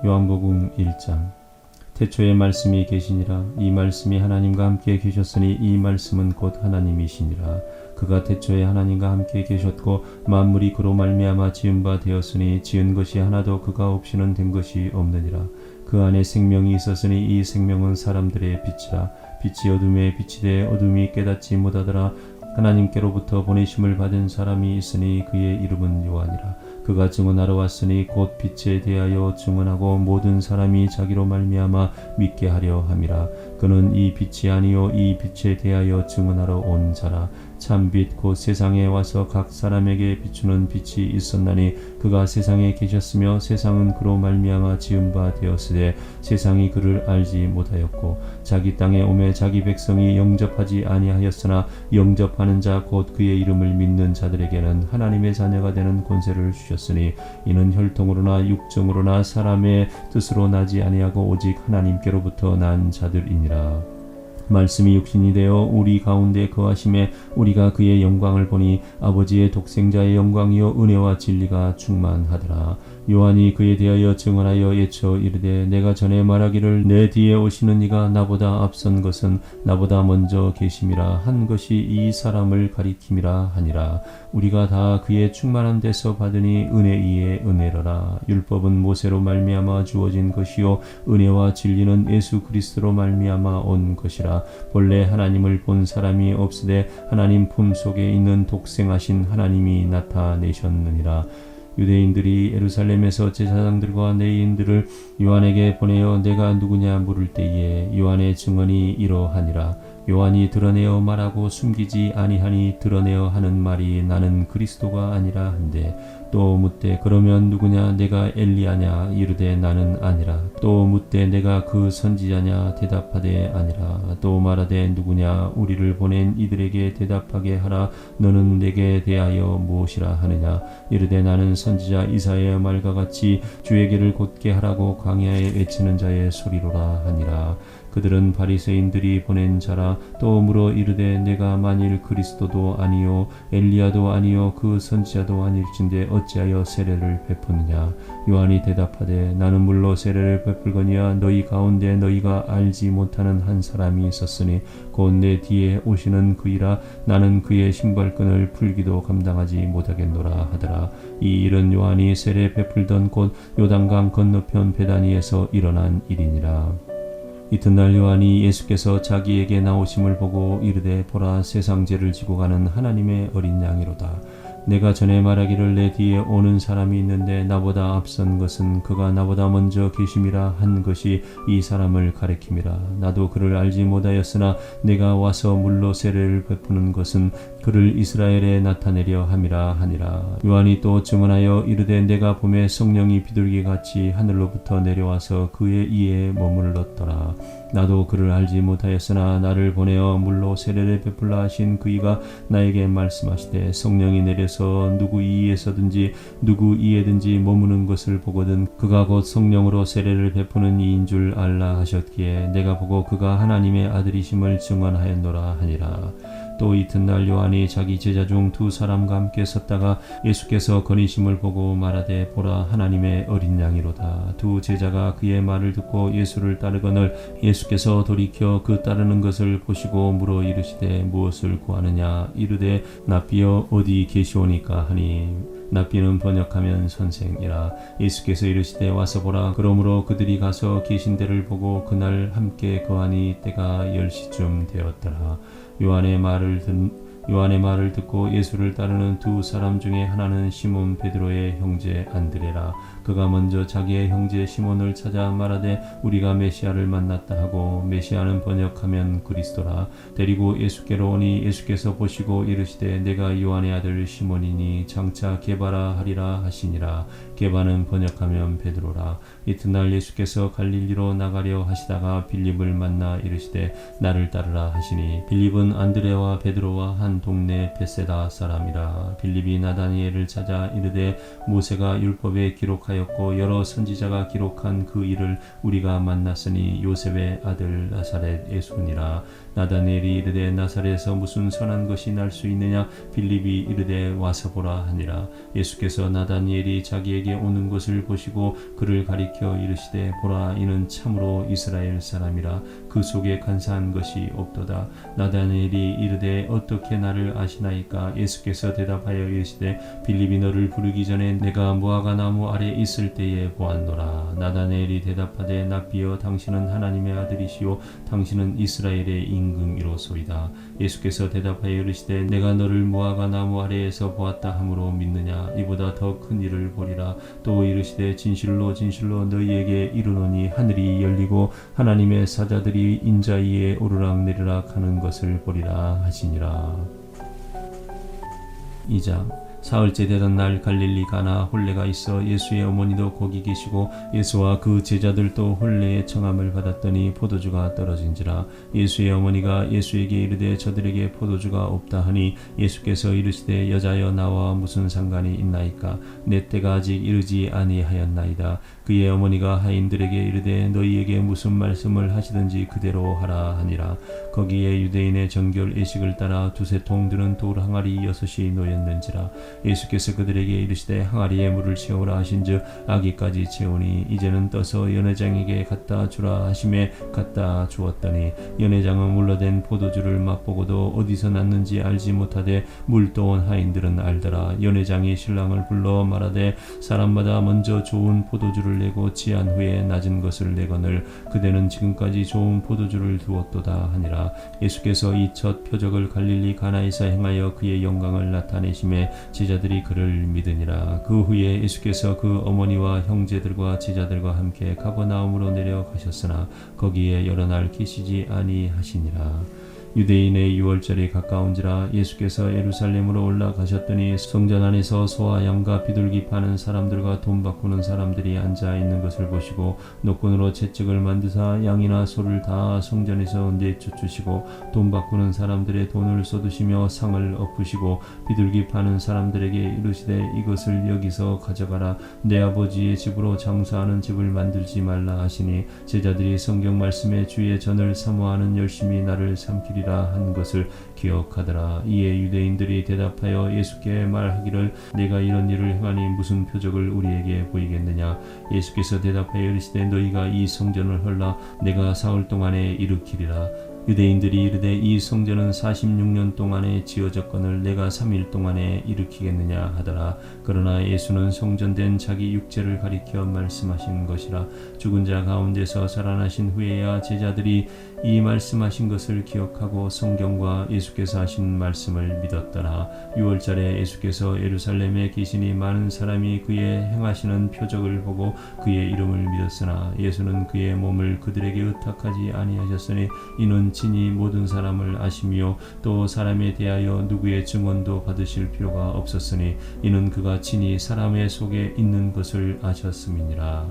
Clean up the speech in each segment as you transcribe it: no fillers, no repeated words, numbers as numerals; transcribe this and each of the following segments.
요한복음 1장. 태초에 말씀이 계시니라. 이 말씀이 하나님과 함께 계셨으니 이 말씀은 곧 하나님이시니라. 그가 태초에 하나님과 함께 계셨고 만물이 그로 말미암아 지은 바 되었으니 지은 것이 하나도 그가 없이는 된 것이 없느니라. 그 안에 생명이 있었으니 이 생명은 사람들의 빛이라. 빛이 어둠에 비치되 어둠이 깨닫지 못하더라. 하나님께로부터 보내심을 받은 사람이 있으니 그의 이름은 요한이라. 그가 증언하러 왔으니 곧 빛에 대하여 증언하고 모든 사람이 자기로 말미암아 믿게 하려 함이라. 그는 이 빛이 아니요 이 빛에 대하여 증언하러 온 자라. 참빛 곧 세상에 와서 각 사람에게 비추는 빛이 있었나니 그가 세상에 계셨으며 세상은 그로 말미암아 지은 바 되었으되 세상이 그를 알지 못하였고 자기 땅에 오매 자기 백성이 영접하지 아니하였으나 영접하는 자 곧 그의 이름을 믿는 자들에게는 하나님의 자녀가 되는 권세를 주셨으니 이는 혈통으로나 육정으로나 사람의 뜻으로 나지 아니하고 오직 하나님께로부터 난 자들이니라. 말씀이 육신이 되어 우리 가운데 거하심에 우리가 그의 영광을 보니 아버지의 독생자의 영광이요 은혜와 진리가 충만하더라. 요한이 그에 대하여 증언하여 예쳐 이르되 내가 전에 말하기를 내 뒤에 오시는 이가 나보다 앞선 것은 나보다 먼저 계심이라 한 것이 이 사람을 가리킴이라 하니라. 우리가 다 그의 충만한 데서 받으니 은혜 위에 은혜로라. 율법은 모세로 말미암아 주어진 것이요 은혜와 진리는 예수 그리스도로 말미암아 온 것이라. 본래 하나님을 본 사람이 없으되 하나님 품속에 있는 독생하신 하나님이 나타내셨느니라. 유대인들이 예루살렘에서 제사장들과 레위인들을 요한에게 보내어 내가 누구냐 물을 때에 요한의 증언이 이러하니라. 요한이 드러내어 말하고 숨기지 아니하니 드러내어 하는 말이 나는 그리스도가 아니라 한데 또 묻되 그러면 누구냐 내가 엘리야냐 이르되 나는 아니라. 또 묻되 내가 그 선지자냐 대답하되 아니라. 또 말하되 누구냐 우리를 보낸 이들에게 대답하게 하라. 너는 내게 대하여 무엇이라 하느냐 이르되 나는 선지자 이사야의 말과 같이 주의 길을 곧게 하라고 광야에 외치는 자의 소리로라 하니라. 그들은 바리새인들이 보낸 자라. 또 물어 이르되 내가 만일 그리스도도 아니요 엘리야도 아니요 그 선지자도 아닐진데 어찌하여 세례를 베푸느냐. 요한이 대답하되 나는 물로 세례를 베풀거니와 너희 가운데 너희가 알지 못하는 한 사람이 있었으니 곧 내 뒤에 오시는 그이라. 나는 그의 신발끈을 풀기도 감당하지 못하겠노라 하더라. 이 일은 요한이 세례 베풀던 곳 요단강 건너편 베다니에서 일어난 일이니라. 이튿날 요한이 예수께서 자기에게 나오심을 보고 이르되 보라 세상 죄를 지고 가는 하나님의 어린 양이로다. 내가 전에 말하기를 내 뒤에 오는 사람이 있는데 나보다 앞선 것은 그가 나보다 먼저 계심이라 한 것이 이 사람을 가리킴이라. 나도 그를 알지 못하였으나 내가 와서 물로 세례를 베푸는 것은 그를 이스라엘에 나타내려 함이라 하니라. 요한이 또 증언하여 이르되 내가 봄에 성령이 비둘기같이 하늘로부터 내려와서 그의 이에 머물렀더라. 나도 그를 알지 못하였으나 나를 보내어 물로 세례를 베풀라 하신 그이가 나에게 말씀하시되 성령이 내려서 누구 이에서든지 누구 이에든지 머무는 것을 보거든 그가 곧 성령으로 세례를 베푸는 이인 줄 알라 하셨기에 내가 보고 그가 하나님의 아들이심을 증언하였노라 하니라. 또 이튿날 요한이 자기 제자 중 두 사람과 함께 섰다가 예수께서 거니심을 보고 말하되 보라 하나님의 어린 양이로다. 두 제자가 그의 말을 듣고 예수를 따르거늘 예수께서 돌이켜 그 따르는 것을 보시고 물어 이르시되 무엇을 구하느냐 이르되 랍비여 어디 계시오니까 하니 랍비는 번역하면 선생이라. 예수께서 이르시되 와서 보라. 그러므로 그들이 가서 계신 데를 보고 그날 함께 거하니 때가 10시쯤 되었더라. 요한의 말을 듣고 예수를 따르는 두 사람 중에 하나는 시몬 베드로의 형제 안드레라. 그가 먼저 자기의 형제 시몬을 찾아 말하되 우리가 메시아를 만났다 하고 메시아는 번역하면 그리스도라. 데리고 예수께로 오니 예수께서 보시고 이르시되 내가 요한의 아들 시몬이니 장차 게바라 하리라 하시니라. 게바는 번역하면 베드로라. 이튿날 예수께서 갈릴리로 나가려 하시다가 빌립을 만나 이르시되 나를 따르라 하시니 빌립은 안드레와 베드로와 한 동네 베세다 사람이라. 빌립이 나다니엘을 찾아 이르되 모세가 율법에 기록하여 하였고 여러 선지자가 기록한 그 일을 우리가 만났으니 요셉의 아들 나사렛 예수니라. 나다니엘이 이르되 나사렛에서 무슨 선한 것이 날 수 있느냐? 빌립이 이르되 와서 보라 하니라. 예수께서 나다니엘이 자기에게 오는 것을 보시고 그를 가리켜 이르시되 보라, 이는 참으로 이스라엘 사람이라. 그 속에 간사한 것이 없도다. 나다니엘이 이르되 어떻게 나를 아시나이까? 예수께서 대답하여 이르시되 빌립이 너를 부르기 전에 내가 무화과 나무 아래 있을 때에 보았노라. 나다니엘이 대답하되 납비여, 당신은 하나님의 아들이시요 당신은 이스라엘의 임금이로소이다. 예수께서 대답하여 이르시되 내가 너를 무화과 나무 아래에서 보았다 함으로 믿느냐? 이보다 더 큰 일을 보리라. 또 이르시되 진실로 진실로 너희에게 이르노니 하늘이 열리고 하나님의 사자들이 인자 위에 오르락내리락 하는 것을 보리라 하시니라. 2장. 사흘째 되던 날 갈릴리 가나 홀례가 있어 예수의 어머니도 거기 계시고 예수와 그 제자들도 홀례의 청함을 받았더니 포도주가 떨어진지라. 예수의 어머니가 예수에게 이르되 저들에게 포도주가 없다 하니 예수께서 이르시되 여자여, 나와 무슨 상관이 있나이까? 내 때가 아직 이르지 아니하였나이다. 그의 어머니가 하인들에게 이르되 너희에게 무슨 말씀을 하시든지 그대로 하라 하니라. 거기에 유대인의 정결 예식을 따라 두세 통 드는 돌 항아리 6이 놓였는지라. 예수께서 그들에게 이르시되 항아리에 물을 채우라 하신즉 아기까지 채우니 이제는 떠서 연회장에게 갖다 주라 하심에 갖다 주었더니 연회장은 물러된 포도주를 맛보고도 어디서 났는지 알지 못하되 물 떠온 하인들은 알더라. 연회장이 신랑을 불러 말하되 사람마다 먼저 좋은 포도주를 내고 취한 후에 낮은 것을 내거늘 그대는 지금까지 좋은 포도주를 두었도다 하니라. 예수께서 이 첫 표적을 갈릴리 가나에서 행하여 그의 영광을 나타내심에 제자들이 그를 믿으니라. 그 후에 예수께서 그 어머니와 형제들과 제자들과 함께 가버나움으로 내려가셨으나 거기에 여러 날 계시지 아니하시니라. 유대인의 유월절이 가까운지라. 예수께서 예루살렘으로 올라가셨더니 성전 안에서 소와 양과 비둘기 파는 사람들과 돈 바꾸는 사람들이 앉아 있는 것을 보시고 노끈으로 채찍을 만드사 양이나 소를 다 성전에서 내쫓으시고 돈 바꾸는 사람들의 돈을 쏟으시며 상을 엎으시고 비둘기 파는 사람들에게 이르시되 이것을 여기서 가져가라. 내 아버지의 집으로 장사하는 집을 만들지 말라 하시니 제자들이 성경 말씀에 주의 전을 사모하는 열심히 나를 삼키리라 한 것을 기억하더라. 이에 유대인들이 대답하여 예수께 말하기를 내가 이런 일을 행하니 무슨 표적을 우리에게 보이겠느냐? 예수께서 대답하여 이르시되 너희가 이 성전을 헐라 내가 사흘 동안에 일으키리라. 유대인들이 이르되 이 성전은 46년 동안에 지어졌거늘 내가 3일 동안에 일으키겠느냐 하더라. 그러나 예수는 성전된 자기 육체를 가리켜 말씀하신 것이라. 죽은 자 가운데서 살아나신 후에야 제자들이 이 말씀하신 것을 기억하고 성경과 예수께서 하신 말씀을 믿었더라. 6월절에 예수께서 예루살렘에 계시니 많은 사람이 그의 행하시는 표적을 보고 그의 이름을 믿었으나 예수는 그의 몸을 그들에게 의탁하지 아니하셨으니 이는 친히 모든 사람을 아시며 또 사람에 대하여 누구의 증언도 받으실 필요가 없었으니 이는 그가 친히 사람의 속에 있는 것을 아셨음이니라.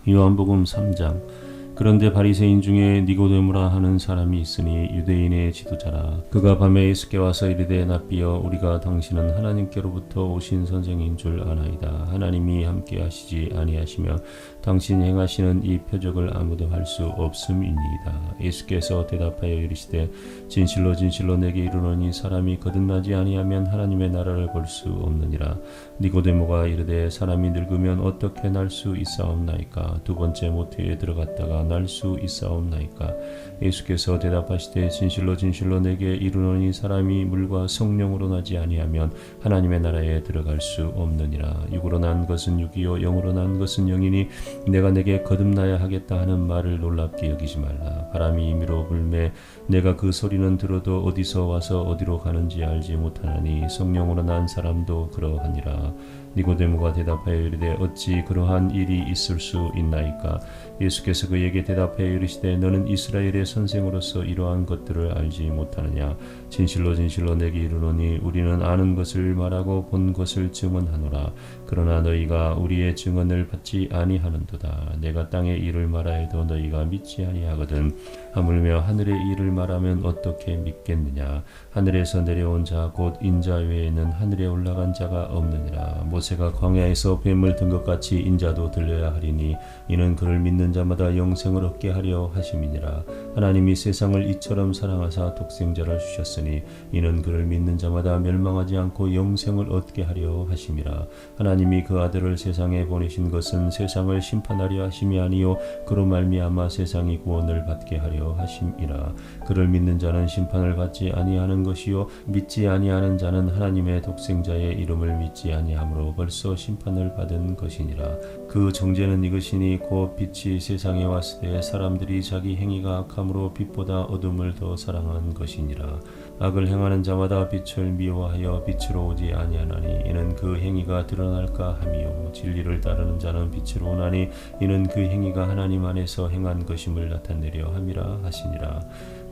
요한복음 3장. 그런데 바리새인 중에 니고데모라 하는 사람이 있으니 유대인의 지도자라. 그가 밤에 예수께 와서 이르되 납비여, 우리가 당신은 하나님께로부터 오신 선생인 줄 아나이다. 하나님이 함께 하시지 아니하시며 당신이 행하시는 이 표적을 아무도 할 수 없음이니이다. 예수께서 대답하여 이르시되 진실로 진실로 내게 이르노니 사람이 거듭나지 아니하면 하나님의 나라를 볼 수 없느니라. 니고데모가 이르되 사람이 늙으면 어떻게 날 수 있사옵나이까? 두 번째 모태에 들어갔다가 날 수 있사옵나이까? 예수께서 대답하시되 진실로 진실로 내게 이르노니 사람이 물과 성령으로 나지 아니하면 하나님의 나라에 들어갈 수 없느니라. 육으로 난 것은 육이요 영으로 난 것은 영이니 내가 내게 거듭나야 하겠다 하는 말을 놀랍게 여기지 말라. 바람이 임의로 불매 내가 그 소리는 들어도 어디서 와서 어디로 가는지 알지 못하나니 성령으로 난 사람도 그러하니라. 니고데모가 대답하여 이르되 어찌 그러한 일이 있을 수 있나이까? 예수께서 그에게 대답하여 이르시되 너는 이스라엘의 선생으로서 이러한 것들을 알지 못하느냐? 진실로 진실로 내게 이르노니 우리는 아는 것을 말하고 본 것을 증언하노라. 그러나 너희가 우리의 증언을 받지 아니하는도다. 내가 땅의 일을 말하여도 너희가 믿지 아니하거든. 하물며 하늘의 일을 말하면 어떻게 믿겠느냐? 하늘에서 내려온 자 곧 인자 외에는 하늘에 올라간 자가 없느니라. 모세가 광야에서 뱀을 든 것 같이 인자도 들려야 하리니 이는 그를 믿는 자마다 영생을 얻게 하려 하심이니라. 하나님이 세상을 이처럼 사랑하사 독생자를 주셨으니 이는 그를 믿는 자마다 멸망하지 않고 영생을 얻게 하려 하심이라. 하나님이 그 아들을 세상에 보내신 것은 세상을 심판하려 하심이 아니요 그로 말미암아 세상이 구원을 받게 하려 하심이라. 그를 믿는 자는 심판을 받지 아니하는 것이요 믿지 아니하는 자는 하나님의 독생자의 이름을 믿지 아니하므로 벌써 심판을 받은 것이니라. 그 정죄는 이것이니 곧 빛이 세상에 왔을 때 사람들이 자기 행위가 악함으로 빛보다 어둠을 더 사랑한 것이니라. 악을 행하는 자마다 빛을 미워하여 빛으로 오지 아니하나니 이는 그 행위가 드러날까 함이요 진리를 따르는 자는 빛으로 오나니 이는 그 행위가 하나님 안에서 행한 것임을 나타내려 함이라 하시니라.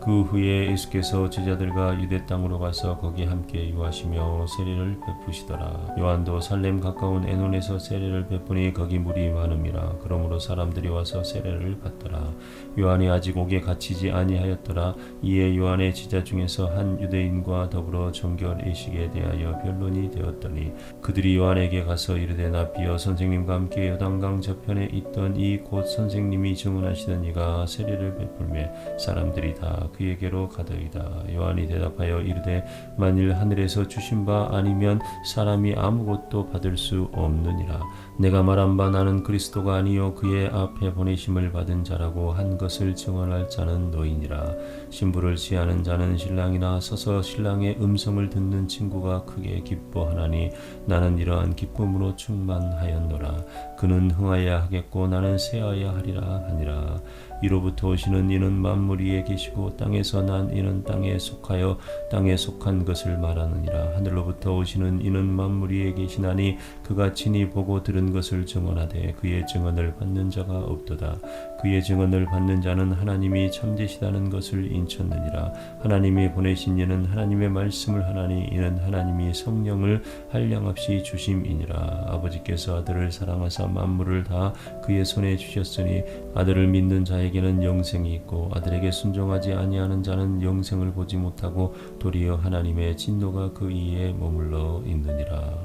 그 후에 예수께서 제자들과 유대 땅으로 가서 거기 함께 유하시며 세례를 베푸시더라. 요한도 살렘 가까운 에논에서 세례를 베푸니 거기 물이 많음이라. 그러므로 사람들이 와서 세례를 받더라. 요한이 아직 옥에 갇히지 아니하였더라. 이에 요한의 제자 중에서 한 유대인과 더불어 정결 의식에 대하여 변론이 되었더니 그들이 요한에게 가서 이르되 납비여 선생님과 함께 요단강 저편에 있던 이 곧 선생님이 증언하시던 이가 세례를 베풀매 사람들이 다 그에게로 가더이다. 요한이 대답하여 이르되 만일 하늘에서 주신 바 아니면 사람이 아무것도 받을 수 없느니라. 내가 말한 바 나는 그리스도가 아니요 그의 앞에 보내심을 받은 자라고 한 것을 증언할 자는 너희니라. 신부를 취하는 자는 신랑이나 서서 신랑의 음성을 듣는 친구가 크게 기뻐하나니 나는 이러한 기쁨으로 충만하였노라. 그는 흥하여야 하겠고 나는 쇠하여야 하리라 하니라. 이로부터 오시는 이는 만물 위에 계시고 땅에서 난 이는 땅에 속하여 땅에 속한 것을 말하느니라. 하늘로부터 오시는 이는 만물 위에 계시나니 그가 친히 보고 들은 것을 증언하되 그의 증언을 받는 자가 없도다. 그의 증언을 받는 자는 하나님이 참되시다는 것을 인쳤느니라. 하나님이 보내신 이는 하나님의 말씀을 하나니 이는 하나님이 성령을 한량없이 주심이니라. 아버지께서 아들을 사랑하사 만물을 다 그의 손에 주셨으니 아들을 믿는 자에게는 영생이 있고 아들에게 순종하지 아니하는 자는 영생을 보지 못하고 도리어 하나님의 진노가 그 이에 머물러 있느니라.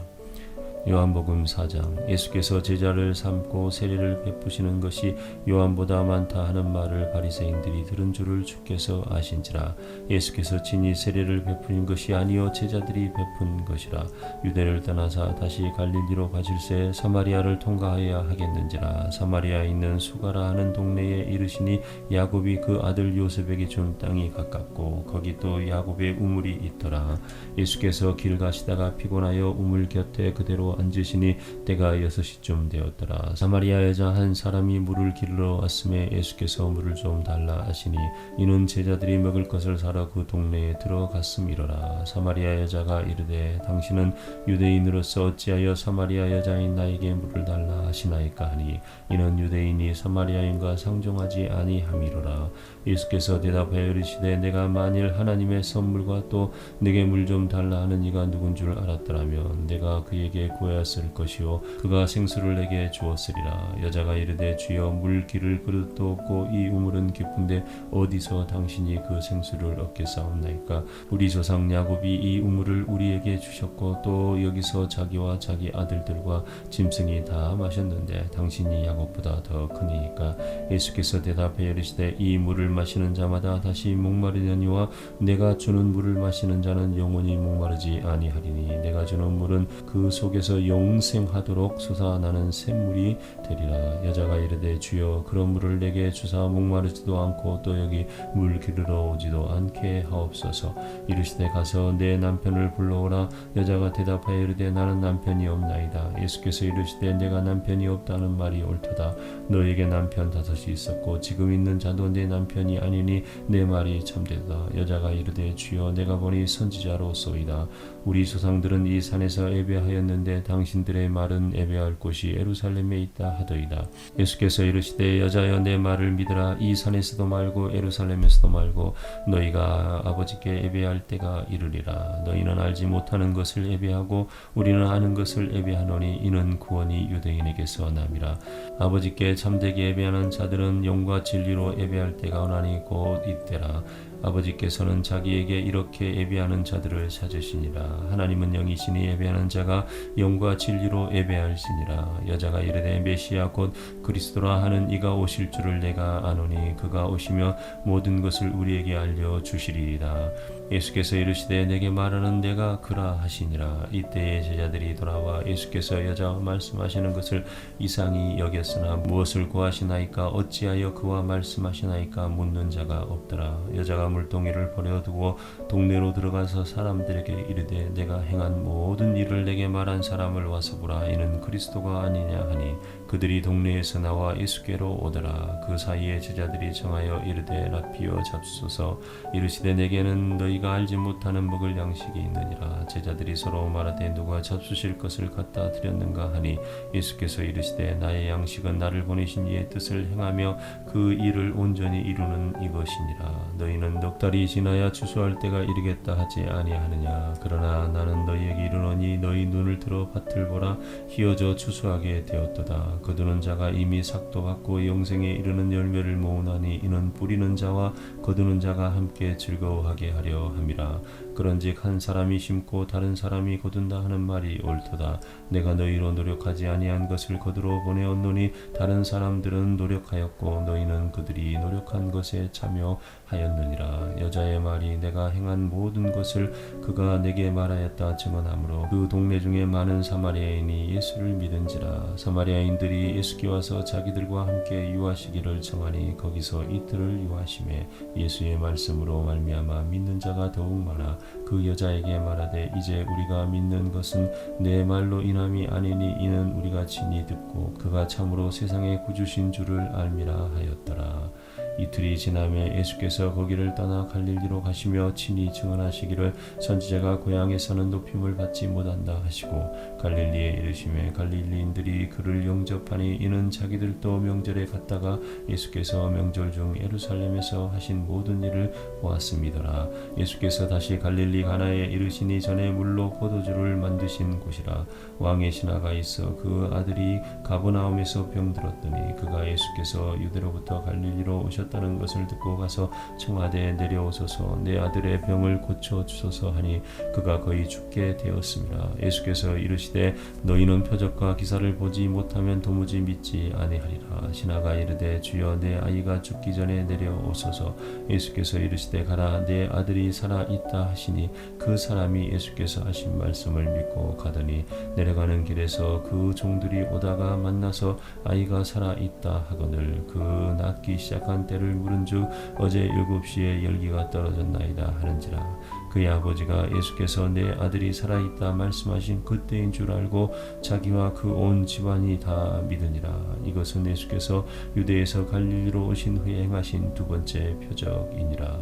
요한복음 4장. 예수께서 제자를 삼고 세례를 베푸시는 것이 요한보다 많다 하는 말을 바리새인들이 들은 줄을 주께서 아신지라. 예수께서 친히 세례를 베푸는 것이 아니요 제자들이 베푼 것이라. 유대를 떠나사 다시 갈릴리로 가실새 사마리아를 통과하여야 하겠는지라. 사마리아에 있는 수가라 하는 동네에 이르시니 야곱이 그 아들 요셉에게 준 땅이 가깝고 거기 또 야곱의 우물이 있더라. 예수께서 길 가시다가 피곤하여 우물 곁에 그대로 앉으시니 때가 6시쯤 되었더라. 사마리아 여자 한 사람이 물을 기르러 왔음에 예수께서 물을 좀 달라 하시니 이는 제자들이 먹을 것을 사러 그 동네에 들어갔음이로라. 사마리아 여자가 이르되 당신은 유대인으로서 어찌하여 사마리아 여자인 나에게 물을 달라 하시나이까 하니 이는 유대인이 사마리아인과 상종하지 아니함이로라. 예수께서 대답하여 이르시되 내가 만일 하나님의 선물과 또 내게 물 좀 달라 하는 이가 누군 줄 알았더라면 내가 그에게 구하였을 것이요 그가 생수를 내게 주었으리라. 여자가 이르되 주여 물 기를 그릇도 없고 이 우물은 깊은데 어디서 당신이 그 생수를 얻겠사옵나이까. 우리 조상 야곱이 이 우물을 우리에게 주셨고 또 여기서 자기와 자기 아들들과 짐승이 다 마셨는데 당신이 야곱보다 더 크니이까. 예수께서 대답하여 이르시되 이 물을 마시는 자마다 다시 목마르려니와 내가 주는 물을 마시는 자는 영원히 목마르지 아니하리니 내가 주는 물은 그 속에서 영생하도록 솟아나는 샘물이 되리라. 여자가 이르되 주여 그런 물을 내게 주사 목마르지도 않고 또 여기 물 기르러 오지도 않게 하옵소서. 이르시되 가서 내 남편을 불러오라. 여자가 대답하여 이르되 나는 남편이 없나이다. 예수께서 이르시되 내가 남편이 없다는 말이 옳도다. 너에게 남편 5이 있었고 지금 있는 자도 내 남편이 아니니 내 말이 참되다. 여자가 이르되 주여 내가 보니 선지자로소이다. 우리 조상들은 이 산에서 예배하였는데 당신들의 말은 예배할 곳이 예루살렘에 있다 하더이다. 예수께서 이르시되 여자여 내 말을 믿으라. 이 산에서도 말고 예루살렘에서도 말고 너희가 아버지께 예배할 때가 이르리라. 너희는 알지 못하는 것을 예배하고 우리는 아는 것을 예배하노니 이는 구원이 유대인에게서 남이라. 아버지께 참되게 예배하는 자들은 영과 진리로 예배할 때가 오나니 곧 이때라. 아버지께서는 자기에게 이렇게 예배하는 자들을 찾으시니라. 하나님은 영이시니 예배하는 자가 영과 진리로 예배할지니라. 여자가 이르되 메시아 곧 그리스도라 하는 이가 오실 줄을 내가 아노니 그가 오시며 모든 것을 우리에게 알려주시리이다. 예수께서 이르시되 내게 말하는 내가 그라 하시니라. 이때에 제자들이 돌아와 예수께서 여자와 말씀하시는 것을 이상히 여겼으나 무엇을 구하시나이까 어찌하여 그와 말씀하시나이까 묻는 자가 없더라. 여자가 물동이를 버려두고 동네로 들어가서 사람들에게 이르되 내가 행한 모든 일을 내게 말한 사람을 와서 보라. 이는 그리스도가 아니냐 하니 그들이 동네에서 나와 예수께로 오더라. 그 사이에 제자들이 정하여 이르되 라피어 잡수소서. 이르시되 내게는 너희가 알지 못하는 먹을 양식이 있느니라. 제자들이 서로 말하되 누가 잡수실 것을 갖다 드렸는가 하니 예수께서 이르시되 나의 양식은 나를 보내신 이의 뜻을 행하며 그 일을 온전히 이루는 이것이니라. 너희는 넉 달이 지나야 추수할 때가 이르겠다 하지 아니하느냐. 그러나 나는 너희에게 이르노니 너희 눈을 들어 밭을 보라. 희어져 추수하게 되었도다. 거두는 자가 이미 삭도 받고 영생에 이르는 열매를 모으나니 이는 뿌리는 자와 거두는 자가 함께 즐거워하게 하려 함이라. 그런즉 한 사람이 심고 다른 사람이 거둔다 하는 말이 옳도다. 내가 너희로 노력하지 아니한 것을 거두러 보내었노니 다른 사람들은 노력하였고 너희는 그들이 노력한 것에 참여하였느니라. 여자의 말이 내가 행한 모든 것을 그가 내게 말하였다 증언하므로 그 동네 중에 많은 사마리아인이 예수를 믿은지라. 사마리아인들이 예수께 와서 자기들과 함께 유하시기를 청하니 거기서 이틀을 유하심에 예수의 말씀으로 말미암아 믿는 자가 더욱 많아 그 여자에게 말하되 이제 우리가 믿는 것은 내 말로 인함이 아니니 이는 우리가 친히 듣고 그가 참으로 세상의 구주신 줄을 알미라 하였더라. 이틀이 지나매 예수께서 거기를 떠나 갈릴리로 가시며 친히 증언하시기를 선지자가 고향에서는 높임을 받지 못한다 하시고 갈릴리에 이르시매 갈릴리인들이 그를 영접하니 이는 자기들도 명절에 갔다가 예수께서 명절 중 예루살렘에서 하신 모든 일을 보았음이더라. 예수께서 다시 갈릴리 가나에 이르시니 전에 물로 포도주를 만드신 곳이라. 왕의 신하가 있어 그 아들이 가버나움에서 병들었더니 그가 예수께서 유대로부터 갈릴리로 오셨다는 것을 듣고 가서 청하되 내려오소서 내 아들의 병을 고쳐 주소서 하니 그가 거의 죽게 되었습니다. 예수께서 이르시되 너희는 표적과 기사를 보지 못하면 도무지 믿지 아니하리라. 신하가 이르되 주여 내 아이가 죽기 전에 내려오소서. 예수께서 이르시되 가라 내 아들이 살아 있다 하시니 그 사람이 예수께서 하신 말씀을 믿고 가더니 내려가는 길에서 그 종들이 오다가 만나서 아이가 살아 있다 하거늘 그 낫기 시작한 때를 물은즉 어제 7시에 열기가 떨어졌나이다 하는지라. 그의 아버지가 예수께서 내 아들이 살아있다 말씀하신 그때인 줄 알고 자기와 그 온 집안이 다 믿으니라. 이것은 예수께서 유대에서 갈릴리로 오신 후에 행하신 두 번째 표적이니라.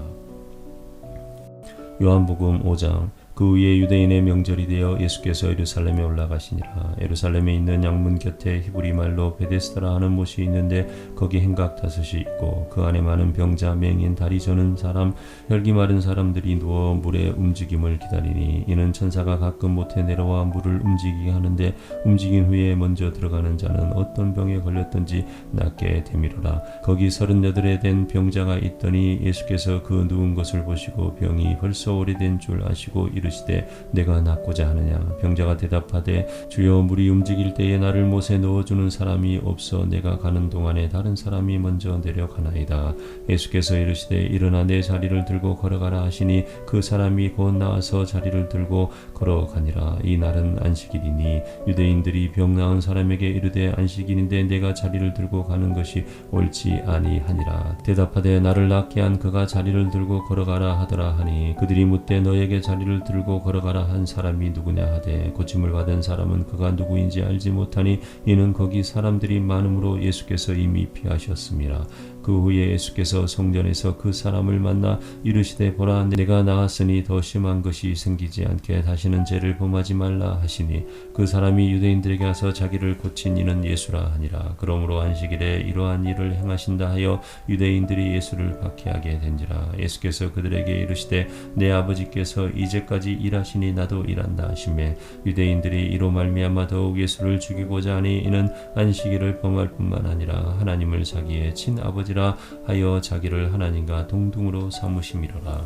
요한복음 5장. 그 위에 유대인의 명절이 되어 예수께서 예루살렘에 올라가시니라. 예루살렘에 있는 양문 곁에 히브리 말로 베데스다라 하는 못이 있는데 거기 행각 5이 있고 그 안에 많은 병자, 맹인, 다리 저는 사람, 혈기 마른 사람들이 누워 물의 움직임을 기다리니 이는 천사가 가끔 못에 내려와 물을 움직이게 하는데 움직인 후에 먼저 들어가는 자는 어떤 병에 걸렸든지 낫게 되미로라. 거기 38에 된 병자가 있더니 예수께서 그 누운 것을 보시고 병이 벌써 오래된 줄 아시고 이르시되 내가 낫고자 하느냐. 병자가 대답하되 주여 물이 움직일 때에 나를 못에 넣어주는 사람이 없어 내가 가는 동안에 다른 사람이 먼저 내려가나이다. 예수께서 이르시되 일어나 내 자리를 들고 걸어가라 하시니 그 사람이 곧 나와서 자리를 들고 걸어가니라. 이 날은 안식일이니 유대인들이 병 나은 사람에게 이르되 안식일인데 내가 자리를 들고 가는 것이 옳지 아니하니라. 대답하되 나를 낫게 한 그가 자리를 들고 걸어가라 하더라 하니 그들이 묻되 너에게 자리를 들고 걸어가라 한 사람이 누구냐 하되 고침을 받은 사람은 그가 누구인지 알지 못하니 이는 거기 사람들이 많음으로 예수께서 이미 피하셨습니다. 그 후에 예수께서 성전에서 그 사람을 만나 이르시되 보라 내가 나았으니 더 심한 것이 생기지 않게 다시는 죄를 범하지 말라 하시니 그 사람이 유대인들에게 가서 자기를 고친 이는 예수라 하니라. 그러므로 안식일에 이러한 일을 행하신다 하여 유대인들이 예수를 박해하게 된지라. 예수께서 그들에게 이르시되 내 아버지께서 이제까지 일하시니 나도 일한다 하시매 유대인들이 이로 말미암아 더욱 예수를 죽이고자 하니 이는 안식일을 범할 뿐만 아니라 하나님을 자기의 친아버지 행하지라 하여 자기를 하나님과 동등으로 삼으심이로라.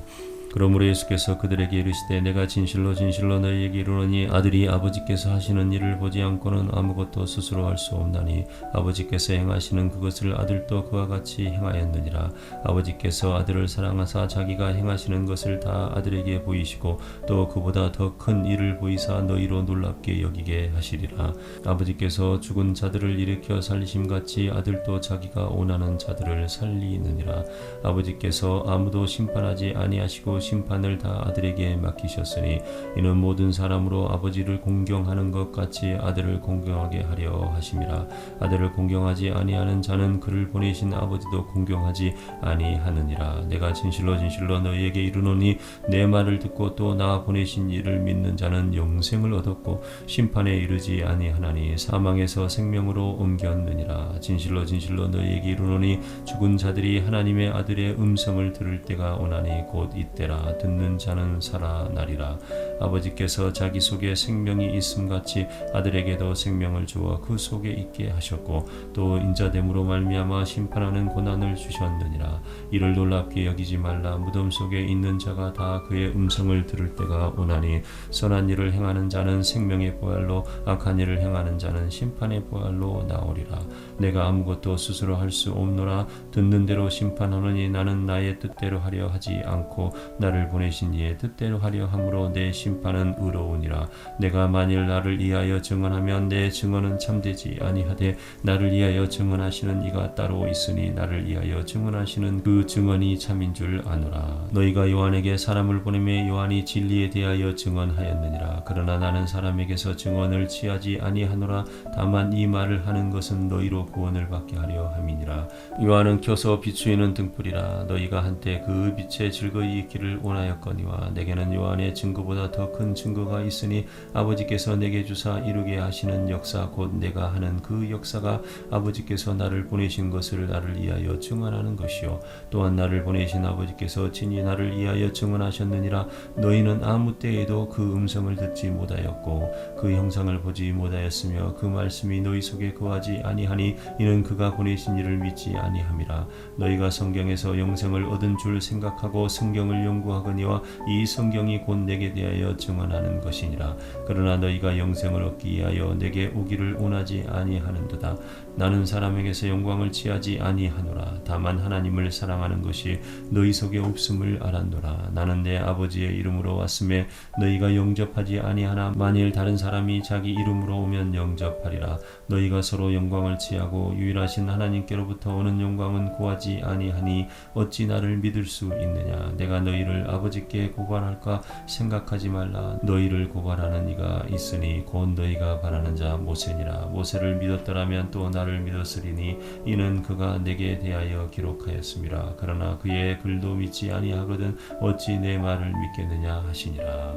그러므로 예수께서 그들에게 이르시되 내가 진실로 진실로 너희에게 이르노니 아들이 아버지께서 하시는 일을 보지 않고는 아무것도 스스로 할 수 없나니 아버지께서 행하시는 그것을 아들도 그와 같이 행하였느니라. 아버지께서 아들을 사랑하사 자기가 행하시는 것을 다 아들에게 보이시고 또 그보다 더 큰 일을 보이사 너희로 놀랍게 여기게 하시리라. 아버지께서 죽은 자들을 일으켜 살리심같이 아들도 자기가 원하는 자들을 살리느니라. 아버지께서 아무도 심판하지 아니하시고 심판을 다 아들에게 맡기셨으니 이는 모든 사람으로 아버지를 공경하는 것 같이 아들을 공경하게 하려 하심이라. 아들을 공경하지 아니하는 자는 그를 보내신 아버지도 공경하지 아니하느니라. 내가 진실로 진실로 너희에게 이르노니 내 말을 듣고 또 나 보내신 이를 믿는 자는 영생을 얻었고 심판에 이르지 아니하나니 사망에서 생명으로 옮겼느니라. 진실로 진실로 너희에게 이르노니 죽은 자들이 하나님의 아들의 음성을 들을 때가 오나니 곧 이때라. 듣는 자는 살아나리라. 아버지께서 자기 속에 생명이 있음같이 아들에게도 생명을 주어 그 속에 있게 하셨고 또 인자됨으로 말미암아 심판하는 고난을 주셨느니라. 이를 놀랍게 여기지 말라. 무덤 속에 있는 자가 다 그의 음성을 들을 때가 오나니 선한 일을 행하는 자는 생명의 보혈로 악한 일을 행하는 자는 심판의 보혈로 나오리라. 내가 아무것도 스스로 할 수 없노라. 듣는 대로 심판하노니 나는 나의 뜻대로 하려 하지 않고 나를 보내신 이의 뜻대로 하려 함으로 내 심판은 의로우니라. 내가 만일 나를 위하여 증언하면 내 증언은 참되지 아니하되 나를 위하여 증언하시는 이가 따로 있으니 나를 위하여 증언하시는 그 증언이 참인 줄 아노라. 너희가 요한에게 사람을 보내매 요한이 진리에 대하여 증언하였느니라. 그러나 나는 사람에게서 증언을 취하지 아니하노라. 다만 이 말을 하는 것은 너희로 구원을 받게 하려 함이니라. 요한은 켜서 비추이는 등불이라. 너희가 한때 그 빛에 즐거이 있기를 원하였거니와 내게는 요한의 증거보다 더 큰 증거가 있으니 아버지께서 내게 주사 이루게 하시는 역사 곧 내가 하는 그 역사가 아버지께서 나를 보내신 것을 나를 위하여 증언하는 것이요 또한 나를 보내신 아버지께서 친히 나를 위하여 증언하셨느니라. 너희는 아무 때에도 그 음성을 듣지 못하였고 그 형상을 보지 못하였으며 그 말씀이 너희 속에 거하지 아니하니 이는 그가 보내신 이를 믿지 아니함이라. 너희가 성경에서 영생을 얻은 줄 생각하고 성경을 연구하거니와 이 성경이 곧 내게 대하여 증언하는 것이니라. 그러나 너희가 영생을 얻기 위하여 내게 오기를 원하지 아니하는도다. 나는 사람에게서 영광을 취하지 아니하노라. 다만 하나님을 사랑하는 것이 너희 속에 없음을 알았노라. 나는 내 아버지의 이름으로 왔음에 너희가 영접하지 아니하나 만일 다른 사람이 자기 이름으로 오면 영접하리라. 너희가 서로 영광을 취하고 유일하신 하나님께로부터 오는 영광은 구하지 아니하니 어찌 나를 믿을 수 있느냐. 내가 너희를 아버지께 고발할까 생각하지 말라. 너희를 고발하는 이가 있으니 곧 너희가 바라는 자 모세니라. 모세를 믿었더라면 또 나를 믿었으리니 이는 그가 내게 대하여 기록하였음이라. 그러나 그의 글도 믿지 아니하거든 어찌 내 말을 믿겠느냐 하시니라.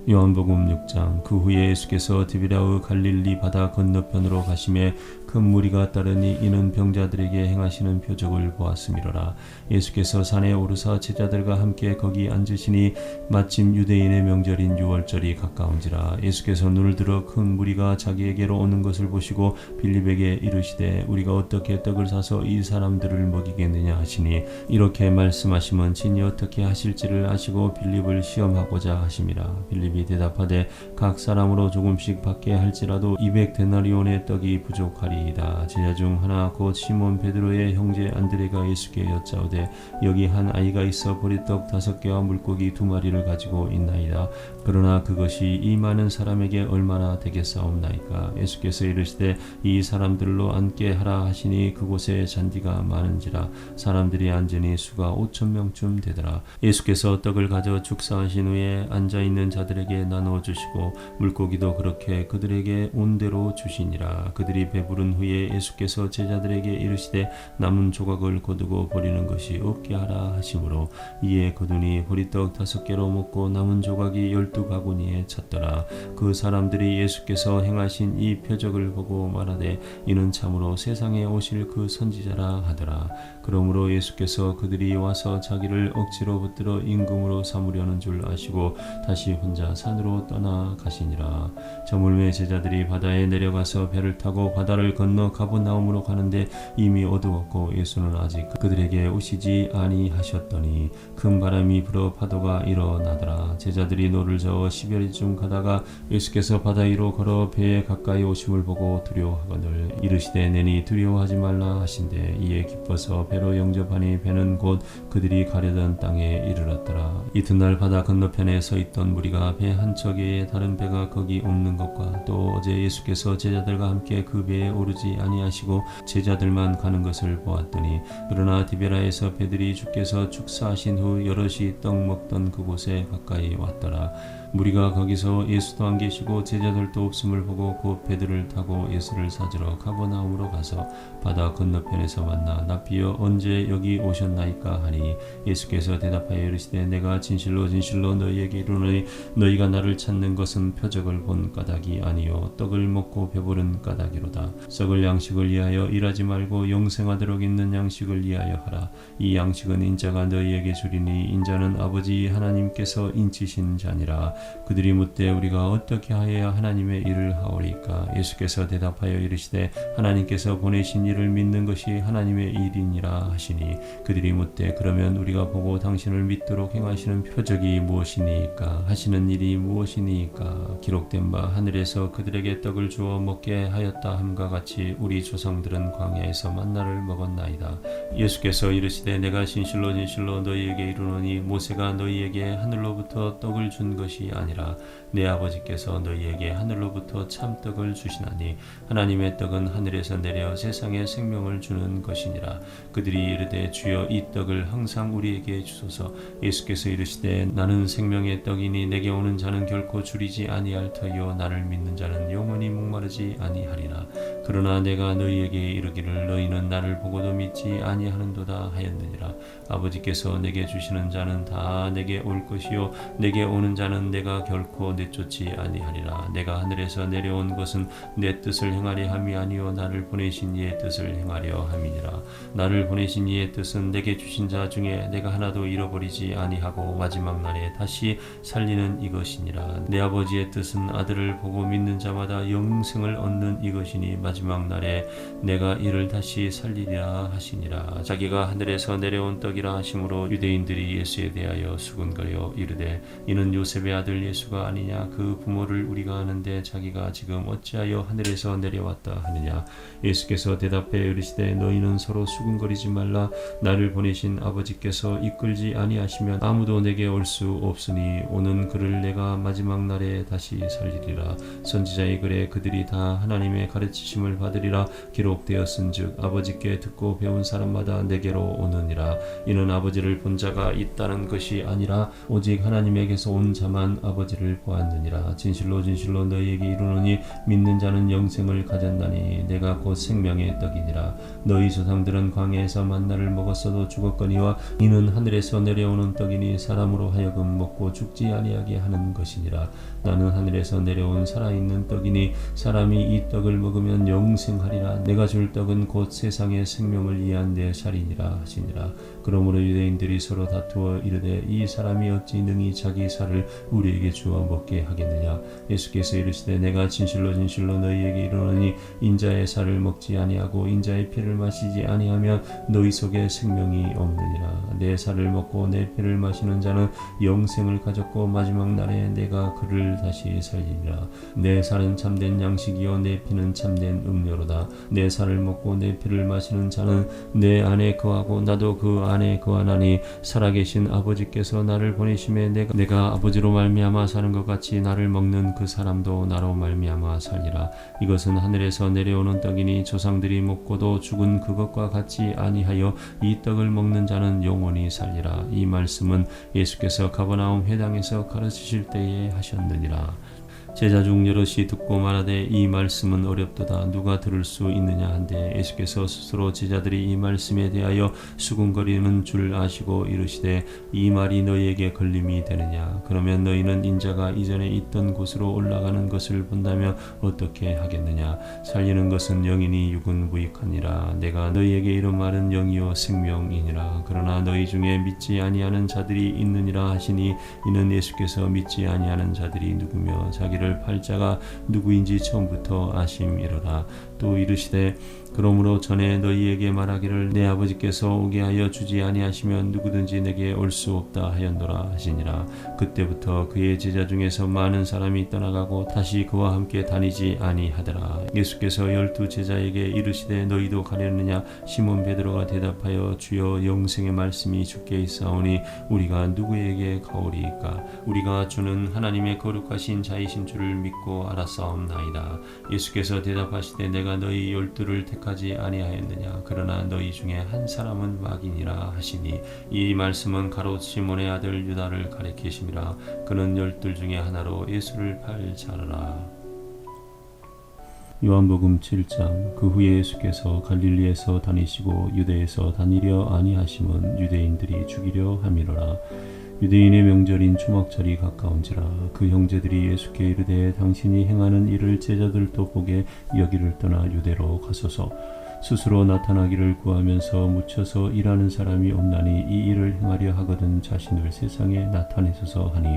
요한복음 6장. 그 후에 예수께서 디비랴의 갈릴리 바다 건너편으로 가심에 큰 무리가 따르니 이는 병자들에게 행하시는 표적을 보았음이로라. 예수께서 산에 오르사 제자들과 함께 거기 앉으시니 마침 유대인의 명절인 유월절이 가까운지라. 예수께서 눈을 들어 큰 무리가 자기에게로 오는 것을 보시고 빌립에게 이르시되 우리가 어떻게 떡을 사서 이 사람들을 먹이겠느냐 하시니 이렇게 말씀하시면 친히 어떻게 하실지를 아시고 빌립을 시험하고자 하심이라. 빌립이 대답하되 각 사람으로 조금씩 받게 할지라도 200데나리온의 떡이 부족하리이다. 제자 중 하나 곧 시몬 베드로의 형제 안드레가 예수께 여짜오되 여기 한 아이가 있어 보리떡 5개와 물고기 2마리를 가지고 있나이다. 그러나 그것이 이 많은 사람에게 얼마나 되겠사옵나이까. 예수께서 이르시되 이 사람들로 앉게 하라 하시니 그곳에 잔디가 많은지라. 사람들이 앉으니 수가 5,000명쯤 되더라. 예수께서 떡을 가져 축사하신 후에 앉아있는 자들에게 나눠주시고 물고기도 그렇게 그들에게 온 대로 주시니라. 그들이 배부른 후에 예수께서 제자들에게 이르시되 남은 조각을 거두고 버리는 것이 없게 하라 하시므로 이에 거두니 보리떡 5개로 먹고 남은 조각이 12바구니에 찼더라. 그 사람들이 예수께서 행하신 이 표적을 보고 말하되 이는 참으로 세상에 오실 그 선지자라 하더라. 그러므로 예수께서 그들이 와서 자기를 억지로 붙들어 임금으로 삼으려는 줄 아시고 다시 혼자 산으로 떠나가시니라. 저물매 제자들이 바다에 내려가서 배를 타고 바다를 건너 가버나움으로 가는데 이미 어두웠고 예수는 아직 그들에게 오시지 아니하셨더니 큰 바람이 불어 파도가 일어나더라. 제자들이 노를 저어 시베리쯤 가다가 예수께서 바다 위로 걸어 배에 가까이 오심을 보고 두려워하거늘 이르시되 내니 두려워하지 말라 하신대 이에 기뻐서 배로 영접하니 배는 곧 그들이 가려던 땅에 이르렀더라. 이튿날 바다 건너편에 서 있던 무리가 배 한 척에 다른 배가 거기 없는 것과 또 어제 예수께서 제자들과 함께 그 배에 오르지 아니하시고 제자들만 가는 것을 보았더니 그러나 디베라에서 배들이 주께서 축사하신 후 여럿이 떡 먹던 그곳에 가까이 왔더라. 무리가 거기서 예수도 안 계시고 제자들도 없음을 보고 곧 배들을 타고 예수를 찾으러 가버나움으로 가서 바다 건너편에서 만나 납비여 언제 여기 오셨나이까 하니 예수께서 대답하여 이르시되 내가 진실로 진실로 너희에게 이르노니 너희가 나를 찾는 것은 표적을 본 까닭이 아니요 떡을 먹고 배부른 까닭이로다. 썩을 양식을 위하여 일하지 말고 영생하도록 있는 양식을 위하여 하라. 이 양식은 인자가 너희에게 주리니 인자는 아버지 하나님께서 인치신 자니라. 그들이 묻되 우리가 어떻게 하여야 하나님의 일을 하오리까? 예수께서 대답하여 이르시되 하나님께서 보내신 이를 믿는 것이 하나님의 일이니라 하시니 그들이 묻되 그러면 우리가 보고 당신을 믿도록 행하시는 표적이 무엇이니까? 하시는 일이 무엇이니까? 기록된 바 하늘에서 그들에게 떡을 주어 먹게 하였다 함과 같이 우리 조상들은 광야에서 만나를 먹었나이다. 예수께서 이르시되 내가 진실로 진실로 너희에게 이르노니 모세가 너희에게 하늘로부터 떡을 준 것이 아니라 내 아버지께서 너희에게 하늘로부터 참떡을 주시나니 하나님의 떡은 하늘에서 내려 세상에 생명을 주는 것이니라. 그들이 이르되 주여 이 떡을 항상 우리에게 주소서. 예수께서 이르시되 나는 생명의 떡이니 내게 오는 자는 결코 줄이지 아니할 터이요 나를 믿는 자는 영원히 목마르지 아니하리라. 그러나 내가 너희에게 이르기를 너희는 나를 보고도 믿지 아니하는도다 하였느니라. 아버지께서 내게 주시는 자는 다 내게 올 것이요 내게 오는 자는 내가 결코 내쫓지 아니하리라. 내가 하늘에서 내려온 것은 내 뜻을 행하려 함이 아니요 나를 보내신 이의 뜻을 행하려 함이니라. 나를 보내신 이의 뜻은 내게 주신 자 중에 내가 하나도 잃어버리지 아니하고 마지막 날에 다시 살리는 이것이니라. 내 아버지의 뜻은 아들을 보고 믿는 자마다 영생을 얻는 이것이니 마지막 날에 내가 이를 다시 살리리라 하시니라. 자기가 하늘에서 내려온 떡이라 하심으로 유대인들이 예수에 대하여 수군거려 이르되 이는 요셉의 아들 예수가 아니냐? 그 부모를 우리가 아는데 자기가 지금 어찌하여 하늘에서 내려왔다 하느냐? 예수께서 대답해 이르시되 너희는 서로 수군거리지 말라. 나를 보내신 아버지께서 이끌지 아니하시면 아무도 내게 올 수 없으니 오는 그를 내가 마지막 날에 다시 살리리라. 선지자의 글에 그들이 다 하나님의 가르치심을 받으리라 기록되었은즉 아버지께 듣고 배운 사람마다 내게로 오느니라. 이는 아버지를 본 자가 있다는 것이 아니라 오직 하나님에게서 온 자만 아버지를 보았느니라. 진실로 진실로 너희에게 이르노니 믿는 자는 영생을 가졌나니 내가 곧 생명의 떡이니라. 너희 조상들은 광야에서 만나를 먹었어도 죽었거니와 이는 하늘에서 내려오는 떡이니 사람으로 하여금 먹고 죽지 아니하게 하는 것이니라. 나는 하늘에서 내려온 살아있는 떡이니 사람이 이 떡을 먹으면 영생하리라. 내가 줄 떡은 곧 세상의 생명을 위한 내 살이니라 하시니라. 그러므로 유대인들이 서로 다투어 이르되 이 사람이 어찌 능히 자기 살을 우리에게 주어 먹게 하겠느냐? 예수께서 이르시되 내가 진실로 진실로 너희에게 이르노니 인자의 살을 먹지 아니하고 인자의 피를 마시지 아니하면 너희 속에 생명이 없느니라. 내 살을 먹고 내 피를 마시는 자는 영생을 가졌고 마지막 날에 내가 그를 다시 살리리라. 내 살은 참된 양식이요 내 피는 참된 음료로다. 내 살을 먹고 내 피를 마시는 자는 내 안에 거하고 나도 그 안에 거하나니 살아계신 아버지께서 나를 보내심에 내가 아버지로 말미암아 사는 것 같이 나를 먹는 그 사람도 나로 말미암아 살리라. 이것은 하늘에서 내려오는 떡이니 조상들이 먹고도 죽은 그것과 같이 아니하여 이 떡을 먹는 자는 영원히 살리라. 이 말씀은 예수께서 가버나움 회당에서 가르치실 때에 하셨느니라. 제자 중 여럿이 듣고 말하되 이 말씀은 어렵도다 누가 들을 수 있느냐 한데 예수께서 스스로 제자들이 이 말씀에 대하여 수군거리는 줄 아시고 이르시되 이 말이 너희에게 걸림이 되느냐? 그러면 너희는 인자가 이전에 있던 곳으로 올라가는 것을 본다면 어떻게 하겠느냐? 살리는 것은 영이니 육은 무익하니라. 내가 너희에게 이런 말은 영이요 생명이니라. 그러나 너희 중에 믿지 아니하는 자들이 있느니라 하시니 이는 예수께서 믿지 아니하는 자들이 누구며 자기를 내게를 팔 자가 누구인지 처음부터 아심이로라. 또 이르시되 그러므로 전에 너희에게 말하기를 내 아버지께서 오게 하여 주지 아니하시면 누구든지 내게 올 수 없다 하였노라 하시니라. 그때부터 그의 제자 중에서 많은 사람이 떠나가고 다시 그와 함께 다니지 아니하더라. 예수께서 12 제자에게 이르시되 너희도 가려느냐? 시몬 베드로가 대답하여 주여 영생의 말씀이 주께 있사오니 우리가 누구에게 가오리이까? 우리가 주는 하나님의 거룩하신 자이신 줄을 믿고 알았사옵나이다. 예수께서 대답하시되 내가 너희 12를 택하지 아니하였느냐? 그러나 너희 중에 한 사람은 마귀니라 하시니 이 말씀은 가롯 시몬의 아들 유다를 가리키심이라. 그는 12 중에 하나로 예수를 팔 자라. 요한복음 7장. 그 후에 예수께서 갈릴리에서 다니시고 유대에서 다니려 아니하심은 유대인들이 죽이려 함이로라. 유대인의 명절인 초막절이 가까운지라. 그 형제들이 예수께 이르되 당신이 행하는 일을 제자들도 보게 여기를 떠나 유대로 가소서. 스스로 나타나기를 구하면서 묻혀서 일하는 사람이 없나니 이 일을 행하려 하거든 자신을 세상에 나타내소서 하니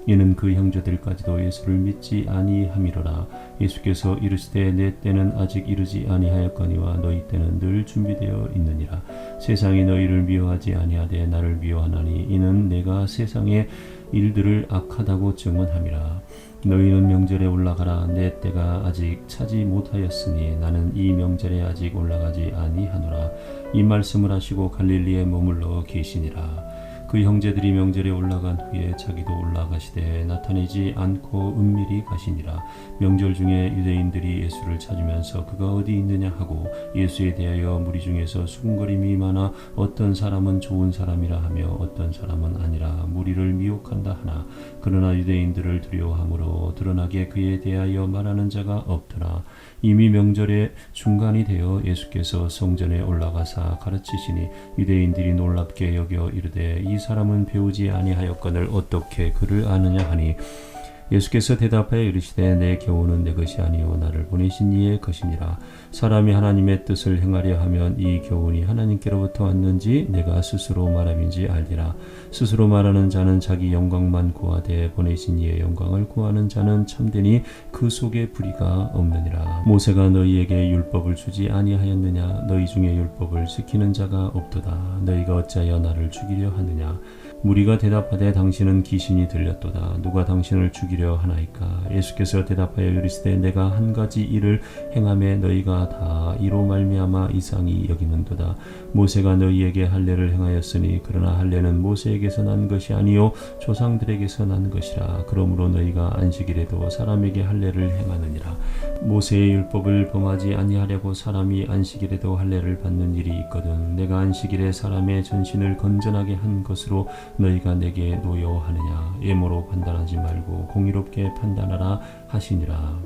이는 그 형제들까지도 예수를 믿지 아니함이로라. 예수께서 이르시되 내 때는 아직 이르지 아니하였거니와 너희 때는 늘 준비되어 있느니라. 세상이 너희를 미워하지 아니하되 나를 미워하나니 이는 내가 세상의 일들을 악하다고 증언함이라. 너희는 명절에 올라가라. 내 때가 아직 차지 못하였으니 나는 이 명절에 아직 올라가지 아니하노라. 이 말씀을 하시고 갈릴리에 머물러 계시니라. 그 형제들이 명절에 올라간 후에 자기도 올라가시되 나타내지 않고 은밀히 가시니라. 명절 중에 유대인들이 예수를 찾으면서 그가 어디 있느냐 하고 예수에 대하여 무리 중에서 수군거림이 많아 어떤 사람은 좋은 사람이라 하며 어떤 사람은 아니라 무리를 미혹한다 하나 그러나 유대인들을 두려워함으로 드러나게 그에 대하여 말하는 자가 없더라. 이미 명절의 중간이 되어 예수께서 성전에 올라가사 가르치시니 유대인들이 놀랍게 여겨 이르되 이 사람은 배우지 아니하였거늘 어떻게 그를 아느냐 하니 예수께서 대답하여 이르시되 내 교훈은 내 것이 아니요 나를 보내신 이의 것이니라. 사람이 하나님의 뜻을 행하려 하면 이 교훈이 하나님께로부터 왔는지 내가 스스로 말함인지 알리라. 스스로 말하는 자는 자기 영광만 구하되 보내신 이의 영광을 구하는 자는 참되니 그 속에 불의가 없느니라. 모세가 너희에게 율법을 주지 아니하였느냐? 너희 중에 율법을 지키는 자가 없도다. 너희가 어찌하여 나를 죽이려 하느냐? 무리가 대답하되 당신은 귀신이 들렸도다. 누가 당신을 죽이려 하나이까? 예수께서 대답하여 이르시되 내가 한 가지 일을 행하매 너희가 다 이로 말미암아 이상히 여기는도다. 모세가 너희에게 할례를 행하였으니 그러나 할례는 모세에게서 난 것이 아니요 조상들에게서 난 것이라. 그러므로 너희가 안식일에도 사람에게 할례를 행하느니라. 모세의 율법을 범하지 아니하려고 사람이 안식일에도 할례를 받는 일이 있거든. 내가 안식일에 사람의 전신을 건전하게 한 것으로 너희가 내게 노여워하느냐? 예모로 판단하지 말고 공의롭게 판단하라 하시니라.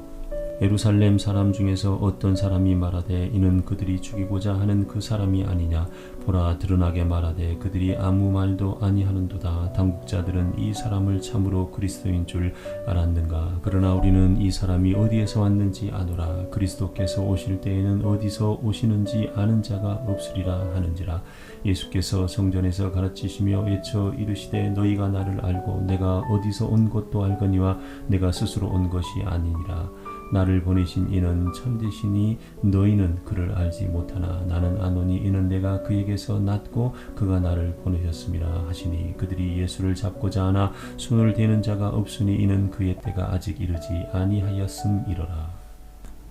예루살렘 사람 중에서 어떤 사람이 말하되 이는 그들이 죽이고자 하는 그 사람이 아니냐? 보라 드러나게 말하되 그들이 아무 말도 아니하는도다. 당국자들은 이 사람을 참으로 그리스도인 줄 알았는가? 그러나 우리는 이 사람이 어디에서 왔는지 아노라. 그리스도께서 오실 때에는 어디서 오시는지 아는 자가 없으리라 하는지라. 예수께서 성전에서 가르치시며 외쳐 이르시되 너희가 나를 알고 내가 어디서 온 것도 알거니와 내가 스스로 온 것이 아니니라. 나를 보내신 이는 참되시니 너희는 그를 알지 못하나 나는 아노니 이는 내가 그에게서 났고 그가 나를 보내셨음이라 하시니 그들이 예수를 잡고자 하나 손을 대는 자가 없으니 이는 그의 때가 아직 이르지 아니하였음이로라.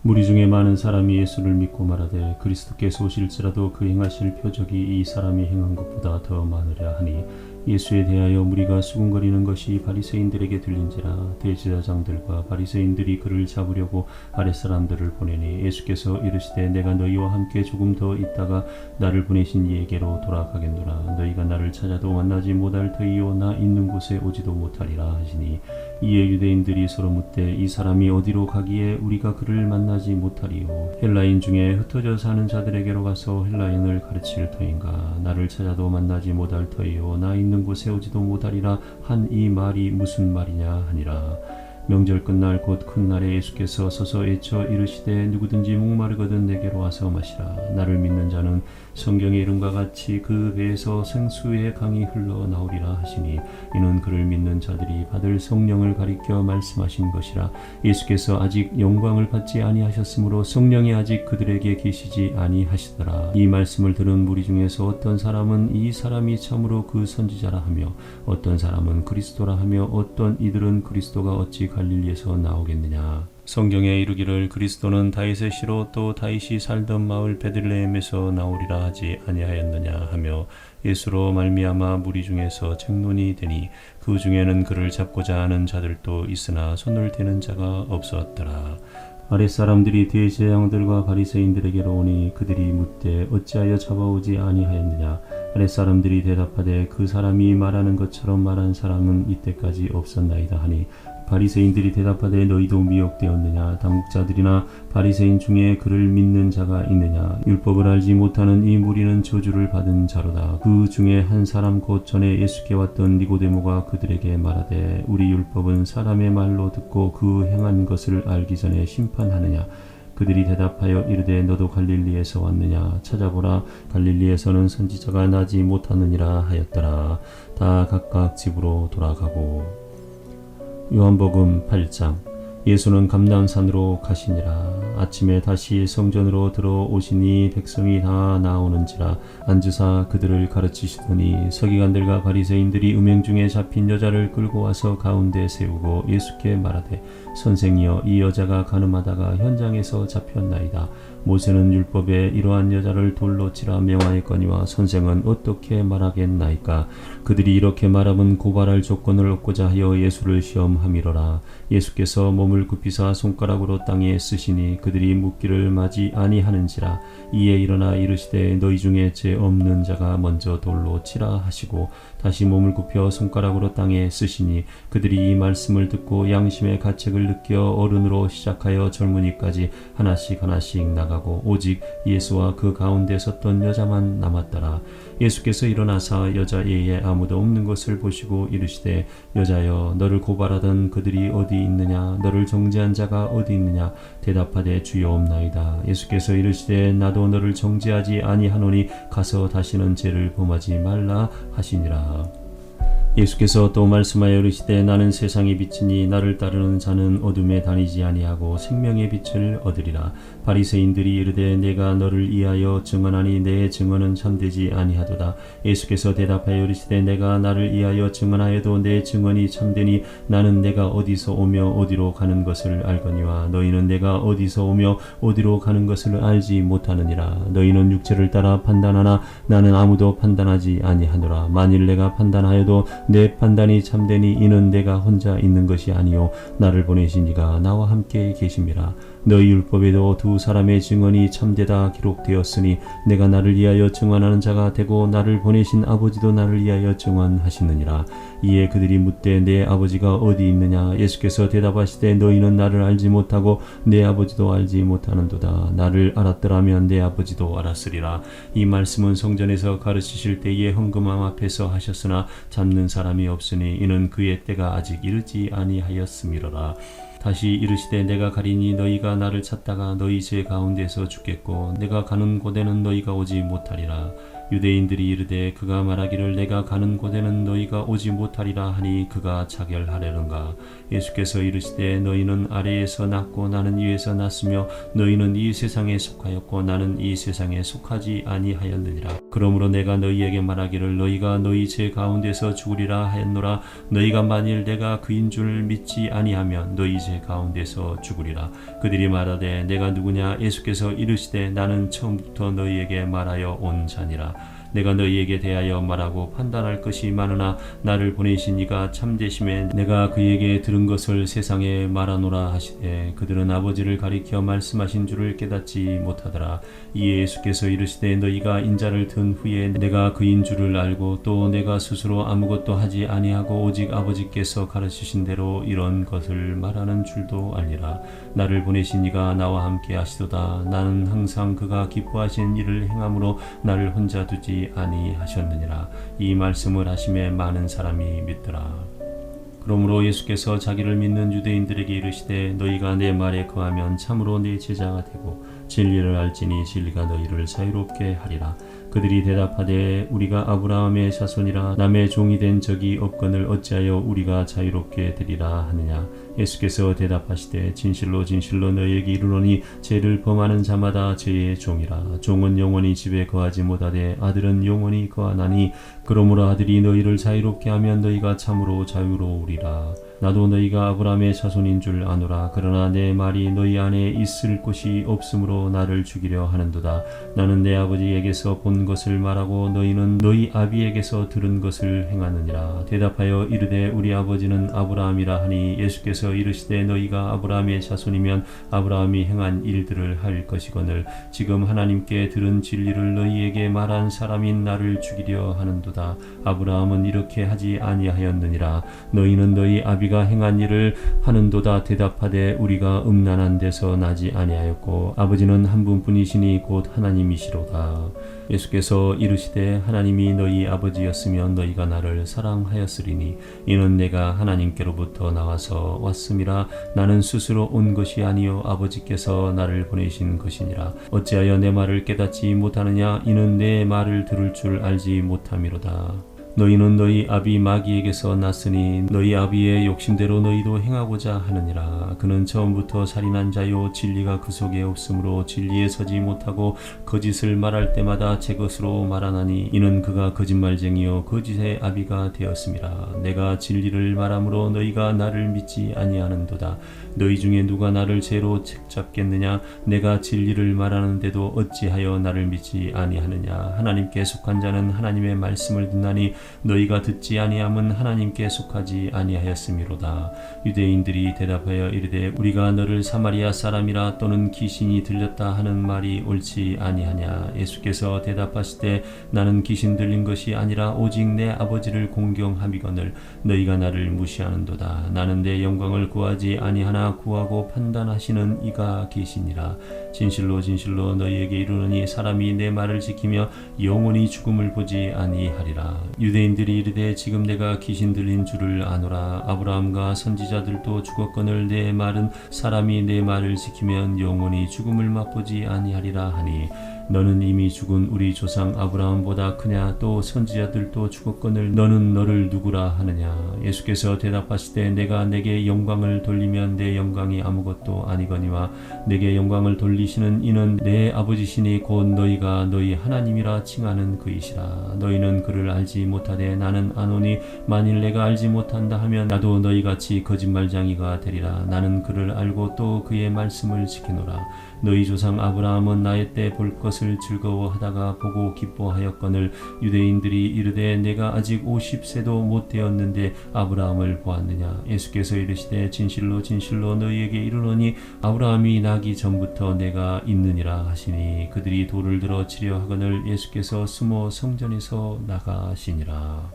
무리 중에 많은 사람이 예수를 믿고 말하되 그리스도께서 오실지라도 그 행하실 표적이 이 사람이 행한 것보다 더 많으랴 하니 예수에 대하여 무리가 수군거리는 것이 바리새인들에게 들린지라. 대제사장들과 바리새인들이 그를 잡으려고 아랫사람들을 보내니 예수께서 이르시되 내가 너희와 함께 조금 더 있다가 나를 보내신 이에게로 돌아가겠노라. 너희가 나를 찾아도 만나지 못할 터이요 나 있는 곳에 오지도 못하리라 하시니 이에 유대인들이 서로 묻되 이 사람이 어디로 가기에 우리가 그를 만나지 못하리요? 헬라인 중에 흩어져 사는 자들에게로 가서 헬라인을 가르칠 터인가? 나를 찾아도 만나지 못할 터이요 나 있는 곳에 오지도 못하리라 한 이 말이 무슨 말이냐 하니라. 명절 끝날 곧 큰 날에 예수께서 서서 외쳐 이르시되 누구든지 목마르거든 내게로 와서 마시라. 나를 믿는 자는 성경의 이름과 같이 그 배에서 생수의 강이 흘러나오리라 하시니 이는 그를 믿는 자들이 받을 성령을 가리켜 말씀하신 것이라. 예수께서 아직 영광을 받지 아니하셨으므로 성령이 아직 그들에게 계시지 아니하시더라. 이 말씀을 들은 무리 중에서 어떤 사람은 이 사람이 참으로 그 선지자라 하며 어떤 사람은 그리스도라 하며 어떤 이들은 그리스도가 어찌 갈릴리에서 나오겠느냐. 성경에 이르기를 그리스도는 다윗의 씨로 또 다윗이 살던 마을 베들레헴에서 나오리라 하지 아니하였느냐 하며 예수로 말미암아 무리 중에서 책론이 되니 그 중에는 그를 잡고자 하는 자들도 있으나 손을 대는 자가 없었더라. 아랫사람들이 대제사장들과 바리새인들에게로 오니 그들이 묻되 어찌하여 잡아오지 아니하였느냐. 아랫사람들이 대답하되 그 사람이 말하는 것처럼 말한 사람은 이때까지 없었나이다 하니 바리새인들이 대답하되 너희도 미혹되었느냐. 당국자들이나 바리새인 중에 그를 믿는 자가 있느냐. 율법을 알지 못하는 이 무리는 저주를 받은 자로다. 그 중에 한 사람 곧 전에 예수께 왔던 니고데모가 그들에게 말하되 우리 율법은 사람의 말로 듣고 그 행한 것을 알기 전에 심판하느냐. 그들이 대답하여 이르되 너도 갈릴리에서 왔느냐. 찾아보라 갈릴리에서는 선지자가 나지 못하느니라 하였더라. 다 각각 집으로 돌아가고. 요한복음 8장. 예수는 감람산으로 가시니라. 아침에 다시 성전으로 들어오시니 백성이 다 나오는지라. 앉으사 그들을 가르치시더니 서기관들과 바리새인들이 음행 중에 잡힌 여자를 끌고 와서 가운데 세우고 예수께 말하되 선생이여 이 여자가 간음하다가 현장에서 잡혔나이다. 모세는 율법에 이러한 여자를 돌로 치라 명하였거니와 선생은 어떻게 말하겠나이까. 그들이 이렇게 말함은 고발할 조건을 얻고자 하여 예수를 시험함이로라. 예수께서 몸을 굽히사 손가락으로 땅에 쓰시니 그들이 묻기를 마지 아니하는지라. 이에 일어나 이르시되 너희 중에 죄 없는 자가 먼저 돌로 치라 하시고 다시 몸을 굽혀 손가락으로 땅에 쓰시니 그들이 이 말씀을 듣고 양심의 가책을 느껴 어른으로 시작하여 젊은이까지 하나씩 하나씩 나가고 오직 예수와 그 가운데 섰던 여자만 남았더라. 예수께서 일어나사 여자 외에 아무도 없는 것을 보시고 이르시되 여자여 너를 고발하던 그들이 어디 있느냐. 너를 정죄한 자가 어디 있느냐. 대답하되 주여 없나이다. 예수께서 이르시되 나도 너를 정죄하지 아니하노니 가서 다시는 죄를 범하지 말라 하시니라. 예수께서 또 말씀하여 이르시되 나는 세상의 빛이니 나를 따르는 자는 어둠에 다니지 아니하고 생명의 빛을 얻으리라. 바리새인들이 이르되 내가 너를 위하여 증언하니 내 증언은 참되지 아니하도다. 예수께서 대답하여 이르시되 내가 나를 위하여 증언하여도 내 증언이 참되니 나는 내가 어디서 오며 어디로 가는 것을 알거니와 너희는 내가 어디서 오며 어디로 가는 것을 알지 못하느니라. 너희는 육체를 따라 판단하나 나는 아무도 판단하지 아니하노라. 만일 내가 판단하여도 내 판단이 참되니 이는 내가 혼자 있는 것이 아니요 나를 보내신 이가 나와 함께 계심이라. 너희 율법에도 두 사람의 증언이 참되다 기록되었으니 내가 나를 위하여 증언하는 자가 되고 나를 보내신 아버지도 나를 위하여 증언하시느니라. 이에 그들이 묻되 내 아버지가 어디 있느냐. 예수께서 대답하시되 너희는 나를 알지 못하고 내 아버지도 알지 못하는도다. 나를 알았더라면 내 아버지도 알았으리라. 이 말씀은 성전에서 가르치실 때에 헌금함 앞에서 하셨으나 잡는 사람이 없으니 이는 그의 때가 아직 이르지 아니하였음이로라. 다시 이르시되 내가 가리니 너희가 나를 찾다가 너희 죄 가운데서 죽겠고 내가 가는 곳에는 너희가 오지 못하리라. 유대인들이 이르되 그가 말하기를 내가 가는 곳에는 너희가 오지 못하리라 하니 그가 자결하려는가. 예수께서 이르시되 너희는 아래에서 났고 나는 위에서 났으며 너희는 이 세상에 속하였고 나는 이 세상에 속하지 아니하였느니라. 그러므로 내가 너희에게 말하기를 너희가 너희 죄 가운데서 죽으리라 하였노라. 너희가 만일 내가 그인 줄 믿지 아니하면 너희 죄 가운데서 죽으리라. 그들이 말하되 내가 누구냐. 예수께서 이르시되 나는 처음부터 너희에게 말하여 온 자니라. 내가 너희에게 대하여 말하고 판단할 것이 많으나 나를 보내신 이가 참되심에 내가 그에게 들은 것을 세상에 말하노라 하시되 그들은 아버지를 가리켜 말씀하신 줄을 깨닫지 못하더라. 이에 예수께서 이르시되 너희가 인자를 든 후에 내가 그인 줄을 알고 또 내가 스스로 아무것도 하지 아니하고 오직 아버지께서 가르치신 대로 이런 것을 말하는 줄도 알리라. 나를 보내신 이가 나와 함께 하시도다. 나는 항상 그가 기뻐하신 일을 행함으로 나를 혼자 두지 아니하셨느니라. 이 말씀을 하심에 많은 사람이 믿더라. 그러므로 예수께서 자기를 믿는 유대인들에게 이르시되 너희가 내 말에 거하면 참으로 내 제자가 되고 진리를 알지니 진리가 너희를 자유롭게 하리라. 그들이 대답하되 우리가 아브라함의 자손이라 남의 종이 된 적이 없거늘 어찌하여 우리가 자유롭게 되리라 하느냐. 예수께서 대답하시되 진실로 진실로 너희에게 이르노니 죄를 범하는 자마다 죄의 종이라. 종은 영원히 집에 거하지 못하되 아들은 영원히 거하나니 그러므로 아들이 너희를 자유롭게 하면 너희가 참으로 자유로우리라. 나도 너희가 아브라함의 자손인 줄 아노라. 그러나 내 말이 너희 안에 있을 곳이 없으므로 나를 죽이려 하는도다. 나는 내 아버지에게서 본 것을 말하고 너희는 너희 아비에게서 들은 것을 행하느니라. 대답하여 이르되 우리 아버지는 아브라함이라 하니 예수께서 이르시되 너희가 아브라함의 자손이면 아브라함이 행한 일들을 할 것이거늘 지금 하나님께 들은 진리를 너희에게 말한 사람인 나를 죽이려 하는도다. 아브라함은 이렇게 하지 아니하였느니라. 너희는 너희 아비가 행한 일을 하는도다. 대답하되 우리가 음란한 데서 나지 아니하였고 아버지는 한 분뿐이시니 곧 하나님이시로다. 예수께서 이르시되 하나님이 너희 아버지였으면 너희가 나를 사랑하였으리니 이는 내가 하나님께로부터 나와서 왔음이라. 나는 스스로 온 것이 아니요 아버지께서 나를 보내신 것이니라. 어찌하여 내 말을 깨닫지 못하느냐. 이는 내 말을 들을 줄 알지 못함이로다. 너희는 너희 아비 마귀에게서 났으니 너희 아비의 욕심대로 너희도 행하고자 하느니라. 그는 처음부터 살인한 자요 진리가 그 속에 없으므로 진리에 서지 못하고 거짓을 말할 때마다 제 것으로 말하나니 이는 그가 거짓말쟁이요 거짓의 아비가 되었음이라. 내가 진리를 말함으로 너희가 나를 믿지 아니하는도다. 너희 중에 누가 나를 죄로 책잡겠느냐. 내가 진리를 말하는데도 어찌하여 나를 믿지 아니하느냐. 하나님께 속한 자는 하나님의 말씀을 듣나니 너희가 듣지 아니함은 하나님께 속하지 아니하였음이로다. 유대인들이 대답하여 이르되 우리가 너를 사마리아 사람이라 또는 귀신이 들렸다 하는 말이 옳지 아니하냐. 예수께서 대답하시되 나는 귀신 들린 것이 아니라 오직 내 아버지를 공경함이거늘 너희가 나를 무시하는도다. 나는 내 영광을 구하지 아니하나 구하고 판단하시는 이가 계시니라. 진실로 진실로 너희에게 이르노니 사람이 내 말을 지키며 영원히 죽음을 보지 아니하리라. 유대인들이 이르되 지금 내가 귀신 들린 줄을 아노라. 아브라함과 선지자들도 죽었거늘 내 말은 사람이 내 말을 지키면 영원히 죽음을 맛보지 아니하리라 하니 너는 이미 죽은 우리 조상 아브라함보다 크냐. 또 선지자들도 죽었거늘 너는 너를 누구라 하느냐. 예수께서 대답하시되 내가 내게 영광을 돌리면 내 영광이 아무것도 아니거니와 내게 영광을 돌리시는 이는 내 아버지시니 곧 너희가 너희 하나님이라 칭하는 그이시라. 너희는 그를 알지 못하되 나는 아노니 만일 내가 알지 못한다 하면 나도 너희같이 거짓말쟁이가 되리라. 나는 그를 알고 또 그의 말씀을 지키노라. 너희 조상 아브라함은 나의 때 볼 것을 즐거워하다가 보고 기뻐하였거늘 유대인들이 이르되 내가 아직 50세도 못 되었는데 아브라함을 보았느냐. 예수께서 이르시되 진실로 진실로 너희에게 이르노니 아브라함이 나기 전부터 내가 있느니라 하시니 그들이 돌을 들어 치려 하거늘 예수께서 숨어 성전에서 나가시니라.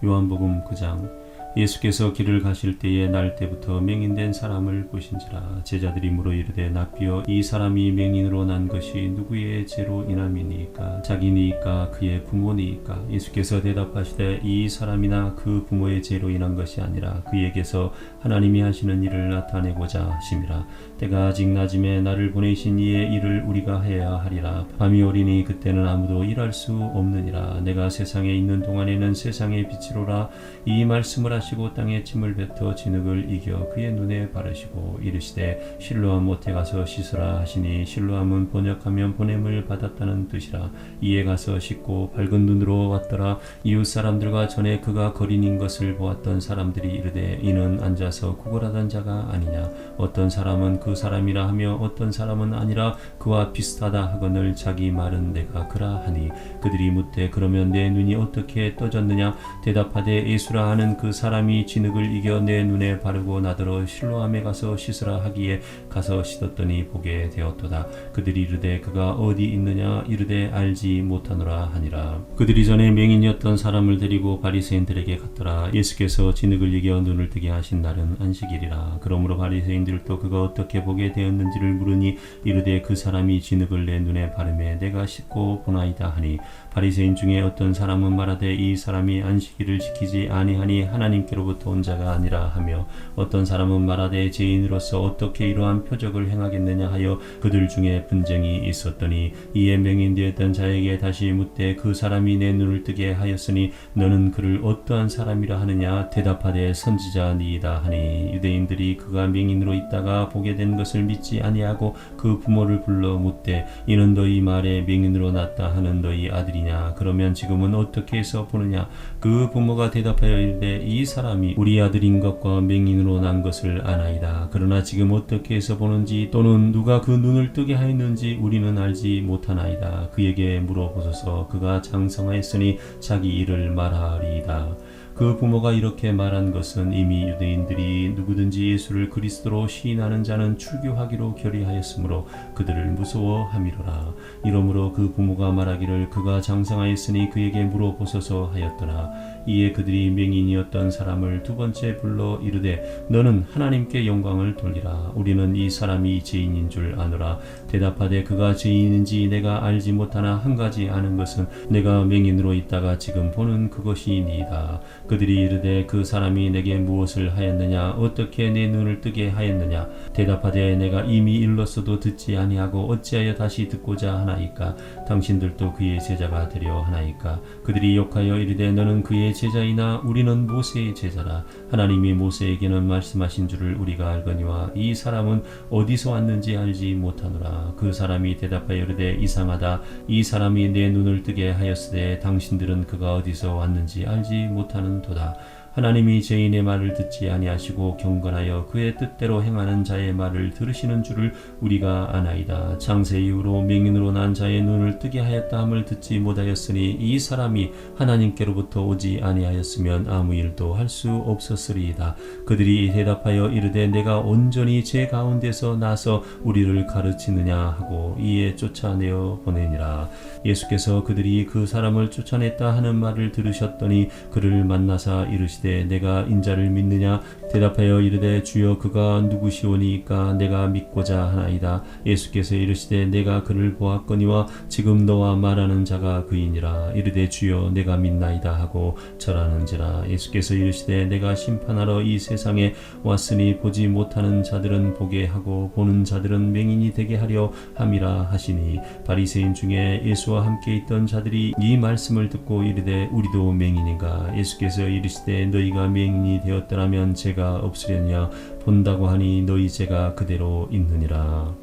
요한복음 9장. 예수께서 길을 가실 때에 날 때부터 맹인된 사람을 보신지라. 제자들이 물어 이르되 납비여 이 사람이 맹인으로 난 것이 누구의 죄로 인함이니까 자기니까 그의 부모니까. 예수께서 대답하시되 이 사람이나 그 부모의 죄로 인한 것이 아니라 그에게서 하나님이 하시는 일을 나타내고자 하심이라. 때가 아직 낮음에 나를 보내신 이의 일을 우리가 해야 하리라. 밤이 오리니 그때는 아무도 일할 수 없느니라. 내가 세상에 있는 동안에는 세상의 빛이로라. 이 말씀을 하시고 땅에 침을 뱉어 진흙을 이겨 그의 눈에 바르시고 이르시되 실로암 못에 가서 씻으라 하시니 실로암은 번역하면 보냄을 받았다는 뜻이라. 이에 가서 씻고 밝은 눈으로 왔더라. 이웃 사람들과 전에 그가 거린인 것을 보았던 사람들이 이르되 이는 앉아서 구걸하던 자가 아니냐. 어떤 사람은 그 사람이라 하며 어떤 사람은 아니라 그와 비슷하다 하거늘 자기 말은 내가 그라 하니 그들이 묻되 그러면 내 눈이 어떻게 떠졌느냐. 대답하되 예수라 하는 그 사람이 진흙을 이겨 내 눈에 바르고 나더러 실로암에 가서 씻으라 하기에 가서 씻었더니 보게 되었도다. 그들이 이르되 그가 어디 있느냐. 이르되 알지 못하노라 하니라. 그들이 전에 맹인이었던 사람을 데리고 바리새인들에게 갔더라. 예수께서 진흙을 이겨 눈을 뜨게 하신 날은 안식일이라. 그러므로 바리새인들도 그가 어떻게 보게 되었는지를 물으니 이르되 그 사람이 진흙을 내 눈에 바르매 내가 씻고 보나이다 하니 바리새인 중에 어떤 사람은 말하되 이 사람이 안식일을 지키지 아니하니 하나님 하나님께로부터 온 자가 아니라 하며 어떤 사람은 말하되 죄인으로서 어떻게 이러한 표적을 행하겠느냐 하여 그들 중에 분쟁이 있었더니 이에 맹인되었던 자에게 다시 묻되 그 사람이 내 눈을 뜨게 하였으니 너는 그를 어떠한 사람이라 하느냐 대답하되 선지자니이다 하니 유대인들이 그가 맹인으로 있다가 보게 된 것을 믿지 아니하고 그 부모를 불러 묻되 이는 너희 말에 맹인으로 났다 하는 너희 아들이냐 그러면 지금은 어떻게 해서 보느냐 그 부모가 대답하여 이르되 이 사람이 우리 아들인 것과 맹인으로 난 것을 아나이다 그러나 지금 어떻게 해서 보는지 또는 누가 그 눈을 뜨게 하였는지 우리는 알지 못하나이다 그에게 물어보소서 그가 장성하였으니 자기 일을 말하리이다 그 부모가 이렇게 말한 것은 이미 유대인들이 누구든지 예수를 그리스도로 시인하는 자는 출교하기로 결의하였으므로 그들을 무서워함이로라. 이러므로 그 부모가 말하기를 그가 장성하였으니 그에게 물어보소서 하였더라. 이에 그들이 맹인이었던 사람을 두 번째 불러 이르되 너는 하나님께 영광을 돌리라. 우리는 이 사람이 죄인인 줄 아노라. 대답하되 그가 죄인인지 내가 알지 못하나 한 가지 아는 것은 내가 맹인으로 있다가 지금 보는 그것이니이다. 그들이 이르되 그 사람이 내게 무엇을 하였느냐 어떻게 내 눈을 뜨게 하였느냐 대답하되 내가 이미 일렀어도 듣지 아니하고 어찌하여 다시 듣고자 하나이까 당신들도 그의 제자가 되려 하나이까 그들이 욕하여 이르되 너는 그의 제자이나 우리는 모세의 제자라 하나님이 모세에게는 말씀하신 줄을 우리가 알거니와 이 사람은 어디서 왔는지 알지 못하노라 그 사람이 대답하여 이르되 이상하다 이 사람이 내 눈을 뜨게 하였으되 당신들은 그가 어디서 왔는지 알지 못하는 도다 하나님이 죄인의 말을 듣지 아니하시고 경건하여 그의 뜻대로 행하는 자의 말을 들으시는 줄을 우리가 아나이다. 창세 이후로 맹인으로 난 자의 눈을 뜨게 하였다 함을 듣지 못하였으니 이 사람이 하나님께로부터 오지 아니하였으면 아무 일도 할 수 없었으리이다. 그들이 대답하여 이르되 내가 온전히 제 가운데서 나서 우리를 가르치느냐 하고 이에 쫓아내어 보내니라. 예수께서 그들이 그 사람을 쫓아냈다 하는 말을 들으셨더니 그를 만나사 이르시되 내가 인자를 믿느냐 대답하여 이르되 주여 그가 누구시오니까 내가 믿고자 하나이다. 예수께서 이르시되 내가 그를 보았거니와 지금 너와 말하는 자가 그이니라. 이르되 주여 내가 믿나이다 하고 절하는지라. 예수께서 이르시되 내가 심판하러 이 세상에 왔으니 보지 못하는 자들은 보게 하고 보는 자들은 맹인이 되게 하려 함이라 하시니 바리새인 중에 예수와 함께 있던 자들이 이 말씀을 듣고 이르되 우리도 맹인인가. 예수께서 이르시되 너희가 맹인이 되었더라면 죄가 없으려냐 본다고 하니 너희 죄가 그대로 있느니라.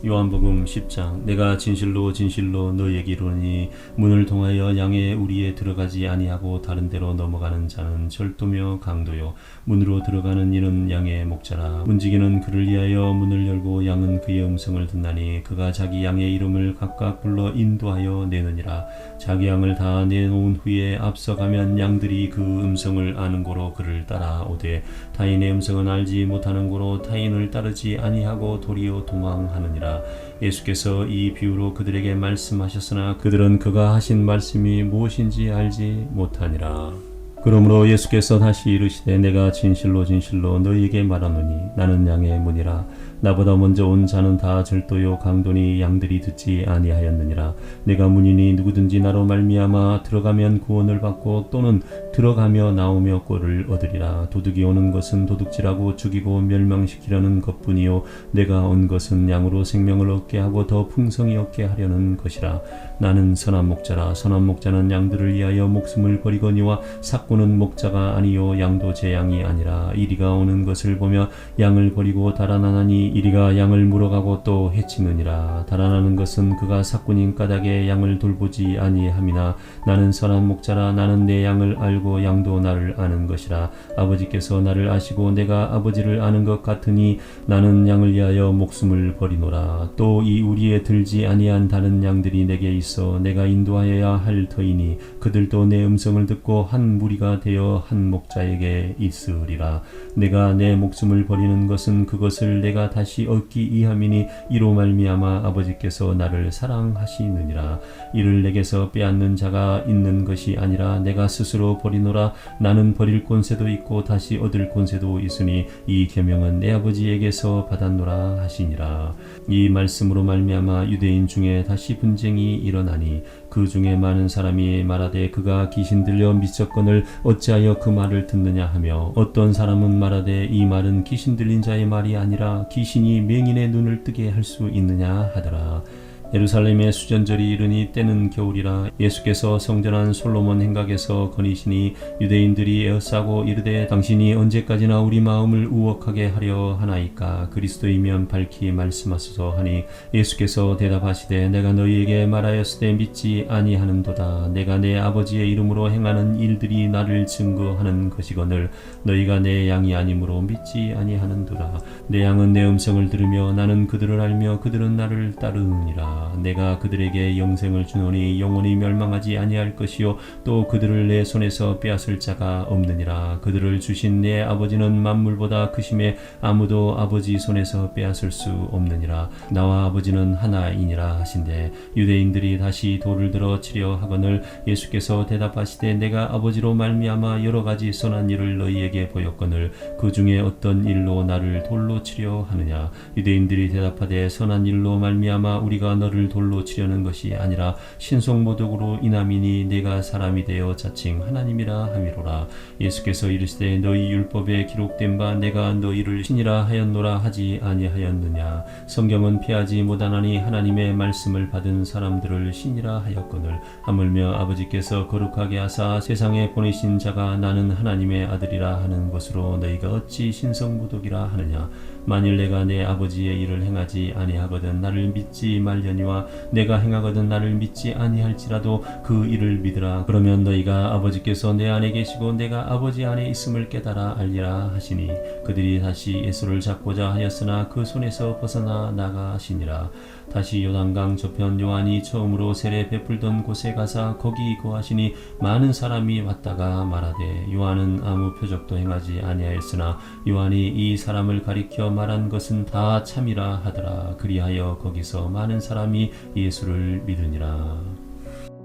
요한복음 10장 내가 진실로 진실로 너희에게 이르노니 문을 통하여 양의 우리에 들어가지 아니하고 다른 데로 넘어가는 자는 절도며 강도요 문으로 들어가는 이는 양의 목자라. 문지기는 그를 위하여 문을 열고 양은 그의 음성을 듣나니 그가 자기 양의 이름을 각각 불러 인도하여 내느니라. 자기 양을 다 내놓은 후에 앞서가면 양들이 그 음성을 아는 고로 그를 따라오되 타인의 음성은 알지 못하는 고로 타인을 따르지 아니하고 도리어 도망하느니라. 예수께서 이 비유로 그들에게 말씀하셨으나 그들은 그가 하신 말씀이 무엇인지 알지 못하니라. 그러므로 예수께서 다시 이르시되 내가 진실로 진실로 너희에게 말하노니 나는 양의 문이라. 나보다 먼저 온 자는 다 절도요 강도니 양들이 듣지 아니하였느니라. 내가 문이니 누구든지 나로 말미암아 들어가면 구원을 받고 또는 들어가며 나오며 꼴을 얻으리라. 도둑이 오는 것은 도둑질하고 죽이고 멸망시키려는 것뿐이요 내가 온 것은 양으로 생명을 얻게 하고 더 풍성히 얻게 하려는 것이라. 나는 선한 목자라. 선한 목자는 양들을 위하여 목숨을 버리거니와 삭구는 목자가 아니요 양도 제 양이 아니라. 이리가 오는 것을 보며 양을 버리고 달아나나니 이리가 양을 물어가고 또 해치느니라. 달아나는 것은 그가 삭군인 까닭에 양을 돌보지 아니함이나 나는 선한 목자라. 나는 내 양을 알고 양도 나를 아는 것이라. 아버지께서 나를 아시고 내가 아버지를 아는 것 같으니 나는 양을 위하여 목숨을 버리노라. 또 이 우리에 들지 아니한 다른 양들이 내게 있어 내가 인도하여야 할 터이니 그들도 내 음성을 듣고 한 무리가 되어 한 목자에게 있으리라. 내가 내 목숨을 버리는 것은 그것을 내가 다시 얻기 위함이니 이로 말미암아 아버지께서 나를 사랑하시느니라. 이를 내게서 빼앗는 자가 있는 것이 아니라 내가 스스로 버리노라. 나는 버릴 권세도 있고 다시 얻을 권세도 있으니 이 계명은 내 아버지에게서 받았노라 하시니라. 이 말씀으로 말미암아 유대인 중에 다시 분쟁이 일어나니 그 중에 많은 사람이 말하되 그가 귀신 들려 미쳤거늘 어찌하여 그 말을 듣느냐 하며 어떤 사람은 말하되 이 말은 귀신 들린 자의 말이 아니라 귀신이 맹인의 눈을 뜨게 할 수 있느냐 하더라. 예루살렘의 수전절이 이르니 때는 겨울이라. 예수께서 성전한 솔로몬 행각에서 거니시니 유대인들이 에어싸고 이르되 당신이 언제까지나 우리 마음을 우혹하게 하려 하나이까? 그리스도이면 밝히 말씀하소서 하니 예수께서 대답하시되 내가 너희에게 말하였으되 믿지 아니하는도다. 내가 내 아버지의 이름으로 행하는 일들이 나를 증거하는 것이거늘 너희가 내 양이 아니므로 믿지 아니하는도다. 내 양은 내 음성을 들으며 나는 그들을 알며 그들은 나를 따르느니라. 내가 그들에게 영생을 주노니 영원히 멸망하지 아니할 것이요 또 그들을 내 손에서 빼앗을 자가 없느니라. 그들을 주신 내 아버지는 만물보다 크심에 아무도 아버지 손에서 빼앗을 수 없느니라. 나와 아버지는 하나이니라 하신대 유대인들이 다시 돌을 들어 치려 하거늘 예수께서 대답하시되 내가 아버지로 말미암아 여러 가지 선한 일을 너희에게 보였거늘 그 중에 어떤 일로 나를 돌로 치려 하느냐? 유대인들이 대답하되 선한 일로 말미암아 우리가 너를 돌로 치려는 것이 아니라 신속모독으로 인함이니 네가 사람이 되어 자칭 하나님이라 함이로라. 예수께서 이르시되 너희 율법에 기록된 바 내가 너희를 신이라 하였노라 하지 아니하였느냐? 성경은 피하지 못하나니 하나님의 말씀을 받은 사람들을 신이라 하였거늘 하물며 아버지께서 거룩하게 하사 세상에 보내신 자가 나는 하나님의 아들이라 하는 것으로 너희가 어찌 신성모독이라 하느냐? 만일 내가 내 아버지의 일을 행하지 아니하거든 나를 믿지 말려니와 내가 행하거든 나를 믿지 아니할지라도 그 일을 믿으라. 그러면 너희가 아버지께서 내 안에 계시고 내가 아버지 안에 있음을 깨달아 알리라 하시니 그들이 다시 예수를 잡고자 하였으나 그 손에서 벗어나 나가시니라. 다시 요단강 저편 요한이 처음으로 세례 베풀던 곳에 가사 거기 거하시니 많은 사람이 왔다가 말하되 요한은 아무 표적도 행하지 아니하였으나 요한이 이 사람을 가리켜 말한 것은 다 참이라 하더라. 그리하여 거기서 많은 사람이 예수를 믿으니라.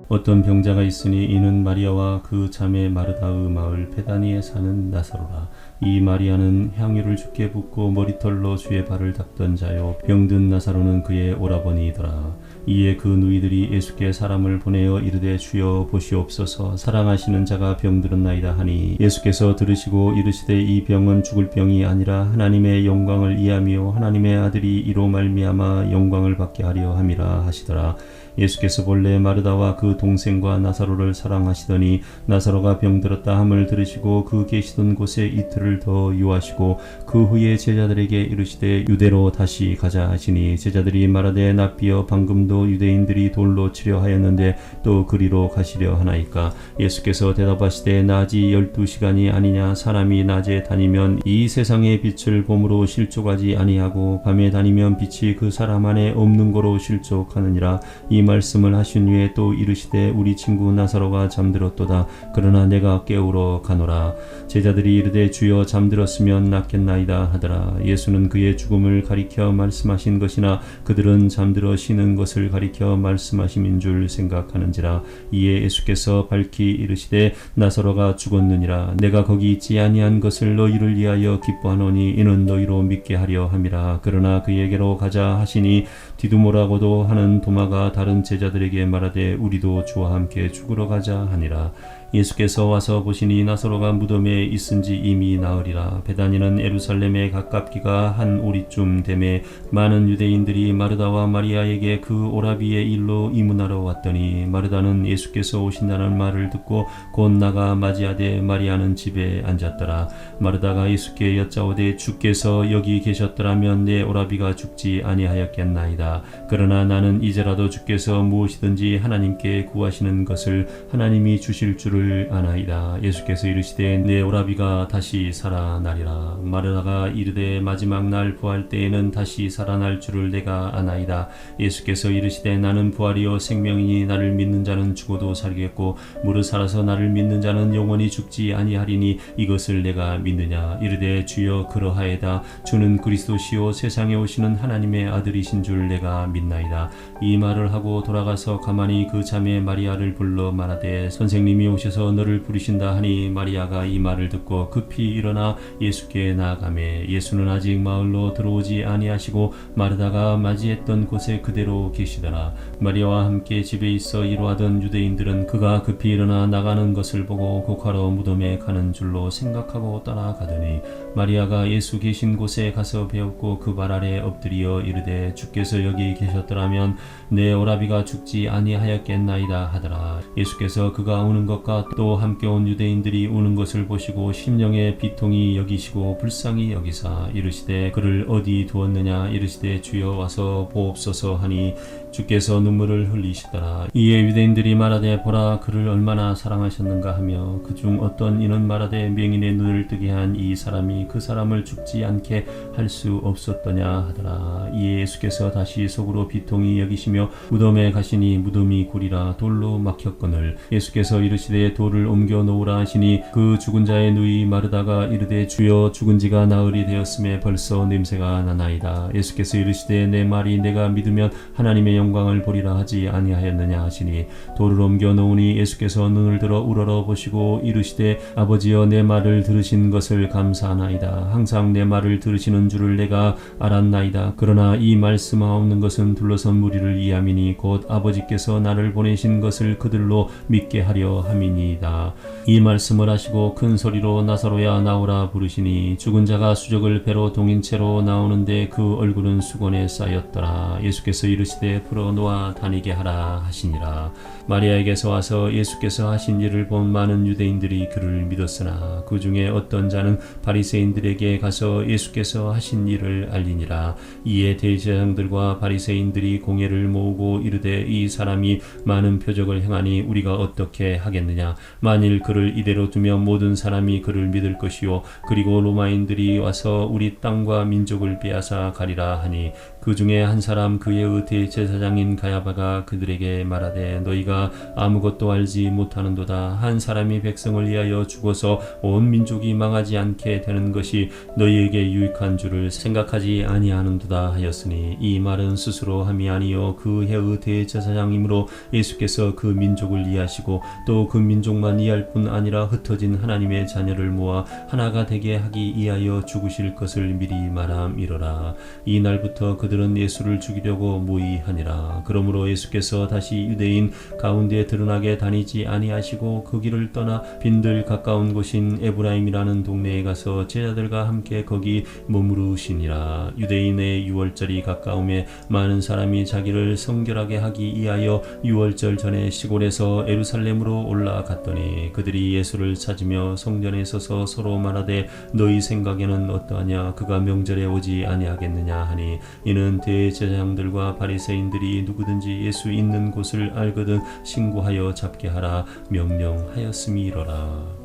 어떤 병자가 있으니 이는 마리아와 그 자매 마르다의 마을 베다니에 사는 나사로라. 이 마리아는 향유를 주께 붓고 머리털로 주의 발을 닦던 자요 병든 나사로는 그의 오라버니이더라. 이에 그 누이들이 예수께 사람을 보내어 이르되 주여 보시옵소서 사랑하시는 자가 병들었나이다 하니 예수께서 들으시고 이르시되 이 병은 죽을 병이 아니라 하나님의 영광을 이하며 하나님의 아들이 이로 말미암아 영광을 받게 하려 함이라 하시더라. 예수께서 본래 마르다와 그 동생과 나사로를 사랑하시더니 나사로가 병들었다 함을 들으시고 그 계시던 곳에 이틀을 더 유하시고 그 후에 제자들에게 이르시되 유대로 다시 가자 하시니 제자들이 말하되 납비여 방금도 유대인들이 돌로 치려 하였는데 또 그리로 가시려 하나이까? 예수께서 대답하시되 낮이 12시간이 아니냐? 사람이 낮에 다니면 이 세상의 빛을 봄으로 실족하지 아니하고 밤에 다니면 빛이 그 사람 안에 없는 거로 실족하느니라. 이 말씀을 하신 후에 또 이르시되 우리 친구 나사로가 잠들었도다. 그러나 내가 깨우러 가노라. 제자들이 이르되 주여 잠들었으면 낫겠나이다 하더라. 예수는 그의 죽음을 가리켜 말씀하신 것이나 그들은 잠들어 쉬는 것을 가리켜 말씀하심인 줄 생각하는지라. 이에 예수께서 밝히 이르시되 나사로가 죽었느니라. 내가 거기 있지 아니한 것을 너희를 위하여 기뻐하노니 이는 너희로 믿게 하려 함이라. 그러나 그에게로 가자 하시니 디두모라고도 하는 도마가 다른 제자들에게 말하되 우리도 주와 함께 죽으러 가자 하니라. 예수께서 와서 보시니 나사로가 무덤에 있은지 이미 나으리라. 베다니는 예루살렘에 가깝기가 한 오리쯤 되매 많은 유대인들이 마르다와 마리아에게 그 오라비의 일로 이문하러 왔더니 마르다는 예수께서 오신다는 말을 듣고 곧 나가 맞이하되 마리아는 집에 앉았더라. 마르다가 예수께 여짜오되 주께서 여기 계셨더라면 내 오라비가 죽지 아니하였겠나이다. 그러나 나는 이제라도 주께서 무엇이든지 하나님께 구하시는 것을 하나님이 주실 줄을 아나이다. 예수께서 이르시되 내 오라비가 다시 살아나리라. 마르다가 이르되 마지막 날 부활 때에는 다시 살아날 줄을 내가 아나이다. 예수께서 이르시되 나는 부활이요 생명이니 나를 믿는 자는 죽어도 살겠고 무릇 살아서 나를 믿는 자는 영원히 죽지 아니하리니 이것을 내가 믿느냐? 이르되 주여 그러하에다. 주는 그리스도시요 세상에 오시는 하나님의 아들이신 줄 내가 믿나이다. 이 말을 하고 돌아가서 가만히 그 자매 마리아를 불러 말하되 선생님이 오셨 주께서 너를 부르신다 하니 마리아가 이 말을 듣고 급히 일어나 예수께 나아가매 예수는 아직 마을로 들어오지 아니하시고 마르다가 맞이했던 곳에 그대로 계시더라. 마리아와 함께 집에 있어 이루하던 유대인들은 그가 급히 일어나 나가는 것을 보고 곡하러 무덤에 가는 줄로 생각하고 따라가더니 마리아가 예수 계신 곳에 가서 배웠고 그 발 아래 엎드려 이르되 주께서 여기 계셨더라면 내 오라비가 죽지 아니하였겠나이다 하더라. 예수께서 그가 우는 것과 또 함께 온 유대인들이 우는 것을 보시고 심령의 비통이 여기시고 불쌍히 여기사 이르시되 그를 어디 두었느냐 이르시되 주여 와서 보옵소서 하니 주께서 눈물을 흘리시더라. 이에 유대인들이 말하되 보라 그를 얼마나 사랑하셨는가 하며 그중 어떤 이는 말하되 명인의 눈을 뜨게 한 이 사람이 그 사람을 죽지 않게 할 수 없었더냐 하더라. 이에 예수께서 다시 속으로 비통히 여기시며 무덤에 가시니 무덤이 굴이라 돌로 막혔거늘 예수께서 이르시되 돌을 옮겨 놓으라 하시니 그 죽은 자의 누이 마르다가 이르되 주여 죽은 지가 나흘이 되었음에 벌써 냄새가 나나이다. 예수께서 이르시되 내 말이 내가 믿으면 하나님의 영광을 보리라 하지 아니하였느냐 하시니 돌을 옮겨 놓으니 예수께서 눈을 들어 우러러 보시고 이르시되 아버지여 내 말을 들으신 것을 감사하나이다. 항상 내 말을 들으시는 줄을 내가 알았나이다. 그러나 이 말씀하옵는 것은 둘러선 무리를 이함이니 곧 아버지께서 나를 보내신 것을 그들로 믿게 하려 함이니이다. 이 말씀을 하시고 큰 소리로 나사로야 나오라 부르시니 죽은 자가 수족을 배로 동인 채로 나오는데 그 얼굴은 수건에 쌓였더라. 예수께서 이르시되 풀어놓아 다니게 하라 하시니라. 마리아에게서 와서 예수께서 하신 일을 본 많은 유대인들이 그를 믿었으나 그 중에 어떤 자는 바리새인들에게 가서 예수께서 하신 일을 알리니라. 이에 대제사장들과 바리새인들이 공회를 모으고 이르되 이 사람이 많은 표적을 행하니 우리가 어떻게 하겠느냐. 만일 그를 이대로 두면 모든 사람이 그를 믿을 것이요 그리고 로마인들이 와서 우리 땅과 민족을 빼앗아 가리라 하니 그 중에 한 사람 그의 대제사장인 가야바가 그들에게 말하되 너희가 아무것도 알지 못하는도다. 한 사람이 백성을 위하여 죽어서 온 민족이 망하지 않게 되는 것이 너희에게 유익한 줄을 생각하지 아니하는도다 하였으니 이 말은 스스로 함이 아니요 그 해의 대제사장이므로 예수께서 그 민족을 이해하시고 또 그 민족만 이해할 뿐 아니라 흩어진 하나님의 자녀를 모아 하나가 되게 하기 위하여 죽으실 것을 미리 말함이로라. 이 날부터 그들은 예수를 죽이려고 모의하니라. 그러므로 예수께서 다시 유대인 가운데 드러나게 다니지 아니하시고 그 길을 떠나 빈들 가까운 곳인 에브라임이라는 동네에 가서 제자들과 함께 거기 머무르시니라. 유대인의 유월절이 가까움에 많은 사람이 자기를 성결하게 하기 위하여 유월절 전에 시골에서 예루살렘으로 올라갔더니 그들이 예수를 찾으며 성전에 서서 서로 말하되 너희 생각에는 어떠하냐. 그가 명절에 오지 아니하겠느냐 하니 이는 대제사장들과 바리새인들이 누구든지 예수 있는 곳을 알거든 신고하여 잡게 하라 명령하였음이로라.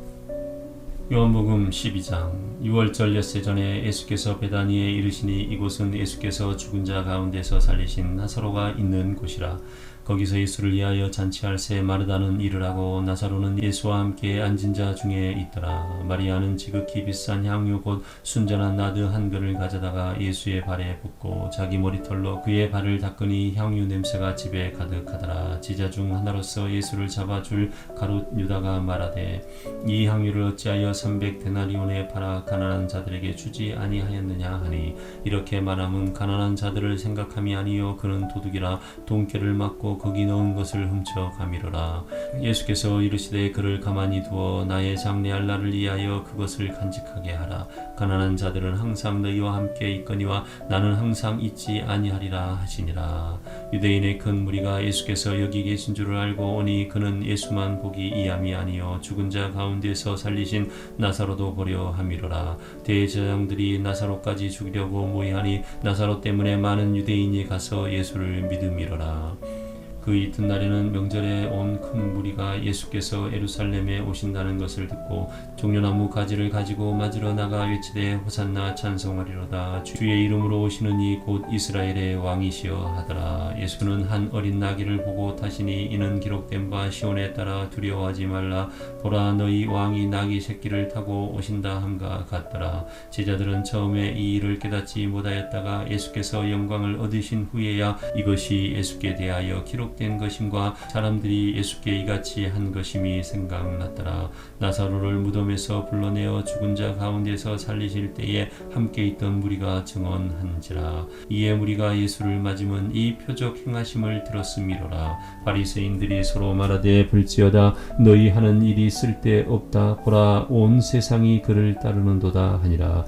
요한복음 12장. 유월절 엿새 전에 예수께서 베다니에 이르시니 이곳은 예수께서 죽은 자 가운데서 살리신 나사로가 있는 곳이라. 거기서 예수를 위하여 잔치할 새 마르다는 일을 하고 나사로는 예수와 함께 앉은 자 중에 있더라. 마리아는 지극히 비싼 향유 곧 순전한 나드 한 그릇을 가져다가 예수의 발에 붓고 자기 머리털로 그의 발을 닦으니 향유 냄새가 집에 가득하더라. 제자 중 하나로서 예수를 잡아줄 가룟 유다가 말하되 이 향유를 어찌하여 300데나리온에 팔아 가난한 자들에게 주지 아니하였느냐 하니 이렇게 말함은 가난한 자들을 생각함이 아니요 그는 도둑이라 돈깨를 맞고 거기 넣은 것을 훔쳐 가미로라. 예수께서 이르시되 그를 가만히 두어 나의 장래할 날을 위하여 그것을 간직하게 하라. 가난한 자들은 항상 너희와 함께 있거니와 나는 항상 있지 아니하리라 하시니라. 유대인의 큰 무리가 예수께서 여기 계신 줄을 알고 오니 그는 예수만 보기 이함이 아니요 죽은 자 가운데서 살리신 나사로도 보려 함이로라. 대제사장들이 나사로까지 죽이려고 모의하니 나사로 때문에 많은 유대인이 가서 예수를 믿음이로라. 그 이튿날에는 명절에 온 큰 무리가 예수께서 예루살렘에 오신다는 것을 듣고 종려나무 가지를 가지고 맞으러 나가 외치되 호산나 찬송하리로다. 주의 이름으로 오시는 이 곧 이스라엘의 왕이시여 하더라. 예수는 한 어린 나귀를 보고 타시니 이는 기록된 바 시온에 따라 두려워하지 말라. 보라 너희 왕이 나귀 새끼를 타고 오신다 함과 같더라. 제자들은 처음에 이 일을 깨닫지 못하였다가 예수께서 영광을 얻으신 후에야 이것이 예수께 대하여 기록된 시작된 것임과 사람들이 예수께 이같이 한 것임이 생각났더라. 나사로를 무덤에서 불러내어 죽은 자 가운데서 살리실 때에 함께 있던 무리가 증언한지라. 이에 무리가 예수를 맞으면 이 표적 행하심을 들었음이로라. 바리새인들이 서로 말하되 볼지어다 너희 하는 일이 쓸데없다. 보라 온 세상이 그를 따르는도다 하니라.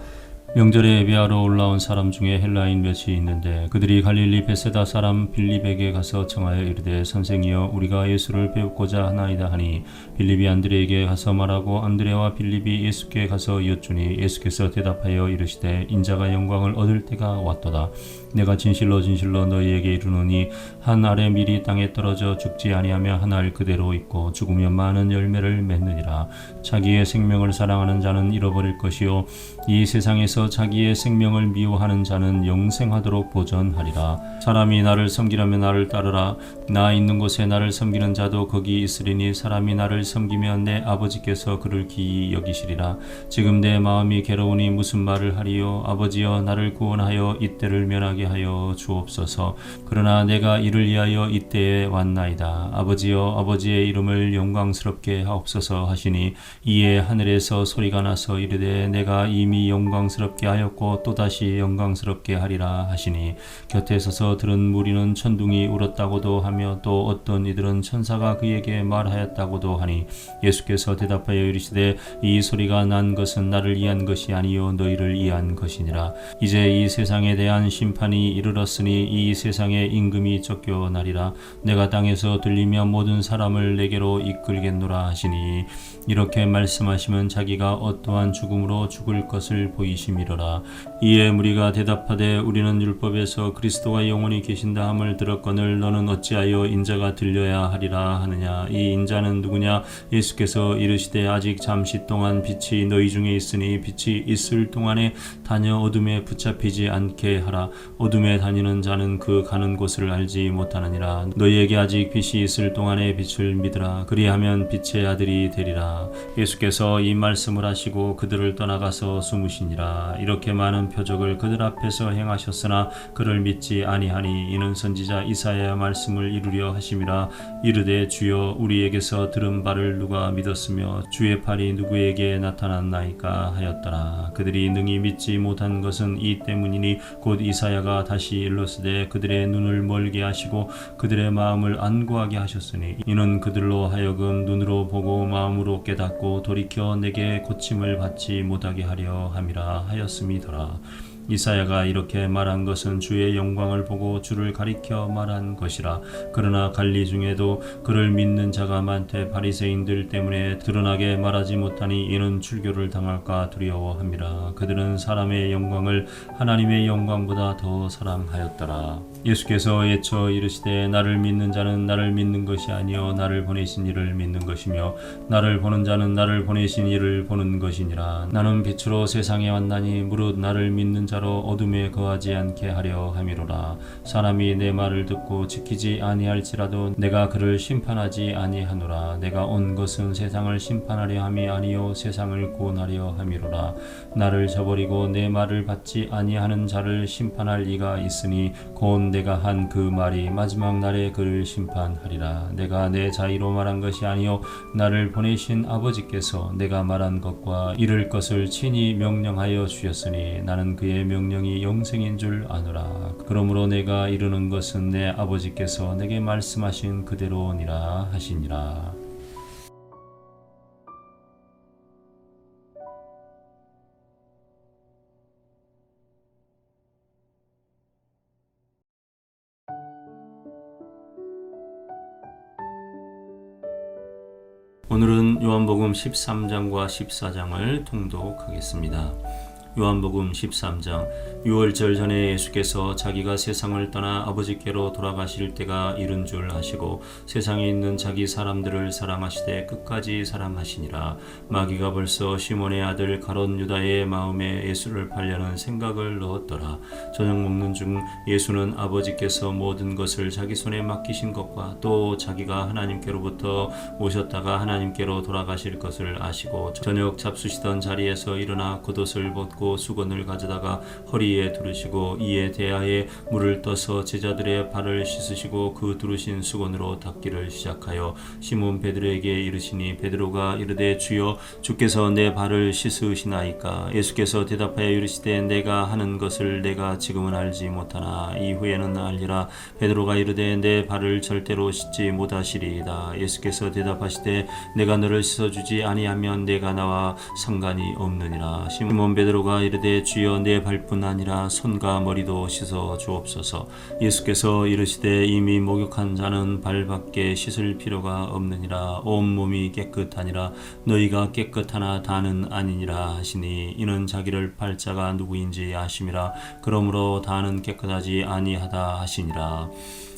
명절에 예배하러 올라온 사람 중에 헬라인 몇이 있는데 그들이 갈릴리 베세다 사람 빌립에게 가서 청하여 이르되 선생이여 우리가 예수를 배우고자 하나이다 하니 빌립이 안드레에게 가서 말하고 안드레와 빌립이 예수께 가서 여쭈니 예수께서 대답하여 이르시되 인자가 영광을 얻을 때가 왔도다. 내가 진실로 진실로 너희에게 이르노니 한 알의 밀이 땅에 떨어져 죽지 아니하며 한 알 그대로 있고 죽으면 많은 열매를 맺느니라. 자기의 생명을 사랑하는 자는 잃어버릴 것이요 이 세상에서 자기의 생명을 미워하는 자는 영생하도록 보전하리라. 사람이 나를 섬기려면 나를 따르라. 나 있는 곳에 나를 섬기는 자도 거기 있으리니 사람이 나를 섬기면 내 아버지께서 그를 기이 여기시리라. 지금 내 마음이 괴로우니 무슨 말을 하리요. 아버지여 나를 구원하여 이때를 면하게 하여 주옵소서. 그러나 내가 이를 위하여 이때에 왔나이다. 아버지여 아버지의 이름을 영광스럽게 하옵소서 하시니 이에 하늘에서 소리가 나서 이르되 내가 이미 영광스럽게 하였고 또다시 영광스럽게 하리라 하시니 곁에 서서 들은 무리는 천둥이 울었다고도 하며 또 어떤 이들은 천사가 그에게 말하였다고도 하니 예수께서 대답하여 이르시되 이 소리가 난 것은 나를 위한 것이 아니요 너희를 위한 것이니라. 이제 이 세상에 대한 심판이 이르렀으니 이 세상의 임금이 쫓겨나리라. 내가 땅에서 들리며 모든 사람을 내게로 이끌겠노라 하시니 이렇게 말씀하시면 자기가 어떠한 죽음으로 죽을 것을 보이심이로라. 이에 무리가 대답하되 우리는 율법에서 그리스도가 영원히 계신다 함을 들었거늘 너는 어찌하여 인자가 들려야 하리라 하느냐. 이 인자는 누구냐. 예수께서 이르시되 아직 잠시 동안 빛이 너희 중에 있으니 빛이 있을 동안에 다녀 어둠에 붙잡히지 않게 하라. 어둠에 다니는 자는 그 가는 곳을 알지 못하느니라. 너희에게 아직 빛이 있을 동안에 빛을 믿으라. 그리하면 빛의 아들이 되리라. 예수께서 이 말씀을 하시고 그들을 떠나가서 숨으시니라. 이렇게 많은 표적을 그들 앞에서 행하셨으나 그를 믿지 아니하니 이는 선지자 이사야의 말씀을 이루려 하심이라. 이르되 주여 우리에게서 들은 바를 누가 믿었으며 주의 팔이 누구에게 나타났나이까 하였더라. 그들이 능히 믿지 못한 것은 이 때문이니 곧 이사야가 다시 일렀으되 그들의 눈을 멀게 하시고 그들의 마음을 안구하게 하셨으니 이는 그들로 하여금 눈으로 보고 마음으로 깨닫고 돌이켜 내게 고침을 받지 못하게 하려 함이라 하였음이더라. 이사야가 이렇게 말한 것은 주의 영광을 보고 주를 가리켜 말한 것이라. 그러나 관리 중에도 그를 믿는 자가 많되 바리새인들 때문에 드러나게 말하지 못하니 이는 출교를 당할까 두려워함이라. 그들은 사람의 영광을 하나님의 영광보다 더 사랑하였더라. 예수께서 예쳐 이르시되 나를 믿는 자는 나를 믿는 것이 아니요 나를 보내신 이를 믿는 것이며 나를 보는 자는 나를 보내신 이를 보는 것이니라. 나는 빛으로 세상에 왔나니 무릇 나를 믿는 자로 어둠에 거하지 않게 하려 함이로라. 사람이 내 말을 듣고 지키지 아니할지라도 내가 그를 심판하지 아니하노라. 내가 온 것은 세상을 심판하려 함이 아니요 세상을 구원하려 함이로라. 나를 저버리고 내 말을 받지 아니하는 자를 심판할 이가 있으니 곧 내가 한 그 말이 마지막 날에 그를 심판하리라. 내가 내 자의로 말한 것이 아니요 나를 보내신 아버지께서 내가 말한 것과 이를 것을 친히 명령하여 주셨으니 나는 그의 명령이 영생인 줄 아노라. 그러므로 내가 이르는 것은 내 아버지께서 내게 말씀하신 그대로니라 하시니라. 오늘은 요한복음 13장과 14장을 통독하겠습니다. 요한복음 13장. 유월절 전에 예수께서 자기가 세상을 떠나 아버지께로 돌아가실 때가 이른 줄 아시고 세상에 있는 자기 사람들을 사랑하시되 끝까지 사랑하시니라. 마귀가 벌써 시몬의 아들 가롯 유다의 마음에 예수를 팔려는 생각을 넣었더라. 저녁 먹는 중 예수는 아버지께서 모든 것을 자기 손에 맡기신 것과 또 자기가 하나님께로부터 오셨다가 하나님께로 돌아가실 것을 아시고 저녁 잡수시던 자리에서 일어나 겉옷을 벗고 받고 수건을 가져다가 허리에 두르시고 이에 대하에 물을 떠서 제자들의 발을 씻으시고 그 두르신 수건으로 닦기를 시작하여 시몬 베드로에게 이르시니 베드로가 이르되 주여 주께서 내 발을 씻으시나이까. 예수께서 대답하여 이르시되 내가 하는 것을 내가 지금은 알지 못하나 이후에는 알리라. 베드로가 이르되 내 발을 절대로 씻지 못하시리이다. 예수께서 대답하시되 내가 너를 씻어주지 아니하면 내가 나와 상관이 없느니라. 시몬 베드로가 이르되 주여 내 발뿐 아니라 손과 머리도 씻어 주옵소서. 예수께서 이르시되 이미 목욕한 자는 발밖에 씻을 필요가 없느니라. 온 몸이 깨끗하니라. 너희가 깨끗하나 다는 아니니라 하시니 이는 자기를 팔 자가 누구인지 아심이라. 그러므로 다는 깨끗하지 아니하다 하시니라.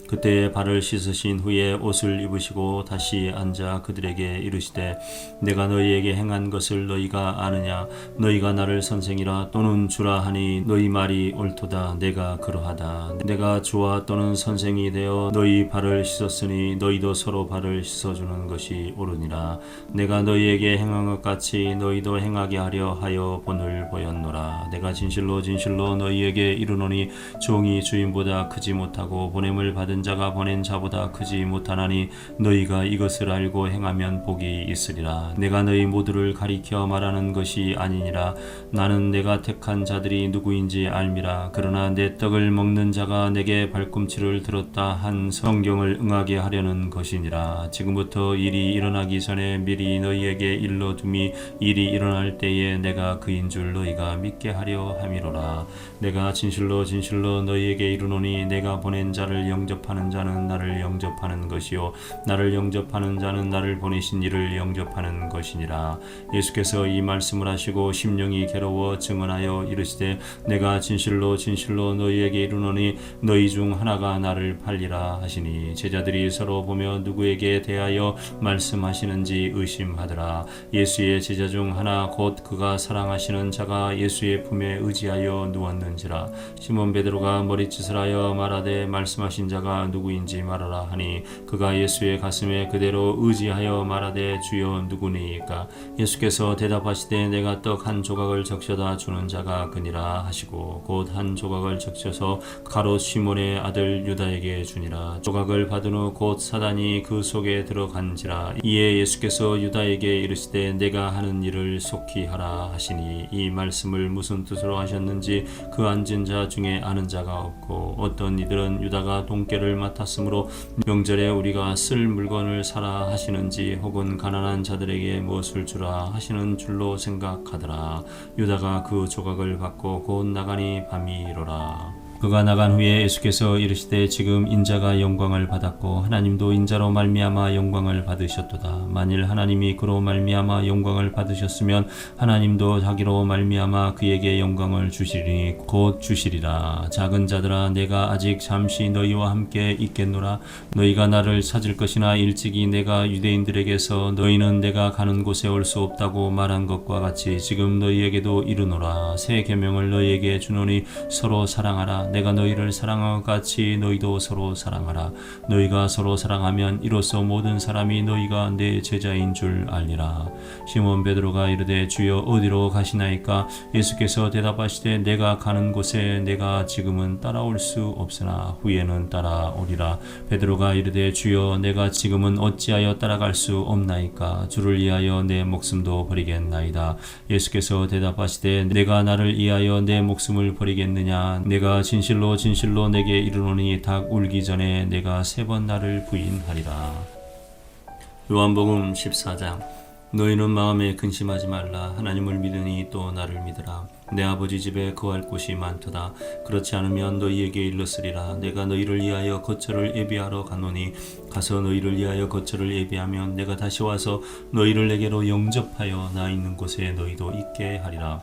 그때 발을 씻으신 후에 옷을 입으시고 다시 앉아 그들에게 이르시되 내가 너희에게 행한 것을 너희가 아느냐. 너희가 나를 선생이라 또는 주라 하니 너희 말이 옳도다. 내가 그러하다. 내가 주와 또는 선생이 되어 너희 발을 씻었으니 너희도 서로 발을 씻어주는 것이 옳으니라. 내가 너희에게 행한 것 같이 너희도 행하게 하려 하여 본을 보였노라. 내가 진실로 진실로 너희에게 이르노니 종이 주인보다 크지 못하고 보냄을 받은 자가 보낸 자보다 크지 못하나니 너희가 이것을 알고 행하면 복이 있으리라. 내가 너희 모두를 가리켜 말하는 것이 아니니라. 나는 내가 택한 자들이 누구인지 알미라. 그러나 내 떡을 먹는 자가 내게 발꿈치를 들었다 한 성경을 응하게 하려는 것이니라. 지금부터 일이 일어나기 전에 미리 너희에게 일러둠이 일이 일어날 때에 내가 그인 줄 너희가 믿게 하려 함이로라. 내가 진실로 진실로 너희에게 이르노니 내가 보낸 자를 영접하는 자는 나를 영접하는 것이요 나를 영접하는 자는 나를 보내신 이를 영접하는 것이니라. 예수께서 이 말씀을 하시고 심령이 괴로워 증언하여 이르시되 내가 진실로 진실로 너희에게 이르노니 너희 중 하나가 나를 팔리라 하시니 제자들이 서로 보며 누구에게 대하여 말씀하시는지 의심하더라. 예수의 제자 중 하나 곧 그가 사랑하시는 자가 예수의 품에 의지하여 누웠는지라. 시몬 베드로가 머리짓을 하여 말하되 말씀하신 자가 누구인지 말하라 하니 그가 예수의 가슴에 그대로 의지하여 말하되 주여 누구니이까. 예수께서 대답하시되 내가 떡 한 조각을 적셔다 주는 자가 그니라 하시고 곧 한 조각을 적셔서 가롯 시몬의 아들 유다에게 주니라. 조각을 받은 후 곧 사단이 그 속에 들어간지라. 이에 예수께서 유다에게 이르시되 내가 하는 일을 속히 하라 하시니 이 말씀을 무슨 뜻으로 하셨는지 그 앉은 자 중에 아는 자가 없고 어떤 이들은 유다가 돈깨를 맡았으므로 명절에 우리가 쓸 물건을 사라 하시는지 혹은 가난한 자들에게 무엇을 주라 하시는 줄로 생각하더라. 유다가 그 조각을 받고 곧 나가니 밤이 이르라. 그가 나간 후에 예수께서 이르시되 지금 인자가 영광을 받았고 하나님도 인자로 말미암아 영광을 받으셨도다. 만일 하나님이 그로 말미암아 영광을 받으셨으면 하나님도 자기로 말미암아 그에게 영광을 주시리니 곧 주시리라. 작은 자들아 내가 아직 잠시 너희와 함께 있겠노라. 너희가 나를 찾을 것이나 일찍이 내가 유대인들에게서 너희는 내가 가는 곳에 올 수 없다고 말한 것과 같이 지금 너희에게도 이르노라. 새 계명을 너희에게 주노니 서로 사랑하라. 내가 너희를 사랑한 것 같이 너희도 서로 사랑하라. 너희가 서로 사랑하면 이로써 모든 사람이 너희가 내 제자인 줄 알리라. 시몬 베드로가 이르되 주여 어디로 가시나이까. 예수께서 대답하시되 내가 가는 곳에 내가 지금은 따라올 수 없으나 후에는 따라오리라. 베드로가 이르되 주여 내가 지금은 어찌하여 따라갈 수 없나이까. 주를 위하여 내 목숨도 버리겠나이다. 예수께서 대답하시되 내가 나를 위하여 내 목숨을 버리겠느냐. 내가 진실로 진실로 내게 이르노니 닭 울기 전에 내가 3번 나를 부인하리라. 요한복음 14장. 너희는 마음에 근심하지 말라. 하나님을 믿으니 또 나를 믿으라. 내 아버지 집에 거할 곳이 많도다. 그렇지 않으면 너희에게 일렀으리라. 내가 너희를 위하여 거처를 예비하러 가노니 가서 너희를 위하여 거처를 예비하면 내가 다시 와서 너희를 내게로 영접하여 나 있는 곳에 너희도 있게 하리라.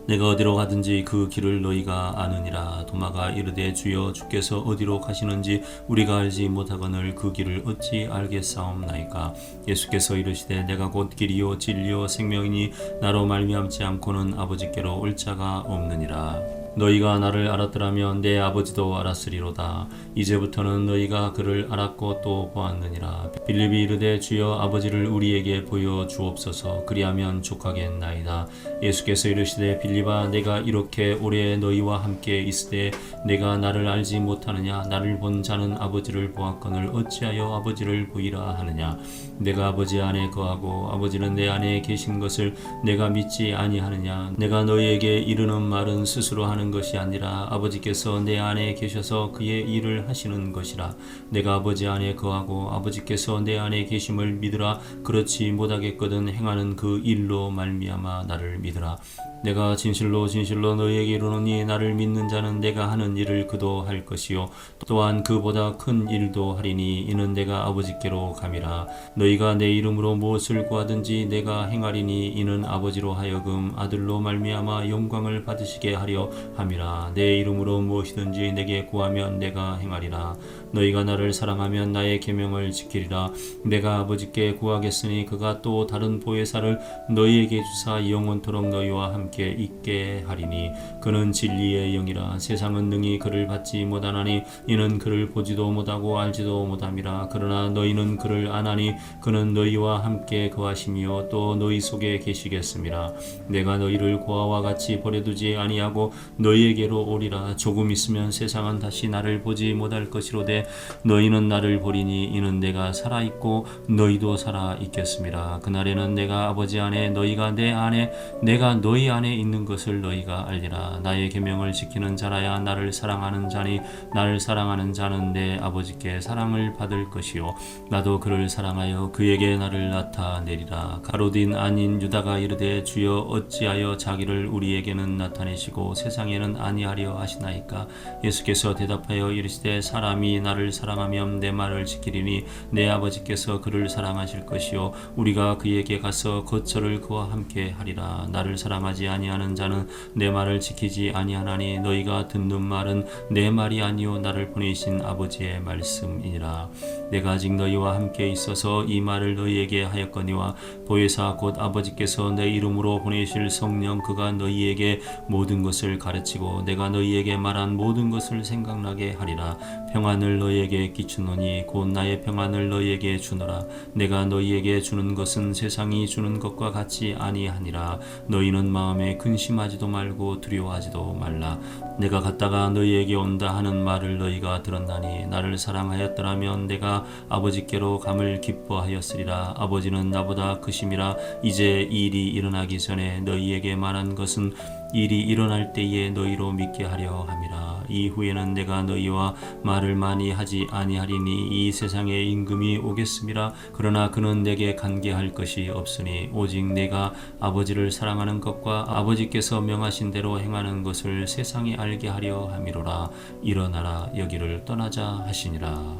내가 어디로 가든지 그 길을 너희가 아느니라. 도마가 이르되 주여 주께서 어디로 가시는지 우리가 알지 못하거늘 그 길을 어찌 알겠사옵나이까. 예수께서 이르시되 내가 곧 길이요 진리요 생명이니 나로 말미암지 않고는 아버지께로 올 자가 없느니라. 너희가 나를 알았더라면 내 아버지도 알았으리로다. 이제부터는 너희가 그를 알았고 또 보았느니라. 빌립이 이르되 주여 아버지를 우리에게 보여 주옵소서. 그리하면 족하겠나이다. 예수께서 이르시되 빌립아 내가 이렇게 오래 너희와 함께 있으되 내가 나를 알지 못하느냐. 나를 본 자는 아버지를 보았거늘 어찌하여 아버지를 보이라 하느냐. 내가 아버지 안에 거하고 아버지는 내 안에 계신 것을 내가 믿지 아니하느냐. 내가 너희에게 이르는 말은 스스로 하는 것이 아니라 아버지께서 내 안에 계셔서 그의 일을 하시는 것이라. 내가 아버지 안에 거하고 아버지께서 내 안에 계심을 믿으라. 그렇지 못하겠거든 행하는 그 일로 말미암아 나를 믿으라. 내가 진실로 진실로 너희에게 이르노니 나를 믿는 자는 내가 하는 일을 그도 할 것이요 또한 그보다 큰 일도 하리니 이는 내가 아버지께로 감이라. 너희가 내 이름으로 무엇을 구하든지 내가 행하리니 이는 아버지로 하여금 아들로 말미암아 영광을 받으시게 하려 함이라. 내 이름으로 무엇이든지 내게 구하면 내가 행하리라. 너희가 나를 사랑하면 나의 계명을 지키리라. 내가 아버지께 구하겠으니 그가 또 다른 보혜사를 너희에게 주사 영원토록 너희와 함께 있게 하리니 그는 진리의 영이라. 세상은 능히 그를 받지 못하나니 이는 그를 보지도 못하고 알지도 못함이라. 그러나 너희는 그를 아나니 그는 너희와 함께 거하시며 또 너희 속에 계시겠음이라. 내가 너희를 고아와 같이 버려두지 아니하고 너희에게로 오리라. 조금 있으면 세상은 다시 나를 보지 못할 것이로되 너희는 나를 보리니 이는 내가 살아있고 너희도 살아있겠음이라. 그날에는 내가 아버지 안에 너희가 내 안에 내가 너희 안에 있는 것을 너희가 알리라. 나의 계명을 지키는 자라야 나를 사랑하는 자니 나를 사랑하는 자는 내 아버지께 사랑을 받을 것이요 나도 그를 사랑하여 그에게 나를 나타내리라. 가로딘 아닌 유다가 이르되 주여 어찌하여 자기를 우리에게는 나타내시고 세상에는 아니하려 하시나이까. 예수께서 대답하여 이르시되 사람이 나를 사랑하면 내 말을 지키리니 내 아버지께서 그를 사랑하실 것이요 우리가 그에게 가서 거처를 그와 함께 하리라. 나를 사랑하지 아니하는 자는 내 말을 지키지 아니하나니 너희가 듣는 말은 내 말이 아니요 나를 보내신 아버지의 말씀이니라. 내가 아직 너희와 함께 있어서 이 말을 너희에게 하였거니와 보혜사 곧 아버지께서 내 이름으로 보내실 성령 그가 너희에게 모든 것을 가르치고 내가 너희에게 말한 모든 것을 생각나게 하리라. 평안을 너희에게 끼치노니 곧 나의 평안을 너희에게 주노라. 내가 너희에게 주는 것은 세상이 주는 것과 같이 아니하니라. 너희는 마음에 근심하지도 말고 두려워하지도 말라. 내가 갔다가 너희에게 온다 하는 말을 너희가 들었나니 나를 사랑하였더라면 내가 아버지께로 감을 기뻐하였으리라. 아버지는 나보다 크심이라. 이제 일이 일어나기 전에 너희에게 말한 것은 일이 일어날 때에 너희로 믿게 하려 함이라. 이후에는 내가 너희와 말을 많이 하지 아니하리니 이 세상의 임금이 오겠음이라. 그러나 그는 내게 간계할 것이 없으니 오직 내가 아버지를 사랑하는 것과 아버지께서 명하신 대로 행하는 것을 세상이 알게 하려 함이로라. 일어나라 여기를 떠나자 하시니라.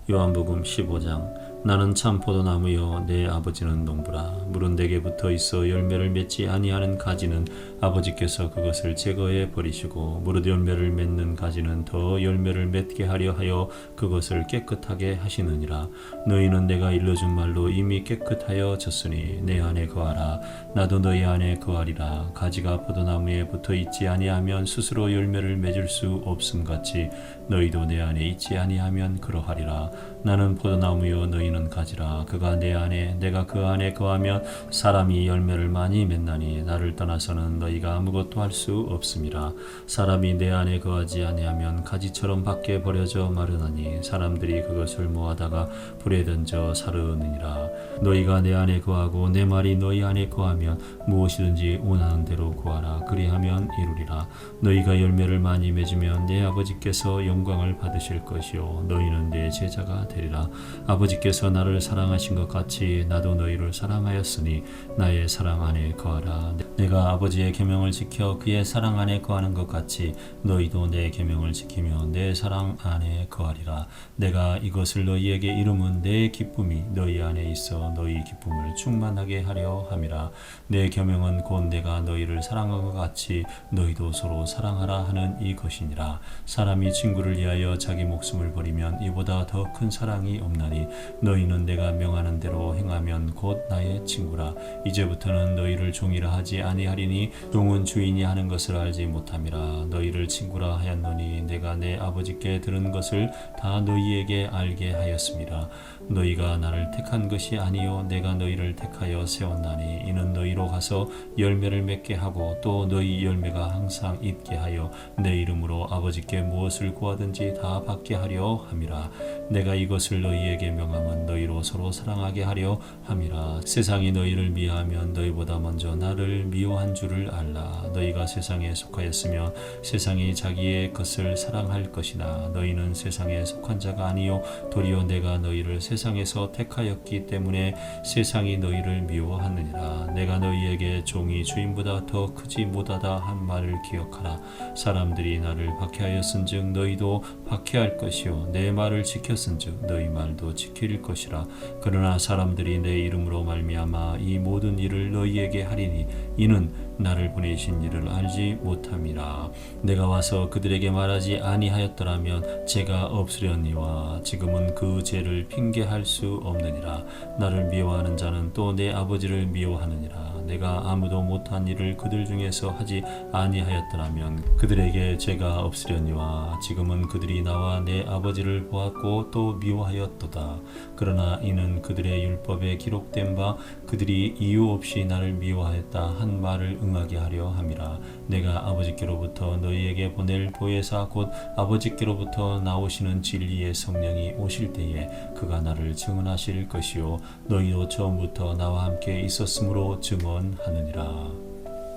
요한복음 15장. 나는 참 포도나무요 내 아버지는 농부라. 물은 내게 붙어 있어 열매를 맺지 아니하는 가지는 아버지께서 그것을 제거해 버리시고 무릇 열매를 맺는 가지는 더 열매를 맺게 하려 하여 그것을 깨끗하게 하시느니라. 너희는 내가 일러준 말로 이미 깨끗하여 졌으니 내 안에 거하라. 나도 너희 안에 거하리라. 가지가 포도나무에 붙어 있지 아니하면 스스로 열매를 맺을 수 없음같이 너희도 내 안에 있지 아니하면 그러하리라. 나는 포도나무요 너희는 가지라. 그가 내 안에 내가 그 안에 거하면 사람이 열매를 많이 맺나니 나를 떠나서는 너희가 아무것도 할 수 없음이라. 사람이 내 안에 거하지 아니하면 가지처럼 밖에 버려져 마르나니 사람들이 그것을 모아다가 불에 던져 사르느니라. 너희가 내 안에 거하고 내 말이 너희 안에 거하면 무엇이든지 원하는 대로 구하라. 그리하면 이루리라. 너희가 열매를 많이 맺으면 내 아버지께서 영광을 받으실 것이요 너희는 내 제자가 되리라. 아버지께서 나를 사랑하신 것 같이 나도 너희를 사랑하였으니 나의 사랑 안에 거하라. 내가 아버지의 계명을 지켜 그의 사랑 안에 거하는 것 같이 너희도 내 계명을 지키며 내 사랑 안에 거하리라. 내가 이것을 너희에게 이름은 내 기쁨이 너희 안에 있어 너희 기쁨을 충만하게 하려 함이라. 내 계명은 곧 내가 너희를 사랑한 것 같이 너희도 서로 사랑하라 하는 이것이니라. 사람이 친구를 위하여 자기 목숨을 버리면 이보다 더 큰 사랑이 없나니 너희는 내가 명하는 대로 행하면 곧 나의 친구라. 이제부터는 너희를 종이라 하지 아니하리니 종은 주인이 하는 것을 알지 못함이라. 너희를 친구라 하였노니 내가 내 아버지께 들은 것을 다 너희에게 알게 하였음이라. 너희가 나를 택한 것이 아니요 내가 너희를 택하여 세웠나니 이는 너희로 가서 열매를 맺게 하고 또 너희 열매가 항상 있게 하여 내 이름으로 아버지께 무엇을 구하든지 다 받게 하려 함이라. 내가 이것을 너희에게 명함은 너희로 서로 사랑하게 하려 함이라. 세상이 너희를 미워하면 너희보다 먼저 나를 미워한 줄을 알라. 너희가 세상에 속하였으면 세상이 자기의 것을 사랑할 것이나 너희는 세상에 속한 자가 아니요 도리어 내가 너희를 세상에서 택하였기 때문에 세상이 너희를 미워하느니라. 내가 너희에게 종이 주인보다 더 크지 못하다 한 말을 기억하라. 사람들이 나를 박해하였은즉 너희도 박해할 것이요 내 말을 지켰은즉 너희 말도 지킬 것이라. 그러나 사람들이 내 이름으로 말미암아 이 모든 일을 너희에게 하리니 이는 나를 보내신 이를 알지 못함이라. 내가 와서 그들에게 말하지 아니하였더라면 죄가 없으려니와 지금은 그 죄를 핑계할 수 없느니라. 나를 미워하는 자는 또 내 아버지를 미워하느니라. 내가 아무도 못한 일을 그들 중에서 하지 아니하였더라면 그들에게 죄가 없으려니와 지금은 그들이 나와 내 아버지를 보았고 또 미워하였도다. 그러나 이는 그들의 율법에 기록된 바 그들이 이유 없이 나를 미워하였다 한 말을 응하게 하려 함이라. 내가 아버지께로부터 너희에게 보낼 보혜사 곧 아버지께로부터 나오시는 진리의 성령이 오실 때에 그가 나를 증언하실 것이요 너희도 처음부터 나와 함께 있었으므로 증언하느니라.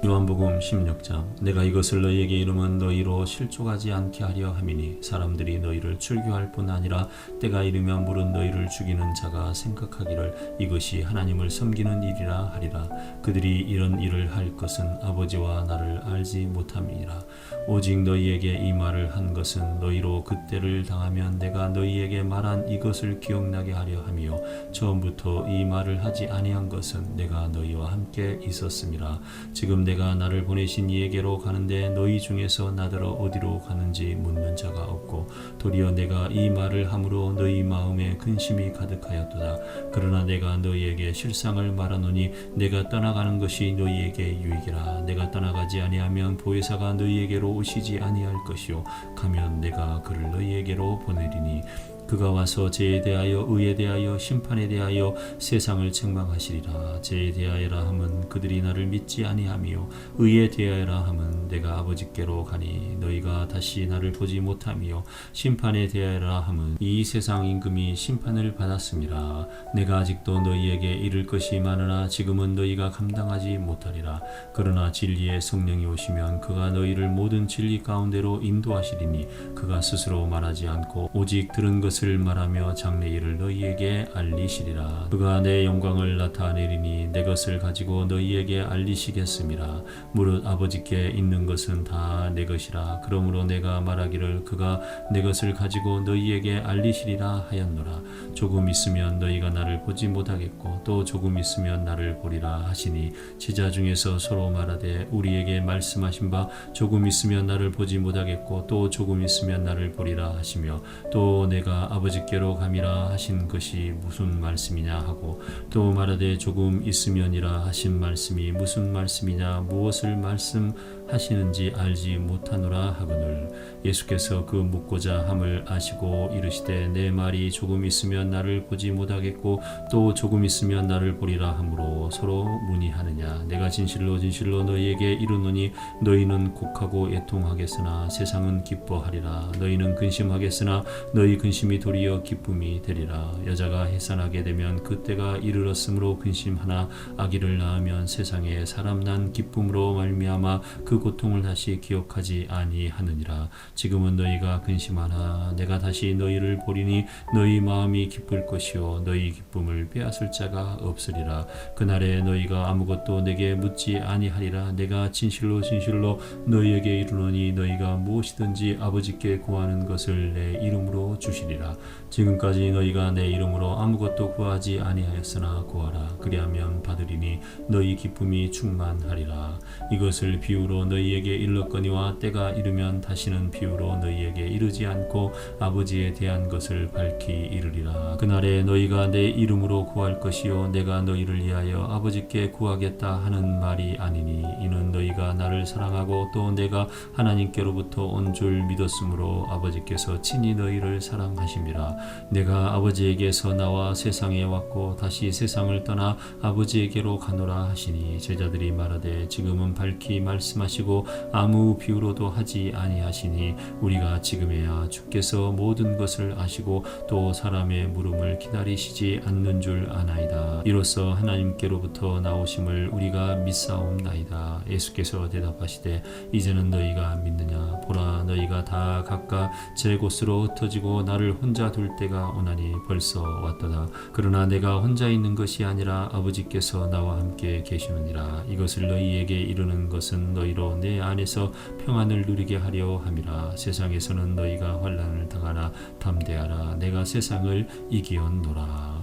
요한복음 16장. 내가 이것을 너희에게 이름은 너희로 실족하지 않게 하려 함이니 사람들이 너희를 출교할 뿐 아니라 때가 이르면 물은 너희를 죽이는 자가 생각하기를 이것이 하나님을 섬기는 일이라 하리라. 그들이 이런 일을 할 것은 아버지와 나를 알지 못함이니라. 오직 너희에게 이 말을 한 것은 너희로 그때를 당하면 내가 너희에게 말한 이것을 기억나게 하려 함이요 처음부터 이 말을 하지 아니한 것은 내가 너희와 함께 있었음이라. 지금 내가 나를 보내신 이에게로 가는데 너희 중에서 나더러 어디로 가는지 묻는 자가 없고 도리어 내가 이 말을 함으로 너희 마음에 근심이 가득하였도다. 그러나 내가 너희에게 실상을 말하노니 내가 떠나가는 것이 너희에게 유익이라. 내가 떠나가지 아니하면 보혜사가 너희에게로 오시지 아니할 것이요 가면 내가 그를 너희에게로 보내리니 그가 와서 죄에 대하여 의에 대하여 심판에 대하여 세상을 책망하시리라. 죄에 대하여라 함은 그들이 나를 믿지 아니하며 의에 대하여라 함은 내가 아버지께로 가니 너희가 다시 나를 보지 못하며 심판에 대하여라 함은 이 세상 임금이 심판을 받았음이라. 내가 아직도 너희에게 이를 것이 많으나 지금은 너희가 감당하지 못하리라. 그러나 진리의 성령이 오시면 그가 너희를 모든 진리 가운데로 인도하시리니 그가 스스로 말하지 않고 오직 들은 것을 말하며 장래일을 너희에게 알리시리라. 그가 내 영광을 나타내리니 내 것을 가지고 너희에게 알리시겠음이라. 무릇 아버지께 있는 것은 다 내 것이라. 그러므로 내가 말하기를 그가 내 것을 가지고 너희에게 알리시리라 하였노라. 조금 있으면 너희가 나를 보지 못하겠고 또 조금 있으면 나를 보리라 하시니 제자 중에서 서로 말하되 우리에게 말씀하신 바 조금 있으면 나를 보지 못하겠고 또 조금 있으면 나를 보리라 하시며 또 내가 아버지께로 감이라 하신 것이 무슨 말씀이냐 하고 또 말하되 조금 있으면이라 하신 말씀이 무슨 말씀이냐 무엇을 말씀하시는지 알지 못하노라 하거늘 예수께서 그 묻고자 함을 아시고 이르시되 내 말이 조금 있으면 나를 보지 못하겠고 또 조금 있으면 나를 보리라 하므로 서로 문의하느냐. 내가 진실로 진실로 너희에게 이르노니 너희는 곡하고 애통하겠으나 세상은 기뻐하리라. 너희는 근심하겠으나 너희 근심이 도리어 기쁨이 되리라. 여자가 해산하게 되면 그때가 이르렀으므로 근심하나 아기를 낳으면 세상에 사람 난 기쁨으로 말미암아 그 고통을 다시 기억하지 아니하느니라. 지금은 너희가 근심하나 내가 다시 너희를 보리니 너희 마음이 기쁠 것이요 너희 기쁨을 빼앗을 자가 없으리라. 그날에 너희가 아무것도 내게 묻지 아니하리라. 내가 진실로 진실로 너희에게 이르노니 너희가 무엇이든지 아버지께 구하는 것을 내 이름으로 주시리라. 지금까지 너희가 내 이름으로 아무것도 구하지 아니하였으나 구하라. 그리하면 받으리니 너희 기쁨이 충만하리라. 이것을 비유로 비유로 너희에게 일렀거니와 때가 이르면 다시는 비유로 너희에게 이르지 않고 아버지에 대한 것을 밝히 이르리라. 그날에 너희가 내 이름으로 구할 것이요 내가 너희를 위하여 아버지께 구하겠다 하는 말이 아니니 이는 너희가 나를 사랑하고 또 내가 하나님께로부터 온 줄 믿었으므로 아버지께서 친히 너희를 사랑하심이라. 내가 아버지에게서 나와 세상에 왔고 다시 세상을 떠나 아버지에게로 가노라 하시니 제자들이 말하되 지금은 밝히 말씀하시고 아무 비유로도 하지 아니하시니 우리가 지금에야 주께서 모든 것을 아시고 또 사람의 물음을 기다리시지 않는 줄 아나이다. 이로써 하나님께로부터 나오심을 우리가 믿사옵나이다. 예수께서 대답하시되 이제는 너희가 믿느냐? 보라 너희가 다 각각 제 곳으로 흩어지고 나를 혼자 둘 때가 오나니 벌써 왔도다. 그러나 내가 혼자 있는 것이 아니라 아버지께서 나와 함께 계시느니라. 이것을 너희에게 이르는 것은 너희로 내 안에서 평안을 누리게 하려 함이라. 세상에서는 너희가 환난을 당하나 담대하라. 내가 세상을 이기었노라.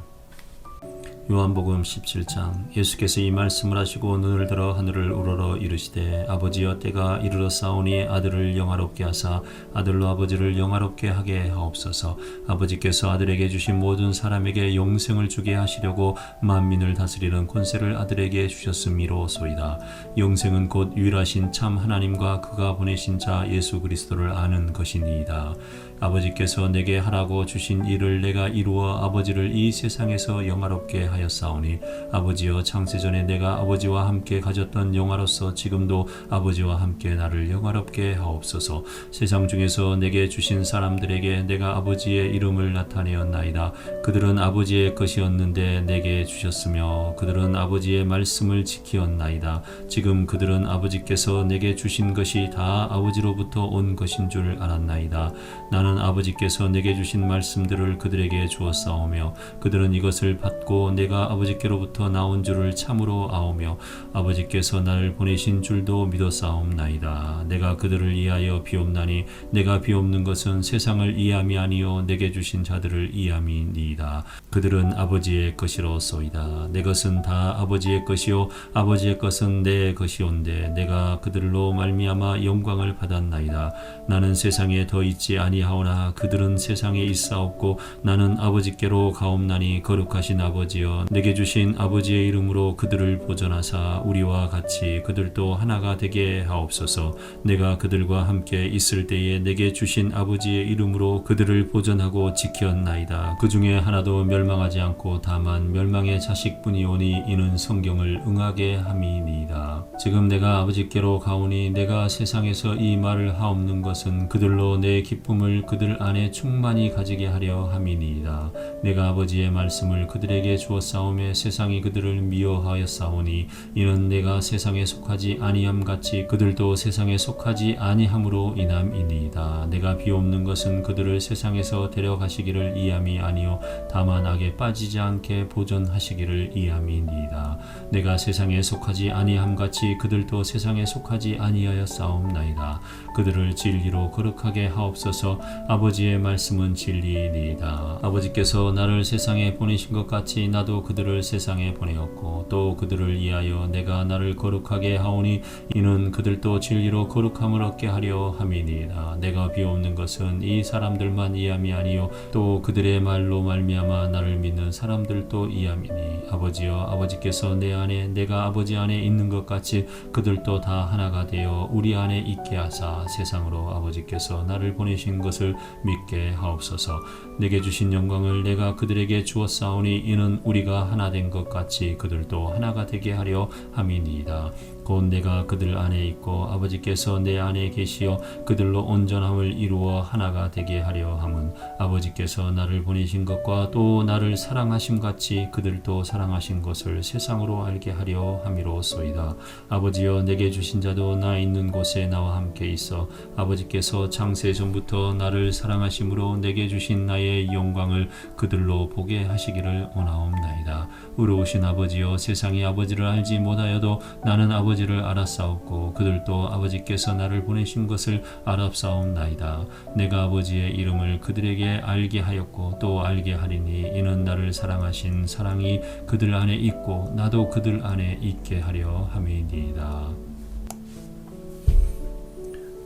요한복음 17장. 예수께서 이 말씀을 하시고 눈을 들어 하늘을 우러러 이르시되 아버지여 때가 이르러 싸우니 아들을 영화롭게 하사 아들로 아버지를 영화롭게 하게 하옵소서. 아버지께서 아들에게 주신 모든 사람에게 영생을 주게 하시려고 만민을 다스리는 권세를 아들에게 주셨음이로소이다. 영생은 곧 유일하신 참 하나님과 그가 보내신 자 예수 그리스도를 아는 것이니이다. 아버지께서 내게 하라고 주신 일을 내가 이루어 아버지를 이 세상에서 영화롭게 하였사오니 아버지여 창세전에 내가 아버지와 함께 가졌던 영화로서 지금도 아버지와 함께 나를 영화롭게 하옵소서. 세상 중에서 내게 주신 사람들에게 내가 아버지의 이름을 나타내었나이다. 그들은 아버지의 것이었는데 내게 주셨으며 그들은 아버지의 말씀을 지키었나이다. 지금 그들은 아버지께서 내게 주신 것이 다 아버지로부터 온 것인 줄 알았나이다. 나는 아버지께서 내게 주신 말씀들을 그들에게 주었사오며 그들은 이것을 받고 내가 아버지께로부터 나온 줄을 참으로 아오며 아버지께서 나를 보내신 줄도 믿었사옵나이다. 내가 그들을 이하여 비옵나니 내가 비옵는 것은 세상을 이함이 아니요 내게 주신 자들을 이함이니이다. 그들은 아버지의 것이로소이다. 내 것은 다 아버지의 것이요 아버지의 것은 내 것이온데 내가 그들로 말미암아 영광을 받았나이다. 나는 세상에 더 있지 아니하오나 그들은 세상에 있사옵고 나는 아버지께로 가옵나니 거룩하신 아버지여 내게 주신 아버지의 이름으로 그들을 보존하사 우리와 같이 그들도 하나가 되게 하옵소서. 내가 그들과 함께 있을 때에 내게 주신 아버지의 이름으로 그들을 보존하고 지켰나이다. 그 중에 하나도 멸망하지 않고 다만 멸망의 자식뿐이오니 이는 성경을 응하게 함이니이다. 지금 내가 아버지께로 가오니 내가 세상에서 이 말을 하옵는 것은 그들로 내 기쁨을 그들 안에 충만히 가지게 하려 함이니이다. 내가 아버지의 말씀을 그들에게 주었사오매 세상이 그들을 미워하였사오니 이는 내가 세상에 속하지 아니함 같이 그들도 세상에 속하지 아니함으로 인함이니이다. 내가 비옵는 것은 그들을 세상에서 데려가시기를 이함이 아니요 다만 악에 빠지지 않게 보존하시기를 이함이니이다. 내가 세상에 속하지 아니함 같이 그들도 세상에 속하지 아니하였사옵나이다. 그들을 진리로 거룩하게 하옵소서. 아버지의 말씀은 진리이니이다. 아버지께서 나를 세상에 보내신 것 같이 나도 그들을 세상에 보내었고 또 그들을 위하여 내가 나를 거룩하게 하오니 이는 그들도 진리로 거룩함을 얻게 하려 함이니이다. 내가 비옵는 것은 이 사람들만 이함이 아니요 또 그들의 말로 말미암아 나를 믿는 사람들도 이함이니 아버지여 아버지께서 내 안에 내가 아버지 안에 있는 것 같이 그들도 다 하나가 되어 우리 안에 있게 하사 세상으로 아버지께서 나를 보내신 것을 믿게 하옵소서. 내게 주신 영광을 내가 그들에게 주었사오니 이는 우리가 하나 된 것 같이 그들도 하나가 되게 하려 함이니이다. 곧 내가 그들 안에 있고 아버지께서 내 안에 계시어 그들로 온전함을 이루어 하나가 되게 하려 함은 아버지께서 나를 보내신 것과 또 나를 사랑하심 같이 그들도 사랑하신 것을 세상으로 알게 하려 함이로소이다. 아버지여 내게 주신 자도 나 있는 곳에 나와 함께 있어 아버지께서 창세 전부터 나를 사랑하심으로 내게 주신 나의 영광을 그들로 보게 하시기를 원하옵나이다. 의로우신 아버지여 세상이 아버지를 알지 못하여도 나는 아버지를 알았사옵고 그들도 아버지께서 나를 보내신 것을 알았사옵나이다. 내가 아버지의 이름을 그들에게 알게 하였고 또 알게 하리니 이는 나를 사랑하신 사랑이 그들 안에 있고 나도 그들 안에 있게 하려 함이니이다.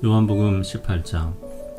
요한복음 18장.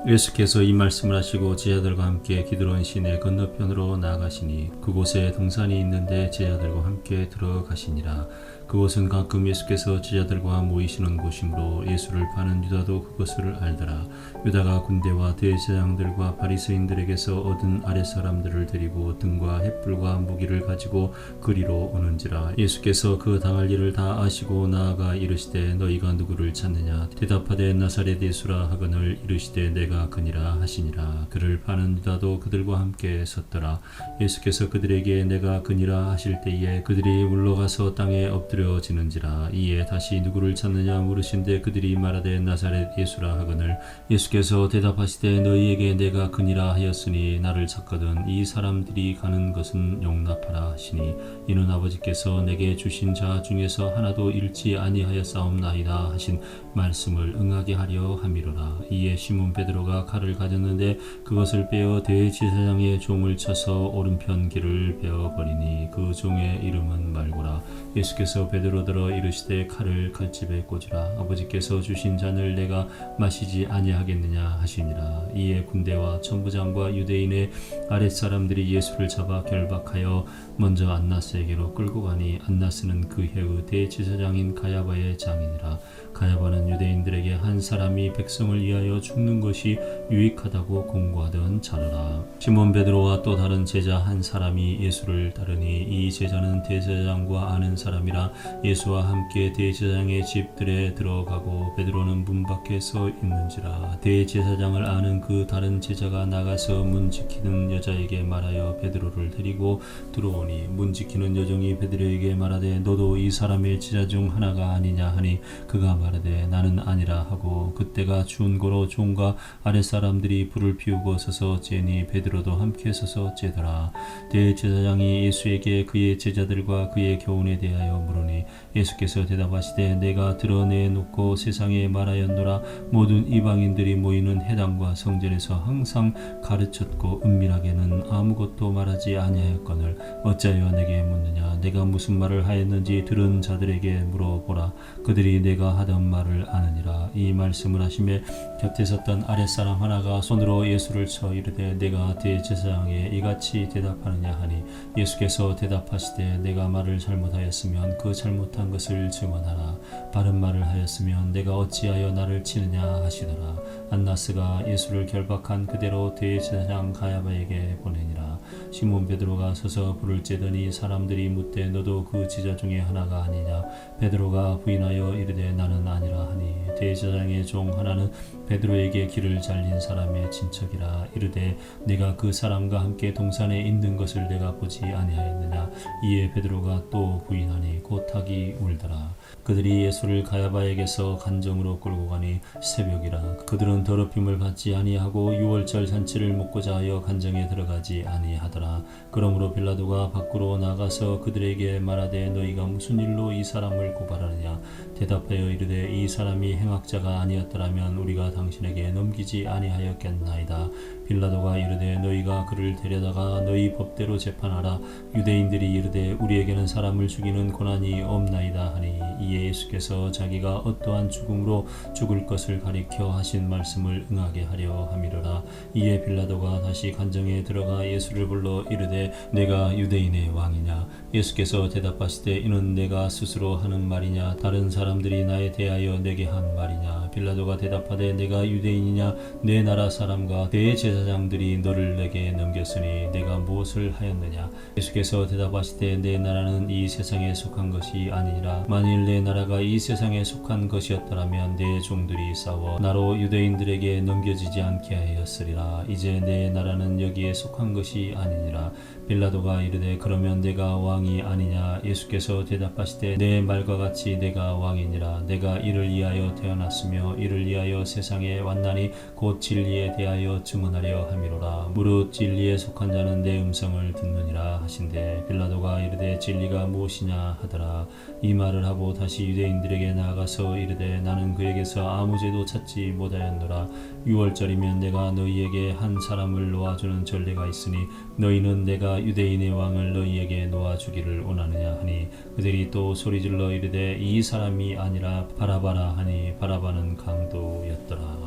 예수께서 이 말씀을 하시고 제자들과 함께 기드론 시내 건너편으로 나아가시니 그곳에 동산이 있는데 제자들과 함께 들어가시니라. 그곳은 가끔 예수께서 제자들과 모이시는 곳이므로 예수를 파는 유다도 그것을 알더라. 유다가 군대와 대제사장들과 바리새인들에게서 얻은 아랫사람들을 데리고 등과 횃불과 무기를 가지고 그리로 오는지라. 예수께서 그 당할 일을 다 아시고 나아가 이르시되 너희가 누구를 찾느냐. 대답하되 나사렛 예수라 하거늘. 이르시되 내가 그니라 하시니라. 그를 파는 유다도 그들과 함께 섰더라. 예수께서 그들에게 내가 그니라 하실 때에 그들이 물러가서 땅에 엎드려지는지라. 이에 다시 누구를 찾느냐 물으신데 그들이 말하되 나사렛 예수라 하거늘. 예수께서 대답하시되 너희에게 내가 그니라 하였으니 나를 찾거든 이 사람들이 가는 것은 용납하라 하시니 이는 아버지께서 내게 주신 자 중에서 하나도 잃지 아니하였사옵나이다 하신 말씀을 응하게 하려 함이로라. 이에 시몬 베드로가 칼을 가졌는데 그것을 빼어 대제사장의 종을 쳐서 오른편 귀를 베어버리니 그 종의 이름은 말고라. 예수께서 베드로더러 이르시되 칼을 칼집에 꽂으라. 아버지께서 주신 잔을 내가 마시지 아니하겠느냐 하시니라. 이에 군대와 천부장과 유대인의 아랫사람들이 예수를 잡아 결박하여 먼저 안나스에게로 끌고 가니 안나스는 그 해의 대제사장인 가야바의 장이니라. 가야바는 유대인들에게 한 사람이 백성을 위하여 죽는 것이 유익하다고 공고하던 자라라. 시몬 베드로와 또 다른 제자 한 사람이 예수를 따르니 이 제자는 대제사장과 아는 사람이라 예수와 함께 대제사장의 집들에 들어가고 베드로는 문 밖에 서 있는지라. 대제사장을 아는 그 다른 제자가 나가서 문 지키는 여자에게 말하여 베드로를 데리고 들어오니 문 지키는 여종이 베드로에게 말하되 너도 이 사람의 제자 중 하나가 아니냐 하니 그가 말하되 나는 아니라 하고 그때가 추운 고로 종과 아랫사람들이 불을 피우고 서서 쬐니 베드로도 함께 서서 쬐더라. 대제사장이 예수에게 그의 제자들과 그의 교훈에 대하여 물으니 예수께서 대답하시되 내가 드러내놓고 세상에 말하였노라. 모든 이방인들이 모이는 회당과 성전에서 항상 가르쳤고 은밀하게는 아무것도 말하지 아니하였거늘 어찌하여 내게 묻느냐. 내가 무슨 말을 하였는지 들은 자들에게 물어보라. 그들이 내가 하던 말을 아느니라. 이 말씀을 하시매 곁에 섰던 아랫사람 하나가 손으로 예수를 쳐 이르되 내가 대제사장에 이같이 대답하느냐 하니 예수께서 대답하시되 내가 말을 잘못하였으면 그 잘못한 것을 증언하라. 바른 말을 하였으면 내가 어찌하여 나를 치느냐 하시더라. 안나스가 예수를 결박한 그대로 대제사장 가야바에게 보내니라. 시몬 베드로가 서서 불을 쬐더니 사람들이 묻되 너도 그 제자 중에 하나가 아니냐. 베드로가 부인하여 이르되 나는 아니라 하니 대제사장의 종 하나는 베드로에게 길을 잘린 사람의 친척이라. 이르되 내가 그 사람과 함께 동산에 있는 것을 내가 보지 아니하였느냐. 이에 베드로가 또 부인하니 곧 닭이 울더라. 그들이 예수를 가야바에게서 간정으로 끌고 가니 새벽이라. 그들은 더럽힘을 받지 아니하고 유월절 잔치를 먹고자 하여 간정에 들어가지 아니하더라. 그러므로 빌라도가 밖으로 나가서 그들에게 말하되 너희가 무슨 일로 이 사람을 고발하느냐. 대답하여 이르되 이 사람이 행악자가 아니었더라면 우리가 당신에게 넘기지 아니하였겠나이다. 빌라도가 이르되 너희가 그를 데려다가 너희 법대로 재판하라. 유대인들이 이르되 우리에게는 사람을 죽이는 권한이 없나이다 하니 이에 예수께서 자기가 어떠한 죽음으로 죽을 것을 가리켜 하신 말씀을 응하게 하려 함이로라. 이에 빌라도가 다시 간정에 들어가 예수를 불러 이르되 내가 유대인의 왕이냐. 예수께서 대답하시되 이는 내가 스스로 하는 말이냐 다른 사람들이 나에 대하여 내게 한 말이냐. 빌라도가 대답하되 내가 유대인이냐. 내 나라 사람과 대제사장들이 너를 내게 넘겼으니 내가 무엇을 하였느냐. 예수께서 대답하시되 내 나라는 이 세상에 속한 것이 아니니라. 만일 내 나라가 이 세상에 속한 것이었더라면 내 종들이 싸워 나로 유대인들에게 넘겨지지 않게 하였으리라. 이제 내 나라는 여기에 속한 것이 아니니라. 빌라도가 이르되 그러면 내가 왕이 아니냐. 예수께서 대답하시되 내 말과 같이 내가 왕이니라. 내가 이를 위하여 태어났으며 이를 위하여 세상에 왔나니 곧 진리에 대하여 증언하려 함이로라. 무릇 진리에 속한 자는 내 음성을 듣느니라 하신대 빌라도가 이르되 진리가 무엇이냐 하더라. 이 말을 하고 다시 유대인들에게 나아가서 이르되 나는 그에게서 아무 죄도 찾지 못하였노라. 유월절이면 내가 너희에게 한 사람을 놓아주는 전례가 있으니 너희는 내가 유대인의 왕을 너희에게 놓아주기를 원하느냐 하니 그들이 또 소리질러 이르되 이 사람이 아니라 바라바라 하니 바라바는 강도였더라.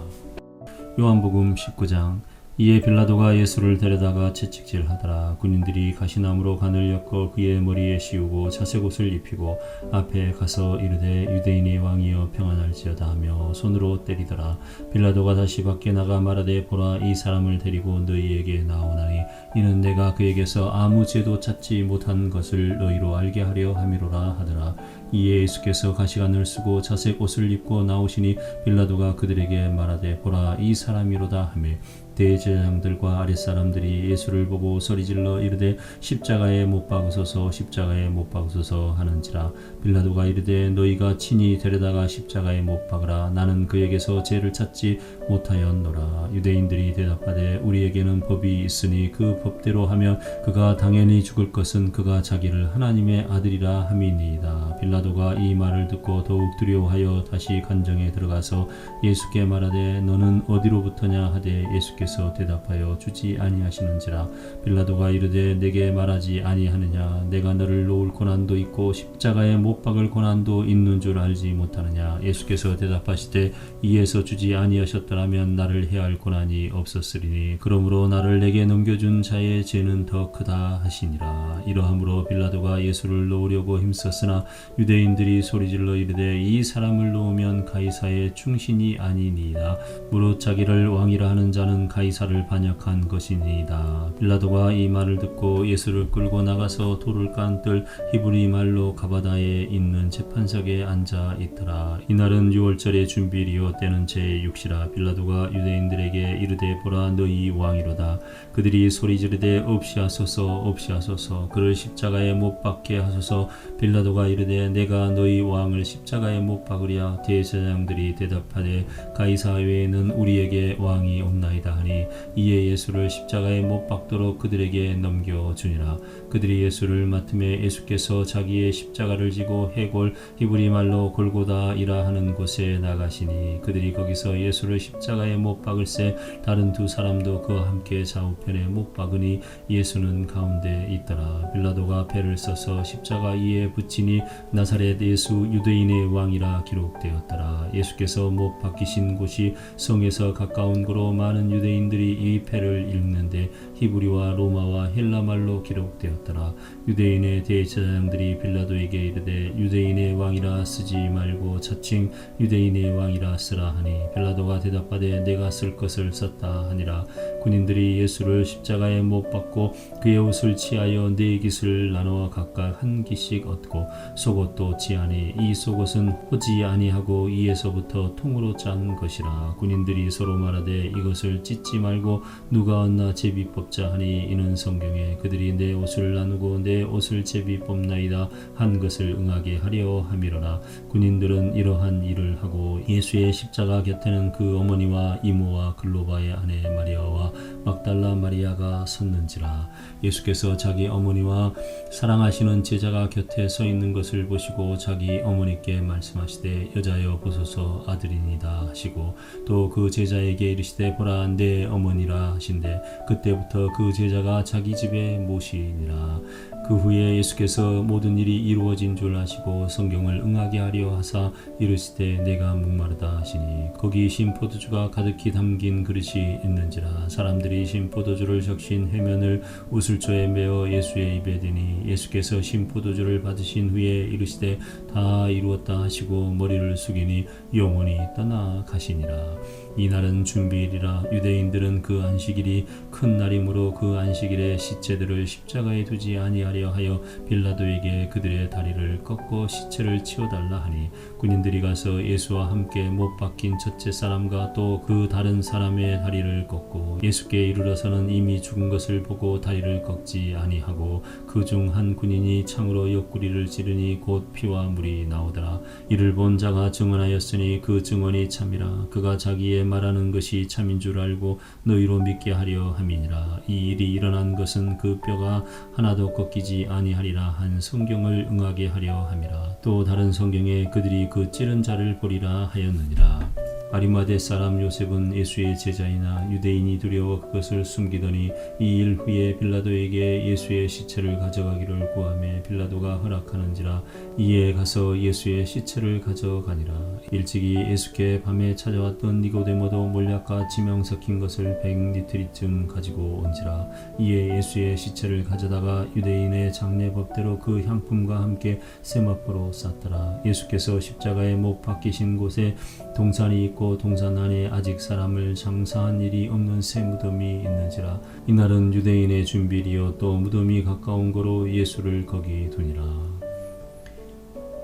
요한복음 19장. 이에 빌라도가 예수를 데려다가 채찍질하더라. 군인들이 가시나무로 간을 엮어 그의 머리에 씌우고 자색옷을 입히고 앞에 가서 이르되 유대인의 왕이여 평안할지어다 하며 손으로 때리더라. 빌라도가 다시 밖에 나가 말하되 보라 이 사람을 데리고 너희에게 나오나니 이는 내가 그에게서 아무 죄도 찾지 못한 것을 너희로 알게 하려 함이로라 하더라. 이에 예수께서 가시관을 쓰고 자색 옷을 입고 나오시니 빌라도가 그들에게 말하되 보라 이 사람이로다 하며 대제사장들과 아랫사람들이 예수를 보고 소리질러 이르되 십자가에 못 박으소서 십자가에 못 박으소서 하는지라. 빌라도가 이르되 너희가 친히 데려다가 십자가에 못 박으라. 나는 그에게서 죄를 찾지 못하였노라. 유대인들이 대답하되 우리에게는 법이 있으니 그 법대로 하면 그가 당연히 죽을 것은 그가 자기를 하나님의 아들이라 함이니이다. 빌라도가 이 말을 듣고 더욱 두려워하여 다시 관정에 들어가서 예수께 말하되 너는 어디로부터냐 하되 예수께서 대답하여 주지 아니하시는지라. 빌라도가 이르되 내게 말하지 아니하느냐 내가 너를 놓을 고난도 있고 십자가에 못 박을 고난도 있는 줄 알지 못하느냐. 예수께서 대답하시되 이에서 주지 아니하셨더라면 나를 해할 고난이 없었으리니 그러므로 나를 내게 넘겨준 자의 죄는 더 크다 하시니라. 이러함으로 빌라도가 예수를 놓으려고 힘썼으나 유대인들이 소리질러 이르되 이 사람을 놓으면 가이사의 충신이 아니니이다. 무릇 자기를 왕이라 하는 자는 가이사를 반역한 것이니이다. 빌라도가 이 말을 듣고 예수를 끌고 나가서 돌을 깐 뜰 히브리 말로 가바다에 있는 재판석에 앉아 있더라. 이날은 6월절의 준비일이요 때는 제6시라. 빌라도가 유대인들에게 이르되 보라 너희 왕이로다. 그들이 소리 지르되 없이하소서 없이하소서 그를 십자가에 못 박게 하소서. 빌라도가 이르되 내가 너희 왕을 십자가에 못 박으랴. 대제사장들이 대답하되 가이사 외에는 우리에게 왕이 없나이다 하니 이에 예수를 십자가에 못 박도록 그들에게 넘겨주니라. 그들이 예수를 맡음에 예수께서 자기의 십자가를 지고 해골 히브리 말로 골고다이라 하는 곳에 나가시니 그들이 거기서 예수를 십자가에 못 박을새 다른 두 사람도 그와 함께 좌우편에 못 박으니 예수는 가운데 있더라. 빌라도가 배를 써서 십자가 위에 붙이니 나사렛 예수 유대인의 왕이라 기록되었더라. 예수께서 못 박히신 곳이 성에서 가까운 고로 많은 유대인들이 이 패를 읽는데 히브리와 로마와 헬라말로 기록되었더라. 유대인의 대제사장들이 빌라도에게 이르되 유대인의 왕이라 쓰지 말고 자칭 유대인의 왕이라 쓰라 하니 빌라도가 대답하되 내가 쓸 것을 썼다 하니라. 군인들이 예수를 십자가에 못 박고 그의 옷을 치하여 네 깃을 나누어 각각 한 깃씩 얻고 속옷도 치하니 이 속옷은 호지 아니하고 이에서부터 통으로 짠 것이라. 군인들이 서로 말하되 이것을 찢지 말고 누가 얻나 제비 뽑자 하니 이는 성경에 그들이 내 옷을 나누고 내 옷을 제비 뽑나이다 한 것을 응하게 하려 함이로라. 군인들은 이러한 일을 하고 예수의 십자가 곁에는 그 어머니와 이모와 글로바의 아내 마리아와 막달라 마리아가 섰는지라. 예수께서 자기 어머니와 사랑하시는 제자가 곁에 서 있는 것을 보시고 자기 어머니께 말씀하시되 여자여 보소서 아들이니이다 하시고 또 그 제자에게 이르시되 보라 내 어머니라 하신대 그때부터 그 제자가 자기 집에 모시니라. 그 후에 예수께서 모든 일이 이루어진 줄 아시고 성경을 응하게 하려 하사 이르시되 내가 목마르다 하시니 거기 신 포도주가 가득히 담긴 그릇이 있는지라. 사람들이 신 포도주를 적신 해면을 우슬초에 메어 예수의 입에 대니 예수께서 신 포도주를 받으신 후에 이르시되 다 이루었다 하시고 머리를 숙이니 영원히 떠나가시니라. 이날은 준비일이라. 유대인들은 그 안식일이 큰 날이므로 그 안식일에 시체들을 십자가에 두지 아니하려 하여 빌라도에게 그들의 다리를 꺾고 시체를 치워달라 하니 군인들이 가서 예수와 함께 못 박힌 첫째 사람과 또 그 다른 사람의 다리를 꺾고 예수께 이르러서는 이미 죽은 것을 보고 다리를 꺾지 아니하고 그 중 한 군인이 창으로 옆구리를 찌르니 곧 피와 물이 나오더라. 이를 본 자가 증언하였으니 그 증언이 참이라. 그가 자기의 말하는 것이 참인 줄 알고 너희로 믿게 하려 함이니라. 이 일이 일어난 것은 그 뼈가 하나도 꺾이지 아니하리라 한 성경을 응하게 하려 함이라. 또 다른 성경에 그들이 그 찌른 자를 보리라 하였느니라. 아리마대 사람 요셉은 예수의 제자이나 유대인이 두려워 그것을 숨기더니 이 일 후에 빌라도에게 예수의 시체를 가져가기를 구하매 빌라도가 허락하는지라 이에 가서 예수의 시체를 가져가니라. 일찍이 예수께 밤에 찾아왔던 니고데모도 몰약과 지명 섞인 것을 100리트리쯤 가지고 온지라. 이에 예수의 시체를 가져다가 유대인의 장례 법대로 그 향품과 함께 세마포로 쌌더라. 예수께서 십자가에 못 박히신 곳에 동산이 있고 동산 안에 아직 사람을 장사한 일이 없는 새 무덤이 있는지라. 이날은 유대인의 준비일이요 또 무덤이 가까운 거로 예수를 거기 두니라.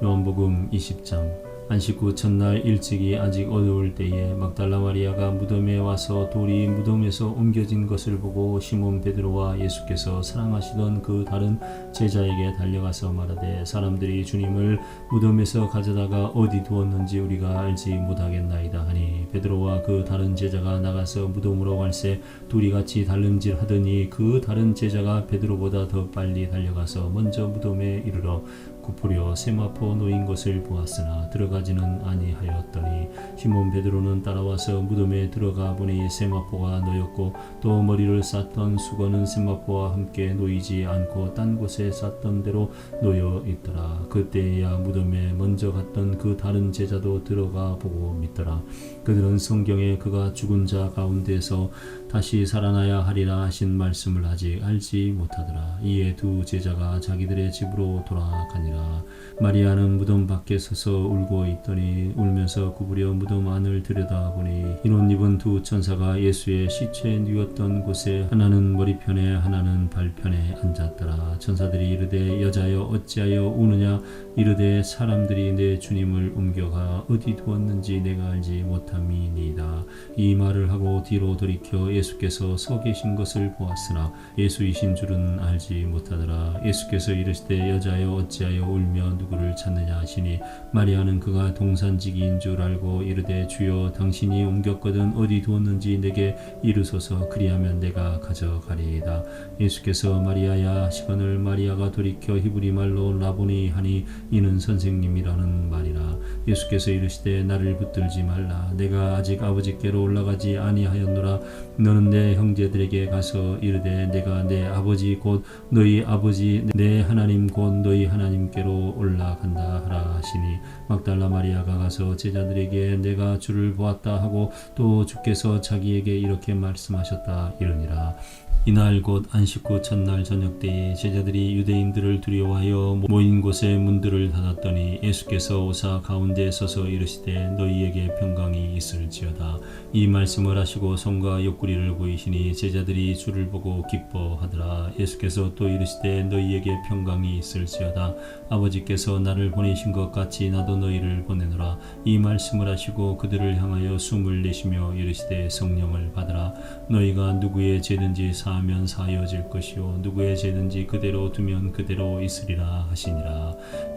요한복음 20장. 안식 후 첫날 일찍이 아직 어두울 때에 막달라 마리아가 무덤에 와서 돌이 무덤에서 옮겨진 것을 보고 시몬 베드로와 예수께서 사랑하시던 그 다른 제자에게 달려가서 말하되 사람들이 주님을 무덤에서 가져다가 어디 두었는지 우리가 알지 못하겠나이다 하니 베드로와 그 다른 제자가 나가서 무덤으로 갈새 둘이 같이 달름질하더니 그 다른 제자가 베드로보다 더 빨리 달려가서 먼저 무덤에 이르러 굽으려 세마포 놓인 것을 보았으나 들어가지는 아니하였더니 시몬 베드로는 따라와서 무덤에 들어가 보니 세마포가 놓였고 또 머리를 쌌던 수건은 세마포와 함께 놓이지 않고 딴 곳에 쌌던 대로 놓여 있더라. 그때야 무덤에 먼저 갔던 그 다른 제자도 들어가 보고 믿더라. 그들은 성경에 그가 죽은 자 가운데서 다시 살아나야 하리라 하신 말씀을 아직 알지 못하더라. 이에 두 제자가 자기들의 집으로 돌아가니라. 마리아는 무덤 밖에 서서 울고 있더니 울면서 구부려 무덤 안을 들여다보니 흰 옷 입은 두 천사가 예수의 시체에 누웠던 곳에 하나는 머리편에 하나는 발편에 앉았더라. 천사들이 이르되 여자여 어찌하여 우느냐 이르되 사람들이 내 주님을 옮겨가 어디 두었는지 내가 알지 못함이니이다. 이 말을 하고 뒤로 돌이켜 예수께서 서 계신 것을 보았으나 예수이신 줄은 알지 못하더라. 예수께서 이르시되 여자여 어찌하여 울며 누구를 찾느냐 하시니 마리아는 그가 동산지기인 줄 알고 이르되 주여 당신이 옮겼거든 어디 두었는지 내게 이르소서 그리하면 내가 가져가리이다. 예수께서 마리아야 하시거늘 마리아가 돌이켜 히브리 말로 라보니 하니 이는 선생님이라는 말이라. 예수께서 이르시되 나를 붙들지 말라. 내가 아직 아버지께로 올라가지 아니하였노라. 너는 내 형제들에게 가서 이르되 내가 내 아버지 곧 너희 아버지 내 하나님 곧 너희 하나님께로 올라간다 하라 하시니 막달라 마리아가 가서 제자들에게 내가 주를 보았다 하고 또 주께서 자기에게 이렇게 말씀하셨다 이르니라. 이날 곧 안식 후 첫날 저녁 때에 제자들이 유대인들을 두려워하여 모인 곳에 문들을 닫았더니 예수께서 오사 가운데 서서 이르시되 너희에게 평강이 있을지어다. 이 말씀을 하시고 손과 옆구리를 보이시니 제자들이 주를 보고 기뻐하더라. 예수께서 또 이르시되 너희에게 평강이 있을지어다. 아버지께서 나를 보내신 것 같이 나도 너희를 보내노라. 이 말씀을 하시고 그들을 향하여 숨을 내쉬며 이르시되 성령을 받으라. 너희가 누구의 죄든지 사하면 사하여질 것이요 누구의 죄든지 그대로 두면 그대로 있으리라 하시니라.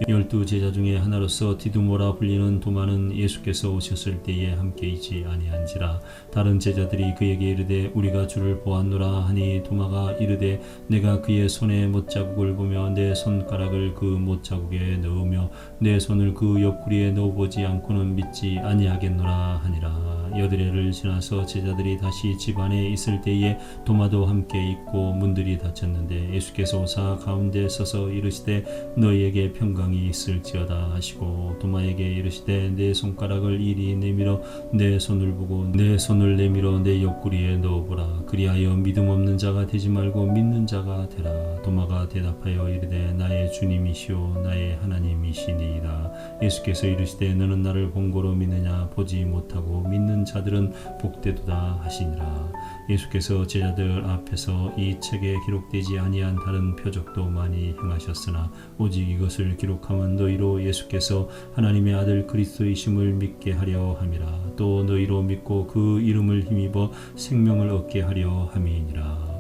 12 제자 중에 하나로서 디두모라 불리는 도마는 예수께서 오셨을 때에 함께 있지 아니한지라. 다른 제자들이 그에게 이르되 우리가 주를 보았노라 하니 도마가 이르되 내가 그의 손에 못자국을 보며 내 손가락을 그 못자국에 넣으며 내 손을 그 옆구리에 넣어보지 않고는 믿지 아니하겠노라 하니라. 여드레를 지나서 제자들이 다시 집 안에 있을 때에 도마도 함께 있고 문들이 닫혔는데 예수께서 오사 가운데 서서 이르시되 너희에게 평강이 있을지어다 하시고 도마에게 이르시되 내 손가락을 이리 내밀어 내 손을 보고 내 손을 내밀어 내 옆구리에 넣어보라. 그리하여 믿음 없는 자가 되지 말고 믿는 자가 되라. 도마가 대답하여 이르되 나의 주님이시오 나의 하나님이시니이다. 예수께서 이르시되 너는 나를 본고로 믿느냐 보지 못하고 믿는 자들은 복되도다 하시니라. 예수께서 제자들 앞에서 이 책에 기록되지 아니한 다른 표적도 많이 행하셨으나 오직 이것을 기록함은 너희로 예수께서 하나님의 아들 그리스도이심을 믿게 하려 함이라. 또 너희로 믿고 그 이름을 힘입어 생명을 얻게 하려 함이니라.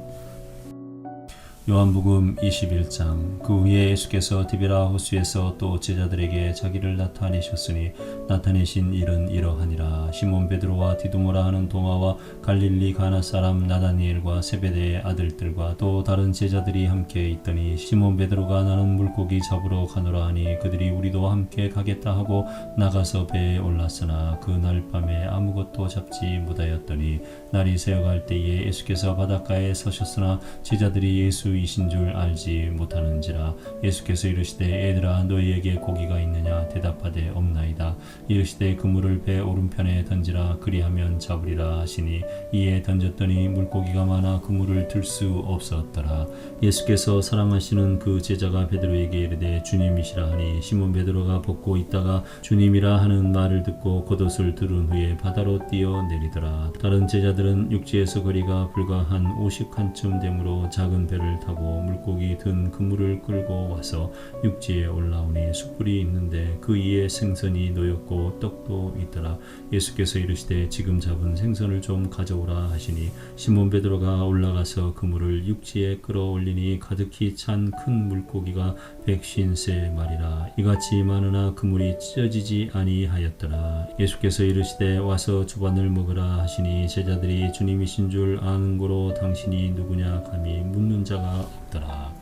요한복음 21장. 그 후에 예수께서 디베라 호수에서 또 제자들에게 자기를 나타내셨으니 나타내신 일은 이러하니라. 시몬 베드로와 디두모라 하는 도마와 갈릴리 가나 사람 나다니엘과 세베대의 아들들과 또 다른 제자들이 함께 있더니 시몬 베드로가 나는 물고기 잡으러 가노라 하니 그들이 우리도 함께 가겠다 하고 나가서 배에 올랐으나 그날 밤에 아무것도 잡지 못하였더니 날이 새어갈 때에 예수께서 바닷가에 서셨으나 제자들이 예수이신 줄 알지 못하는지라. 예수께서 이르시되 애들아 너희에게 고기가 있느냐 대답하되 없나이다. 이르시되 그물을 배 오른편에 던지라 그리하면 잡으리라 하시니 이에 던졌더니 물고기가 많아 그물을 들 수 없었더라. 예수께서 사랑하시는 그 제자가 베드로에게 이르되 주님이시라 하니 시몬 베드로가 벗고 있다가 주님이라 하는 말을 듣고 겉옷을 두른 후에 바다로 뛰어내리더라. 다른 제자들은 육지에서 거리가 불과 한 50칸쯤 되므로 작은 배를 타고 물고기 든 그물을 끌고 와서 육지에 올라오니 숯불이 있는데 그 위에 생선이 놓였고 떡도 있더라. 예수께서 이르시되 지금 잡은 생선을 좀 가져오라 하시니 시몬 베드로가 올라가서 그물을 육지에 끌어올리니 가득히 찬 큰 물고기가 153마리라. 이같이 많으나 그물이 찢어지지 아니하였더라. 예수께서 이르시되 와서 주반을 먹으라 하시니 제자들이 주님이신 줄 아는 고로 당신이 누구냐 감히 묻는 자가 없더라.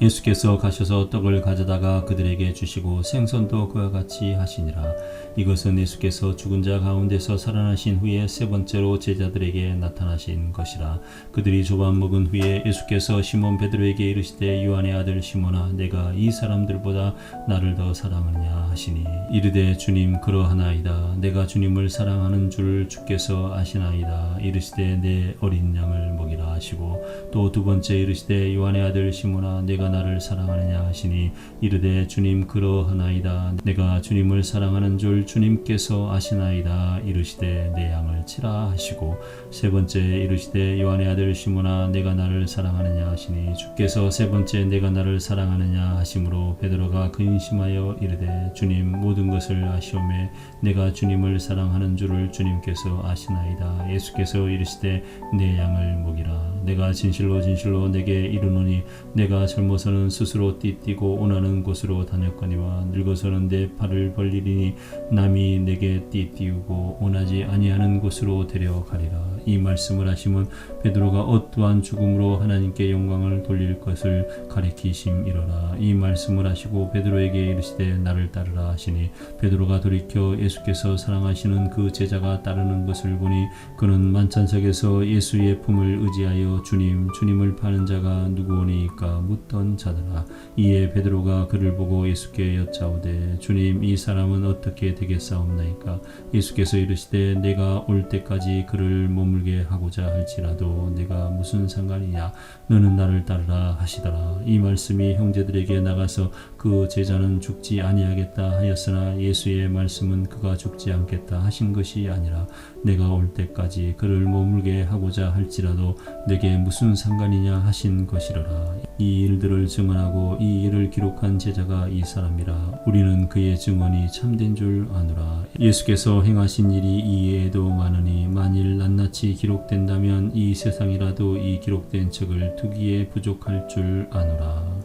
예수께서 가셔서 떡을 가져다가 그들에게 주시고 생선도 그와 같이 하시니라. 이것은 예수께서 죽은 자 가운데서 살아나신 후에 세 번째로 제자들에게 나타나신 것이라. 그들이 조반 먹은 후에 예수께서 시몬 베드로에게 이르시되 요한의 아들 시몬아 내가 이 사람들보다 나를 더 사랑하느냐 하시니 이르되 주님 그러하나이다. 내가 주님을 사랑하는 줄 주께서 아시나이다. 이르시되 내 어린 양을 먹이라 하시고 또 두 번째 이르시되 요한의 아들 시몬아 내가 나를 사랑하느냐 하시니 이르되 주님 그러하나이다. 내가 주님을 사랑하는 줄 주님께서 아시나이다. 이르시되 내 양을 치라 하시고 세 번째 이르시되 요한의 아들 시몬아 내가 나를 사랑하느냐 하시니 주께서 세 번째 내가 나를 사랑하느냐 하심으로 베드로가 근심하여 이르되 주님 모든 것을 아시오매 내가 주님을 사랑하는 줄을 주님께서 아시나이다. 예수께서 이르시되 내 양을 먹이라. 내가 진실로 진실로 내게 이르노니 내가 젊어서는 스스로 띠뛰고 원하는 곳으로 다녔거니와 늙어서는 내 팔을 벌리리니 남이 내게 띠띠우고 원하지 아니하는 곳으로 데려가리라. 이 말씀을 하시면 베드로가 어떠한 죽음으로 하나님께 영광을 돌릴 것을 가리키심이로라. 이 말씀을 하시고 베드로에게 이르시되 나를 따르라 하시니 베드로가 돌이켜 예수께서 사랑하시는 그 제자가 따르는 것을 보니 그는 만찬석에서 예수의 품을 의지하여 주님을 파는 자가 누구오니까 묻던 자더라. 이에 베드로가 그를 보고 예수께 여짜오되 주님 이 사람은 어떻게 되겠사옵나이까? 예수께서 이르시되 내가 올 때까지 그를 머물게 하고자 할지라도 내가 무슨 상관이냐? 너는 나를 따르라 하시더라. 이 말씀이 형제들에게 나가서 그 제자는 죽지 아니하겠다 하였으나 예수의 말씀은 그가 죽지 않겠다 하신 것이 아니라 내가 올 때까지 그를 머물게 하고자 할지라도 내게 무슨 상관이냐 하신 것이로라. 이 일들을 증언하고 이 일을 기록한 제자가 이 사람이라. 우리는 그의 증언이 참된 줄 아노라. 예수께서 행하신 일이 이외에도 많으니 만일 낱낱이 기록된다면 이 세상이라도 이 기록된 책을 두기에 부족할 줄 아노라.